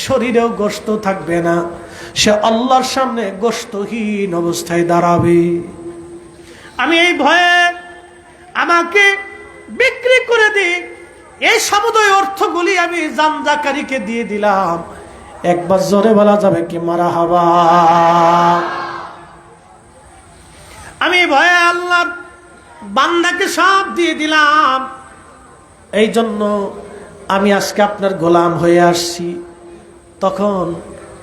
শরীরেও গোশত থাকবে না, সে আল্লাহর সামনে গোশতহীন অবস্থায় দাঁড়াবে। আমি এই ভয়ে আমাকে বিক্রি করে দিই, এই সমুদয় অর্থগুলি আমি জামজাকারীকে দিয়ে দিলাম। একবার জোরে বলা যাবে কি মারহাবা? আমি ভয়ে আল্লাহর বান্দাকে সব দিয়ে দিলাম। এই জন্য আমি আজকে আপনার গোলাম হয়ে আসছি। তখন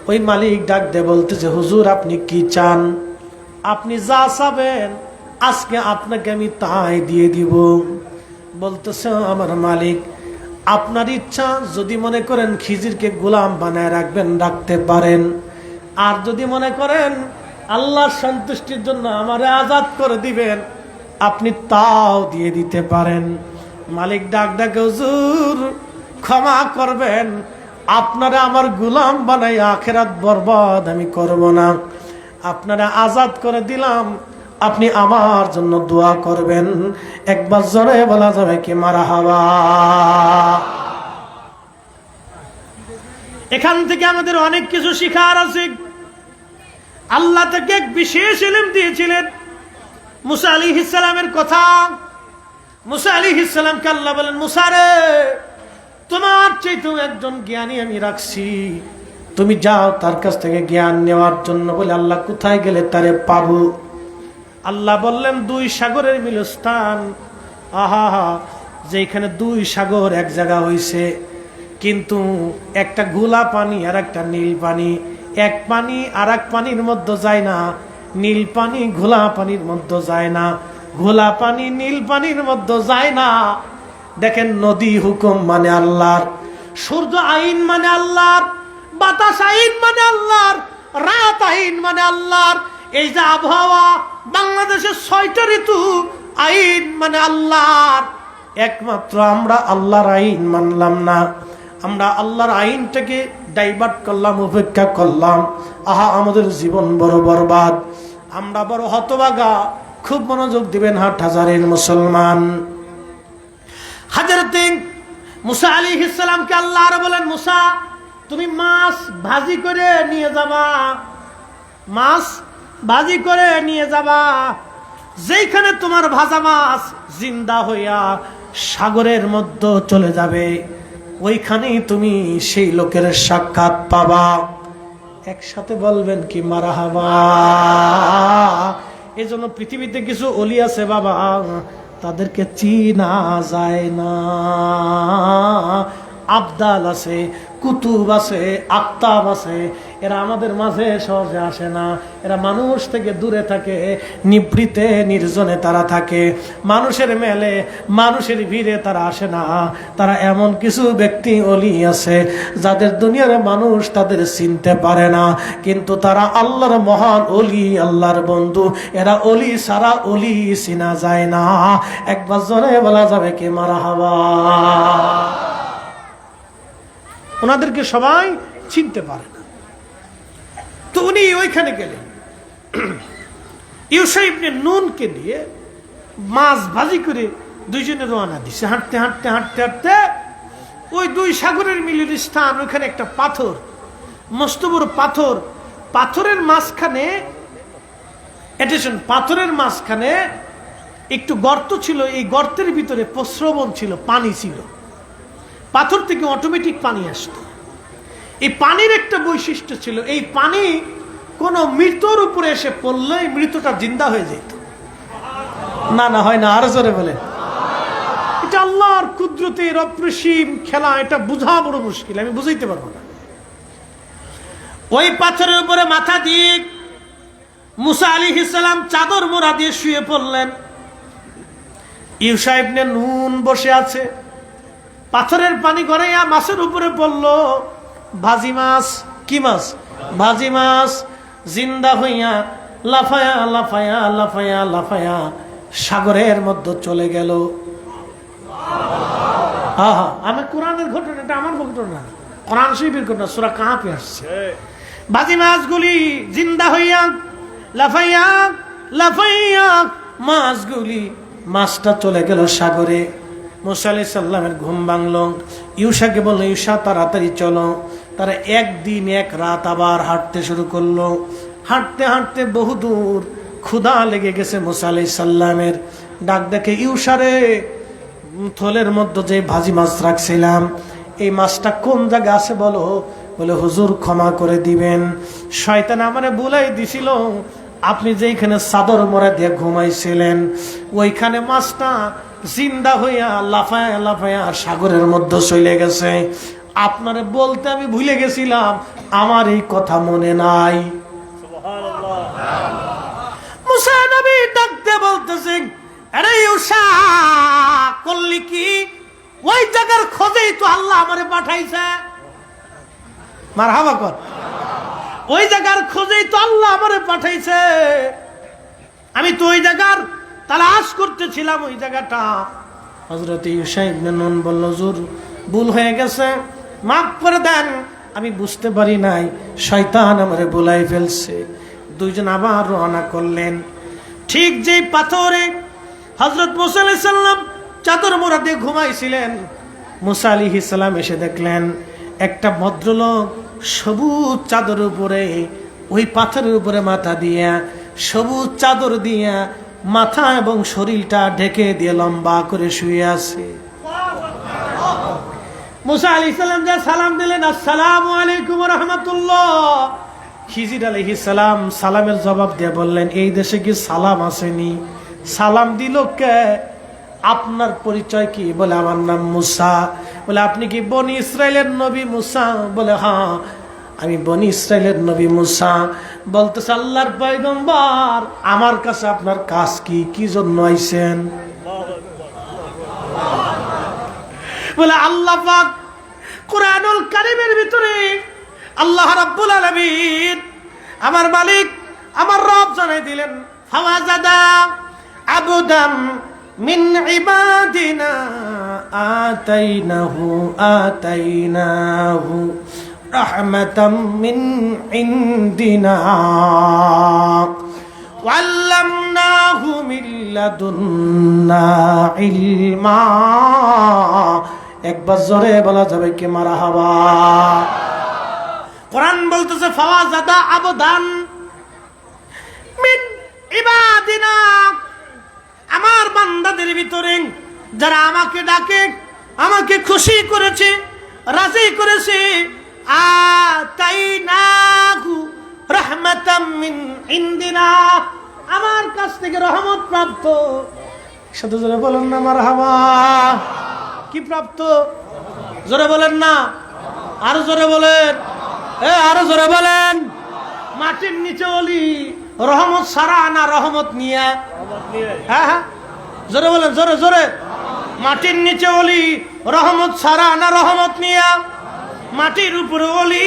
ওই মালিক ডাক দিয়ে বলতেছে, হুজুর আপনি কি চান? আপনি যা চাবেন আজকে আপনাকে আমি তাই দিয়ে দিব। বলতেছে, আমার মালিক আপনার ইচ্ছা, যদি মনে করেন খিজিরকে গোলাম বানায় রাখবেন রাখতে পারেন, আর যদি মনে করেন আল্লাহর সন্তুষ্টির জন্য আমারে আজাদ করে দিবেন আপনি তাও দিয়ে দিতে পারেন। মালিক ডাক ডাকে, হুজুর ক্ষমা করবেন, আপনারা আমার গোলাম বানাই আখিরাত বরবাদ আমি করব না। আপনারা আজাদ করে দিলাম, আপনি আমার জন্য দোয়া করবেন। একবার জোরে বলা যাবে কি মারহাবা? এখান থেকে আমাদের অনেক কিছু শিখার আছে। আল্লাহ তাকে এক বিশেষ ইলম দিয়েছিলেন। মুসা আলাইহিস সালামের কথা, মুসা আলাইহিস সালামকে আল্লাহ বলেন, মুসা রে, তোমার চাইতেও একজন জ্ঞানী আমি রাখছি, তুমি যাও তার কাছ থেকে জ্ঞান নেওয়ার জন্য। বলে আল্লাহ কোথায় গেলে তারে পাবো? আল্লাহ বললেন, দুই সাগরের মিলস্থান। আহা, যেখানে দুই সাগর এক জায়গা হইছে, কিন্তু একটা ঘোলা পানি আর একটা নীল পানি, এক পানি আর এক পানির মধ্যে যায় না, নীল পানি ঘোলা পানির মধ্যে যায় না, ঘোলা পানি নীল পানির মধ্যে যায় না। দেখেন, নদী হুকুম মানে আল্লাহর, সূর্য আইন মানে আল্লাহর, বাতাস আইন মানে আল্লাহর, রাত আইন মানে আল্লাহর। এই যে আবহাওয়া, বাংলাদেশের 6টা ঋতু আইন মানে আল্লাহর। একমাত্র আমরা আল্লাহর আইন মানলাম না, আমরা আল্লাহর আইনটাকে ডাইভার্ট করলাম, উপেক্ষা করলাম। আহা, আমাদের জীবন বড় বরবাদ, আমরা বড় হতভাগা। খুব মনোযোগ দিবেন হাটহাজারের মুসলমান। হযরত মুসা আলাইহিস সালামকে আল্লাহ আর বলেন, মুসা তুমি মাছ ভাজি করে নিয়ে যাবা, মাছ ভাজি করে নিয়ে যাবা। যেখানে তোমার ভাজা মাছ জিন্দা হইয়া সাগরের মধ্যে চলে যাবে, ওইখানেই তুমি সেই লোকের সাক্ষাৎ পাবা। একসাথে বলবেন কি মারহাবা? এজন্য পৃথিবীতে কিছু ওলি আছে বাবা, তাদেরকে চিনা যায় না। আবদাল আছে, কুতুব আছে, আক্তাব আছে, এরা আমাদের মাঝে সহজে আসে না। এরা মানুষ থেকে দূরে থাকে, নিভৃতে নির্জনে তারা থাকে, মানুষের মেলে মানুষের ভিড়ে তারা আসে না। তারা এমন কিছু ব্যক্তি ওলি আছে যাদের দুনিয়ার মানুষ তাদের চিনতে পারে না, কিন্তু তারা আল্লাহর মহান ওলি, আল্লাহর বন্ধু। এরা ওলি সারা ওলি চিনা যায় না। একবার জোরে বলা যাবে কি মারহাবা? ওনাদেরকে সবাই চিনতে পারে না। তো উনি ওইখানে গেলেন, ইউসা ইবনে নুনকে নিয়ে মাছ ভাজি করে দুইজনে রওনা দিছে। হাঁটতে হাঁটতে হাঁটতে হাঁটতে ওই দুই সাগরের মিলিত স্থান, ওইখানে একটা পাথর, মস্ত বড় পাথর, পাথরের মাঝখানে, অ্যাটেনশন, পাথরের মাঝখানে একটু গর্ত ছিল। এই গর্তের ভিতরে প্রস্রবণ ছিল, পানি ছিল। পাথর থেকে অটোমেটিক পানি আসতো। এই পানির একটা বৈশিষ্ট্য ছিল, এই পানি কোন মৃতর উপরে এসে পড়লে মৃতটা জিন্দা হয়ে যেত। না না, হয় না, আরো জোরে বলে। এটা আল্লাহর কুদরতের অপরিসীম খেলা, এটা বোঝা বড় মুশকিল, আমি বুঝাইতে পারবো না। ওই পাথরের উপরে মাথা দিয়ে মুসা আলাইহিস সালাম চাদর মোড়া দিয়ে শুয়ে পড়লেন। ইউসা ইবনে নুন বসে আছে, পাথরের পানি গড়াইয়া মাছের উপরে পড়লো। ভাজি মাছ, কি মাছ? ভাজি মাছ জিন্দা হইয়া লাফায়া লাফায়া লাফায়া লাফায়া সাগরের মধ্যে চলে গেল। আহা, আমি কোরআনের ঘটনা, এটা আমার ঘটনা, কোরআন শরীফের ঘটনা, সূরা কাহাফে আসছে। ভাজি মাছগুলি জিন্দা হইয়া লাফাইয়া লাফাইয়া মাছগুলি, মাছটা চলে গেল সাগরে। মুসা আলাইহিস সালামের ঘুম ভাঙলো। ইউসাকে বললো, ইউসা তাড়াতাড়ি চলো, তারা একদিন এক রাত আবার হাঁটতে শুরু করলো। হাঁটতে হাঁটতে বহুদূর ক্ষুধা লেগে গেছে মুসা আলাইহিস সালামের। ডাক দেখে, ইউসারে, থলের মধ্যে যে ভাজি মাছ রাখছিলাম, এই মাছটা কোন জায়গায় আছে বলো। বলে, হুজুর ক্ষমা করে দিবেন, শয়তান আমারে বুলাই দিছিল, আপনি যেখানে চাদর মোড়া দিয়ে ঘুমাইছিলেন ওইখানে মাছটা জিন্দা হইয়া লাফায়া লাফায়া সাগরের মধ্যে চলে গেছে। আপনারে বলতে আমি ভুলে গেছিলাম, আমার এই কথা মনে নাই। মুসা নবী ডাকতে বলতেছে, আরে ইউসা, করলি কি? ওই জায়গার খোঁজেই তো আল্লাহ আমারে পাঠাইছে। মারহাবা কর। ওই জায়গার খোঁজেই তো আল্লাহ আমারে পাঠাইছে। আমি তো ওই জায়গার তালাশ করতেছিলাম, ওই জায়গাটা। হযরত ইউসা ইবনে নুন বলল, হুজুর ভুল হয়ে গেছে, মাফ করে দেন, আমি বুঝতে পারি নাই, শয়তান আমারে বুলাই ফেলছে। দুইজন আবার রওনা করলেন। ঠিক যেই পাথরে হযরত মুসা আলাইহিস সালাম চাদর মোড়া দিয়ে ঘুমাইছিলেন, মুসা আলাইহিস সালাম এসে দেখলেন একটা ভদ্রলোক সবুজ চাদর উপরে, ওই পাথরের উপরে মাথা দিয়া, সবুজ চাদর দিয়া মাথা এবং শরীরটা ঢেকে দিয়ে লম্বা করে শুয়ে আছে। মুসা আলাইহিস সালাম যা সালাম দিলেন, আসসালামু আলাইকুম ওয়া রাহমাতুল্লাহ। খিজির আলাইহিস সালাম সালামের জবাব দিয়ে বললেন, এই দেশে কি সালাম আসেনি? সালাম দিল কে? আপনার পরিচয় কি? বলে, আমার নাম মুসা। বলে, আপনি কি বনি ইসরাইলের নবী মুসা? বলে, হ্যাঁ, আমি বনি ইসরাইলের নবী মুসা। বলতেছে, আল্লাহর পয়গম্বর, আমার কাছে আপনার কাজ কি? কি জন্য আইছেন? বলে, আল্লাহ পাক কুরআনুল কারীমের ভিতরে আল্লাহ রাব্বুল আলামিন, আমার মালিক, আমার রব জানাই দিলেন, ফাওয়াজাদা আবদাম মিন ইবাদিনা আতাইনাহু রাহমাতাম মিন ইনদিনা ওয়াল্লামনাহু মিন লাদুন্না ইলমা। একবার জোরে বলা যাবে কি মারহাবা? কোরআন বলতেছে, ফাওয়াজাদা আবদান মিন ইবাদিনা, আমার বান্দাদের ভিতরে যারা আমাকে ডাকে, আমাকে খুশি করেছে, রাজি করেছে, আতাইনাহু রাহমাতাম মিন ইনদিনা, আমার কাছ থেকে রহমত প্রাপ্ত। সাথে জোরে বলেন না মারহাবা। কি প্রাপ্ত? জোরে বলেন না, আরো জোরে বলেন, আরো জোরে বলেন। মাটির নিচে অলি, রহমত সারা না রহমত নিয়ে? হ্যাঁ হ্যাঁ, জোরে বলেন, জোরে জোরে। মাটির নিচে অলি, রহমত সারা না রহমত নিয়ে? মাটির উপরে অলি,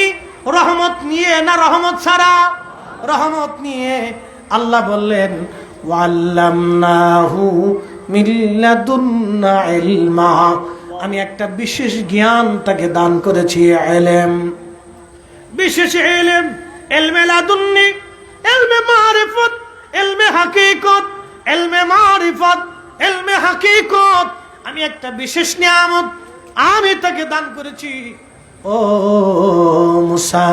রহমত নিয়ে না রহমত সারা? রহমত নিয়ে। আল্লাহ বললেন, ওয়াল্লামনাহু মিন লাদুন্না ইলমা, আমি একটা বিশেষ জ্ঞান তাকে দান করেছি, ইলম, বিশেষ ইলম, ইলমে লাদুন্নি, ইলমে মারিফত, ইলমে হাকিকত, ইলমে মারিফত, ইলমে হাকিকত। আমি একটা বিশেষ নিয়ামত আমি তাকে দান করেছি। ও মুসা,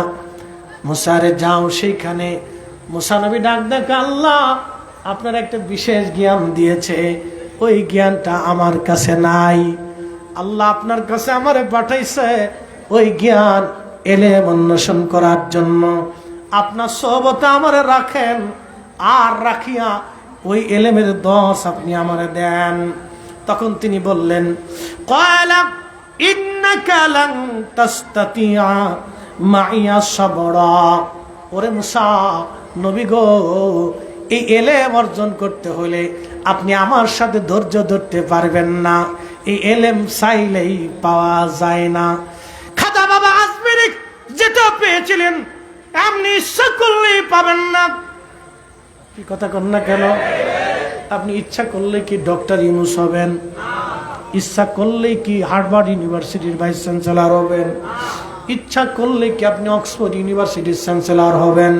মুসারে যাও সেইখানে। মুসা নবী ডাক দেখ, আল্লাহ আপনার একটা বিশেষ জ্ঞান দিয়েছে, ওই জ্ঞানটা আমার কাছে নাই। আল্লাহ আপনার কাছে আমারে পাঠাইছে ওই জ্ঞান এলেম অন্বেষণ করার জন্য। আপনার সোহবতে আমারে রাখেন, আর রাখিয়া ওই এলেমের দশ আপনি আমারে দেন। তখন তিনি বললেন, ক্বালা ইন্নাকা লান তাসতাতিয়া মাইয়া সাবরা। ওরে মুসা নবী গো, এই এলেম অর্জন করতে হলে আপনি আমার সাথে ধৈর্য ধরতে পারবেন না। এই এলেম চাইলেই পাওয়া যায় না। খাজা বাবা আজমিরি যেটা পেয়েছিলেন আপনি ইচ্ছা করলেই পাবেন না। কি কথা কন না কেন? আপনি ইচ্ছা করলে কি ডক্টর ইউনূস হবেন? ইচ্ছা করলেই কি হার্ভার্ড ইউনিভার্সিটির ভাইস চ্যান্সেলর হবেন? ইচ্ছা করলে কি আপনি অক্সফোর্ড ইউনিভার্সিটির চ্যান্সেলর হবেন?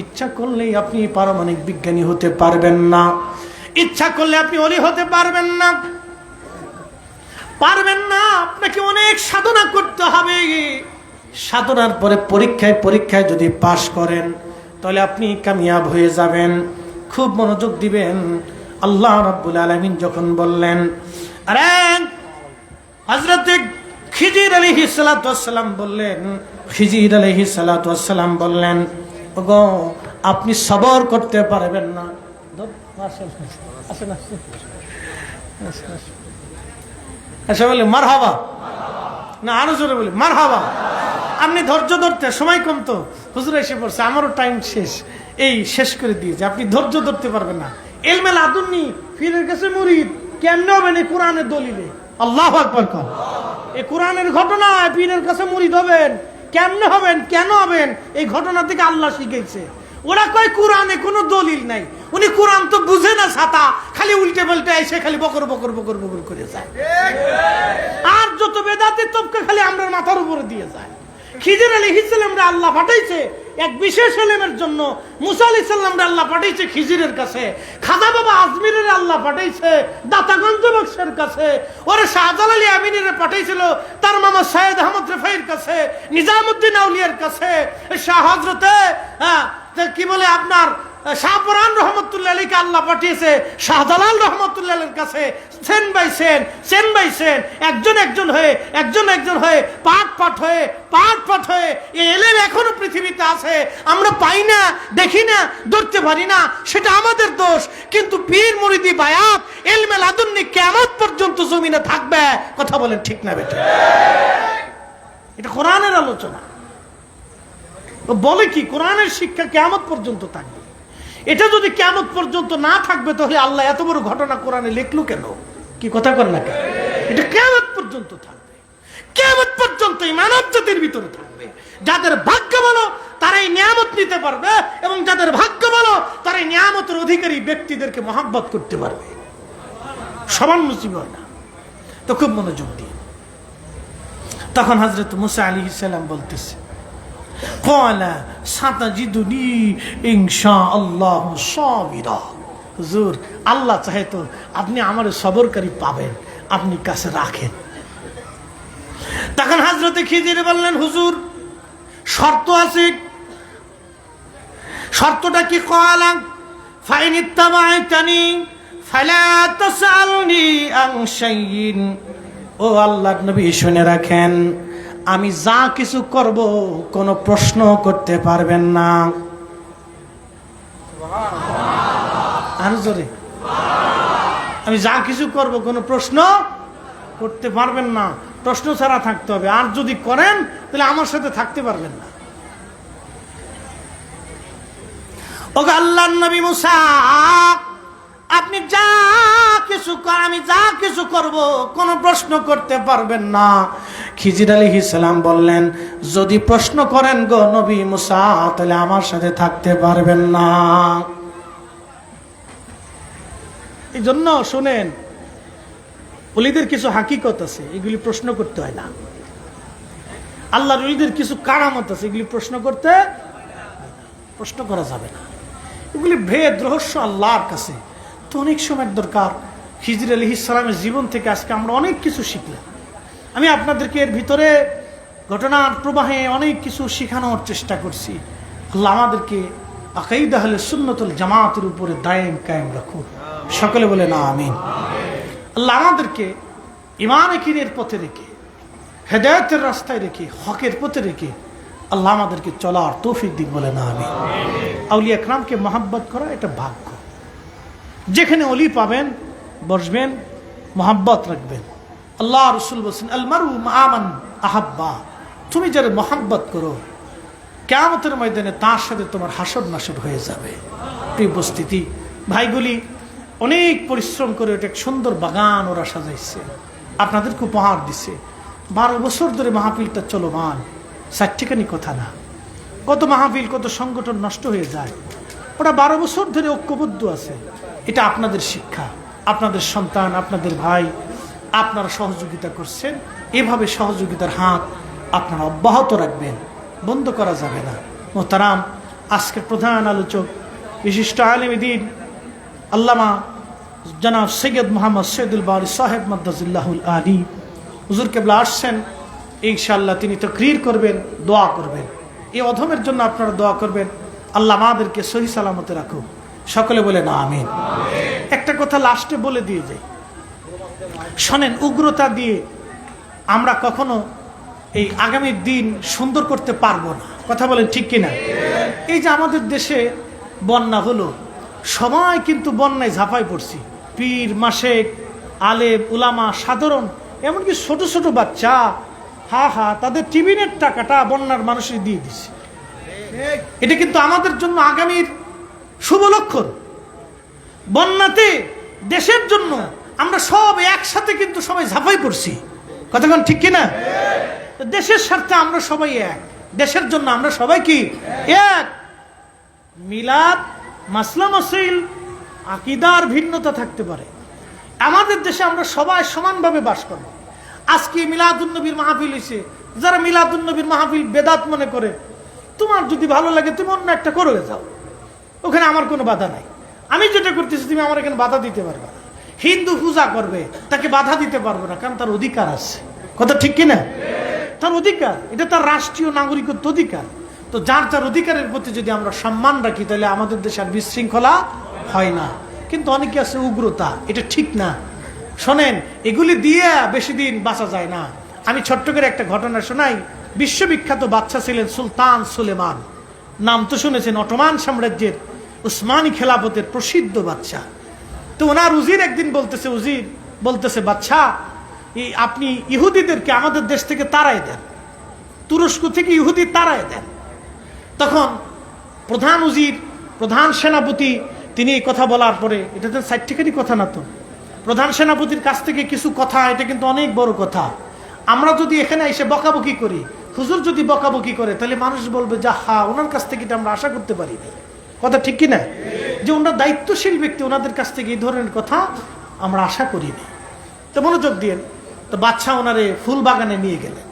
ইচ্ছা করলেই আপনি পারমাণবিক বিজ্ঞানী হতে পারবেন না। ইচ্ছা করলে আপনি ওলি হতে পারবেন না, পারবেন না। আপনাকে অনেক সাধনা করতে হবে, সাধনার পরে পরীক্ষায় যদি পাশ করেন তাহলে আপনি কামিয়াব হয়ে যাবেন। খুব মনোযোগ দিবেন। আল্লাহ রাব্বুল আলামিন যখন বললেন, আরে হযরত খিজির আলাইহিস সালাতু ওয়াস সালাম বললেন, খিজির আলাইহিস সালাতু ওয়াস সালাম বললেন, ওগো আপনি সবর করতে পারবেন না। আচ্ছা বলে মারহাবা না, আরো জোরে বলি মারহাবা। আপনি ধৈর্য ধরতে, সময় কম তো, হুজুর এসে পড়ছে, আমারও টাইম শেষ, এই শেষ করে দিয়েছে। আপনি ধৈর্য ধরতে পারবেন না। ইলমে লাদুন্নি, পীরের কাছে মুরিদ কেমনে হবেন? এই কোরআনের দলিলে। আল্লাহু আকবার। এই কোরআনের ঘটনা, পীরের কাছে মুরিদ হবেন কেমনে হবেন, কেন হবেন? এই ঘটনা থেকে আল্লাহ শিখাইছে। ওরা কয় কোরআনে কোনো দলিল নাই। উনি কোরআন তো বুঝে না, ছাতা খালি উল্টে পাল্টে এসে খালি বকর বকর বকর বকর করে যায়। আর যত বেদাতি তবকা খালি আমরা মাথার উপরে দিয়ে যায়। খিজির আলাইহিস সালামরে আল্লাহ পাঠাইছে এক বিশেষ ইলমের জন্য। মুসা আলাইহিস সালামরে আল্লাহ পাঠাইছে খিজিরের কাছে। খাজা বাবা আজমিরের আল্লাহ পাঠাইছে দাতাগঞ্জ বক্সের কাছে। ওরে শাহজালাল আমিনের পাঠাইছিল তার মামা সৈয়দ আহমদ রেফাইর কাছে, নিজামউদ্দিন আউলিয়ার কাছে, শাহ হযরতে কি বলে আপনার শাহপরান রহমতুল্লাহ আলীকে আল্লাহ পাঠিয়েছে শাহজালাল রহমতুল্লাহ আলীর কাছে। সেন বাই সেন একজন হয়ে পাট হয়ে এই এলেম এখনো পৃথিবীতে আছে। আমরা পাই না, দেখি না, ধরতে পারি না, সেটা আমাদের দোষ। কিন্তু পীর মুরিদি বায়াত ইলমে লাদুন্নি কিয়ামত পর্যন্ত জমিনে থাকবে। কথা বলেন ঠিক না বেটা? এটা কোরআনের আলোচনা। বলে কি কোরআনের শিক্ষা কিয়ামত পর্যন্ত থাকবে। এটা যদি কিয়ামত পর্যন্ত না থাকবে তাহলে আল্লাহ এত বড় ঘটনা কোরআনে লিখলো কেন? কি কথা কর না কেন? এটা কিয়ামত পর্যন্ত থাকবে। কিয়ামত পর্যন্ত এই মানব জাতির ভিতরে থাকবে। যাদের ভাগ্য ভালো তারা এই নিয়ামত নিতে পারবে, এবং যাদের ভাগ্য ভালো তারা এই নিয়ামতের অধিকারী ব্যক্তিদেরকে মহব্বত করতে পারবে। সমান নসিব হয় না। তো খুব মনোযোগ দিয়ে তখন হযরত মুসা আলাইহিস সালাম বলতেছে, ক্বালা সাতাজিদুনি ইনশাআল্লাহু সাবিরা। হুজুর আল্লাহ চাহে তো আপনি আমারে সবরকারী পাবেন, আপনি কাছে রাখেন। তখন হযরত খিজির বললেন, হুজুর শর্ত আছে। শর্তটা কি? ক্বালা ফাইন ইত্তাবা'তানি ফালা তাসআলনি আন শাইইন। ও আল্লাহর নবী শুনে রাখেন, আমি যা কিছু করব কোনো প্রশ্ন করতে পারবেন না। আর জোরে, আমি যা কিছু করব কোনো প্রশ্ন করতে পারবেন না। প্রশ্ন ছাড়া থাকতে হবে। আর যদি করেন তাহলে আমার সাথে থাকতে পারবেন না। ওগো আল্লাহর নবী মুসা, আপনি যা কিছু আমি যা কিছু করব কোনো প্রশ্ন করতে পারবেন না। খিজির আলাইহিস সালাম বললেন, যদি প্রশ্ন করেন গো নবী মুসা তাহলে আমার সাথে থাকতে পারবেন না। এই জন্য শুনেন, ওলিদের কিছু হাকিকত আছে, এগুলি প্রশ্ন করতে হয় না। আল্লাহর ওলিদের কিছু কারামত আছে, এগুলি প্রশ্ন করা যাবে না। এগুলি ভেদ রহস্য আল্লাহর কাছে। তো অনেক সময়ের দরকার। খিজির আলাইহিস সালামের জীবন থেকে আজকে আমরা অনেক কিছু শিখলাম। আমি আপনাদেরকে এর ভিতরে ঘটনার প্রবাহে অনেক কিছু শেখানোর চেষ্টা করছি। আল্লাহ আমাদেরকে আকাইদা আহলে সুন্নাত ওয়াল জামাতের উপরে দায়েম কায়েম রাখুন। সকলে বলেন আমিন। আল্লাহ আমাদেরকে ঈমান ইয়াকিনের পথে রেখে, হেদায়েতের রাস্তায় রেখে, হকের পথে রেখে আল্লাহ আমাদেরকে চলার তৌফিক দিক। বলেন আমিন। আউলিয়া کرامকে মহব্বত করা এটা ভাগ্য। যেখানে অলি পাবেন বসবেন, মহব্বত রাখবেন। আল্লাহ রাসূল বলেন, আল মারউ মা মান আহাব্বা। তুমি যারা মহব্বত করো কিয়ামতের ময়দানে তার সাথে তোমার হাসর নাসর হয়ে যাবে। প্রিয় উপস্থিতি, ভাইগুলি অনেক পরিশ্রম করে এটা এক সুন্দর বাগান ওরা সাজাইছে, আপনাদেরকে উপহার দিছে। 12 বছর ধরে মাহফিলটা চলমান। সাতটিখানি কথা না, কত মাহফিল কত সংগঠন নষ্ট হয়ে যায়। ওরা 12 বছর ধরে ঐক্যবদ্ধ আছে। এটা আপনাদের শিক্ষা, আপনাদের সন্তান, আপনাদের ভাই, আপনারা সহযোগিতা করছেন। এভাবে সহযোগিতার হাত আপনারা অব্যাহত রাখবেন, বন্ধ করা যাবে না। মোহতারাম, আজকের প্রধান আলোচক বিশিষ্ট আলেম দ্বীন আল্লামা জনাব সৈয়দ মোহাম্মদ সৈয়দুল বারি সাহেব মাদ্দাজিল্লাহুল আলী হুজুর কেবলা আসছেন। ইনশাআল্লাহ তিনি তাকরীর করবেন, দোয়া করবেন। এই অধমের জন্য আপনারা দোয়া করবেন, আল্লাহ আমাদেরকে সহি সালামতে রাখুক। সকলে বলেন আমিন। একটা কথা লাস্টে বলে দিয়ে যাই, শোনেন, উগ্রতা দিয়ে আমরা কখনো এই আগামীর দিন সুন্দর করতে পারবো না। কথা বলেন ঠিক কিনা? এই যে আমাদের দেশে বন্যা হলো, সবাই কিন্তু বন্যায় ঝাঁপায় পড়ছি, পীর, মাশেক, আলেম, উলামা, সাধারণ, এমনকি ছোট ছোট বাচ্চা, তাদের টিফিনের টাকাটা বন্যার মানুষের দিয়ে দিছে। এটা কিন্তু আমাদের জন্য আগামীর শুভ লক্ষণ। বন্যাতে দেশের জন্য আমরা সব একসাথে কিন্তু সবাই ঝাঁপাই পড়ছি। কতক্ষণ ঠিক কিনা? দেশের স্বার্থে আমরা সবাই এক, দেশের জন্য আমরা সবাই কি এক। মিলাদ, মাসলা মাসাইল, আকীদার ভিন্নতা থাকতে পারে, আমাদের দেশে আমরা সবাই সমানভাবে বাস করব। আজকে মিলাদুন্নবীর মাহফিল হয়েছে, যারা মিলাদুন্নবীর মাহফিল বেদাত মনে করে, তোমার যদি ভালো লাগে তুমি অন্য একটা করে যাও, ওখানে আমার কোনো বাধা নাই। আমি যেটা করতেছি তুমি আমার এখানে বাধা দিতে পারবে না। হিন্দু পূজা করবে, তাকে বাধা দিতে পারবে না, কারণ তার অধিকার আছে। কথা ঠিক কিনা? তার অধিকার, এটা তার রাষ্ট্রীয় নাগরিকত্ব অধিকার। তো যার যার অধিকারের প্রতি যদি আমরা সম্মান রাখি, তাহলে আমাদের দেশে আর বিশৃঙ্খলা হয় না। কিন্তু অনেকে আছে উগ্রতা, এটা ঠিক না। শোনেন, এগুলি দিয়ে বেশি দিন বাঁচা যায় না। আমি ছোট্ট করে একটা ঘটনা শোনাই। বিশ্ববিখ্যাত বাদশা ছিলেন সুলতান সুলেমান, নাম তো শুনেছেন, অটোমান সাম্রাজ্যের উসমানী খেলাফতের প্রসিদ্ধ বাদশা। তো ওনার উজির একদিন বলতেছে বাদশা, আপনি ইহুদিদেরকে আমাদের দেশ থেকে তাড়াই দেন, তুরস্ক থেকে ইহুদি তাড়াই দেন। তখন প্রধান উজির, প্রধান সেনাপতি, তিনি এই কথা বলার পরে, এটা তো সাইট্টিকারই কথা না, তো প্রধান সেনাপতির কাছ থেকে কিছু কথা, এটা কিন্তু অনেক বড় কথা। আমরা যদি এখানে এসে বকাবকি করি, হুজুর যদি বকাবকি করে, তাহলে মানুষ বলবে যে ওনার কাছ থেকে এটা আমরা আশা করতে পারিনি। কথা ঠিক কিনা? যে ওনারা দায়িত্বশীল ব্যক্তি, ওনাদের কাছ থেকে এই ধরনের কথা আমরা আশা করিনি। তো মনোযোগ দিয়ে, তো বাদশা ওনারে ফুল বাগানে নিয়ে গেলেন,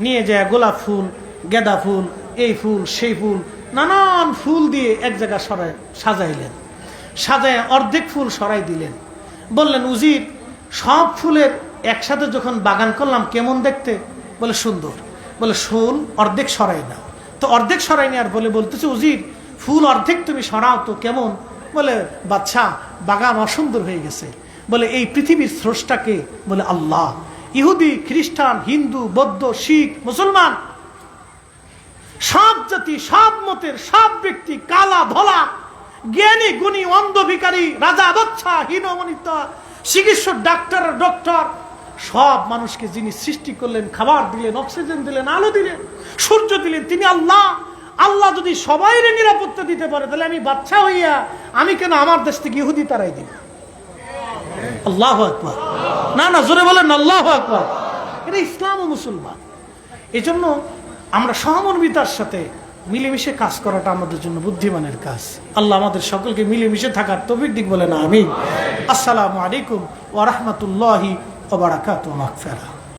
নিয়ে যায় গোলাপ ফুল, গেঁদা ফুল, এই ফুল সেই ফুল, নানান ফুল দিয়ে এক জায়গায় সাজাইলেন। সাজায় অর্ধেক ফুল সরাই দিলেন। বললেন, উজির, সব ফুলের একসাথে যখন বাগান করলাম কেমন দেখতে? বলে সুন্দর। বলে ফুল অর্ধেক সরাই না। তো অর্ধেক সরাই নেওয়ার বলে বলতেছে, উজির, ফুল অর্ধেক তুমি সরাও তো কেমন? বলে, বাদশা, বাগান অসুন্দর হয়ে গেছে। বলে, এই পৃথিবীর স্রষ্টাকে? বলে, আল্লাহ। ইহুদি, খ্রিস্টান, হিন্দু, বৌদ্ধ, শিখ, মুসলমান, সব জাতি, সব মতের, সব ব্যক্তি, কালা ধলা, জ্ঞানী গুণী, অন্ধ ভিখারী, রাজা বাদশা, হীনমনিত, চিকিৎসক, ডক্টর, সব মানুষকে যিনি সৃষ্টি করলেন, খাবার দিলেন, অক্সিজেন দিলেন, আলো দিলেন, সূর্য দিলেন, তিনি আল্লাহ। আল্লাহ যদি সবাইরে নিরাপত্তা দিতে পারে, তাহলে আমি বাদশা হইয়া আমি কেন আমার দেশ থেকে ইহুদি তারাই দিব? আল্লাহু আকবার। না, জোরে বলেন আল্লাহু আকবার। এটা ইসলাম ও মুসলমান। এই জন্য আমরা সহমর্মিতার সাথে মিলেমিশে কাজ করাটা আমাদের জন্য বুদ্ধিমানের কাজ। আল্লাহ আমাদের সকলকে মিলেমিশে থাকার তৌফিক দিক বলেন আমিন। আসসালামু আলাইকুম ওয়া রাহমাতুল্লাহি ওয়া বারাকাতুহু। মাগফিরাহ।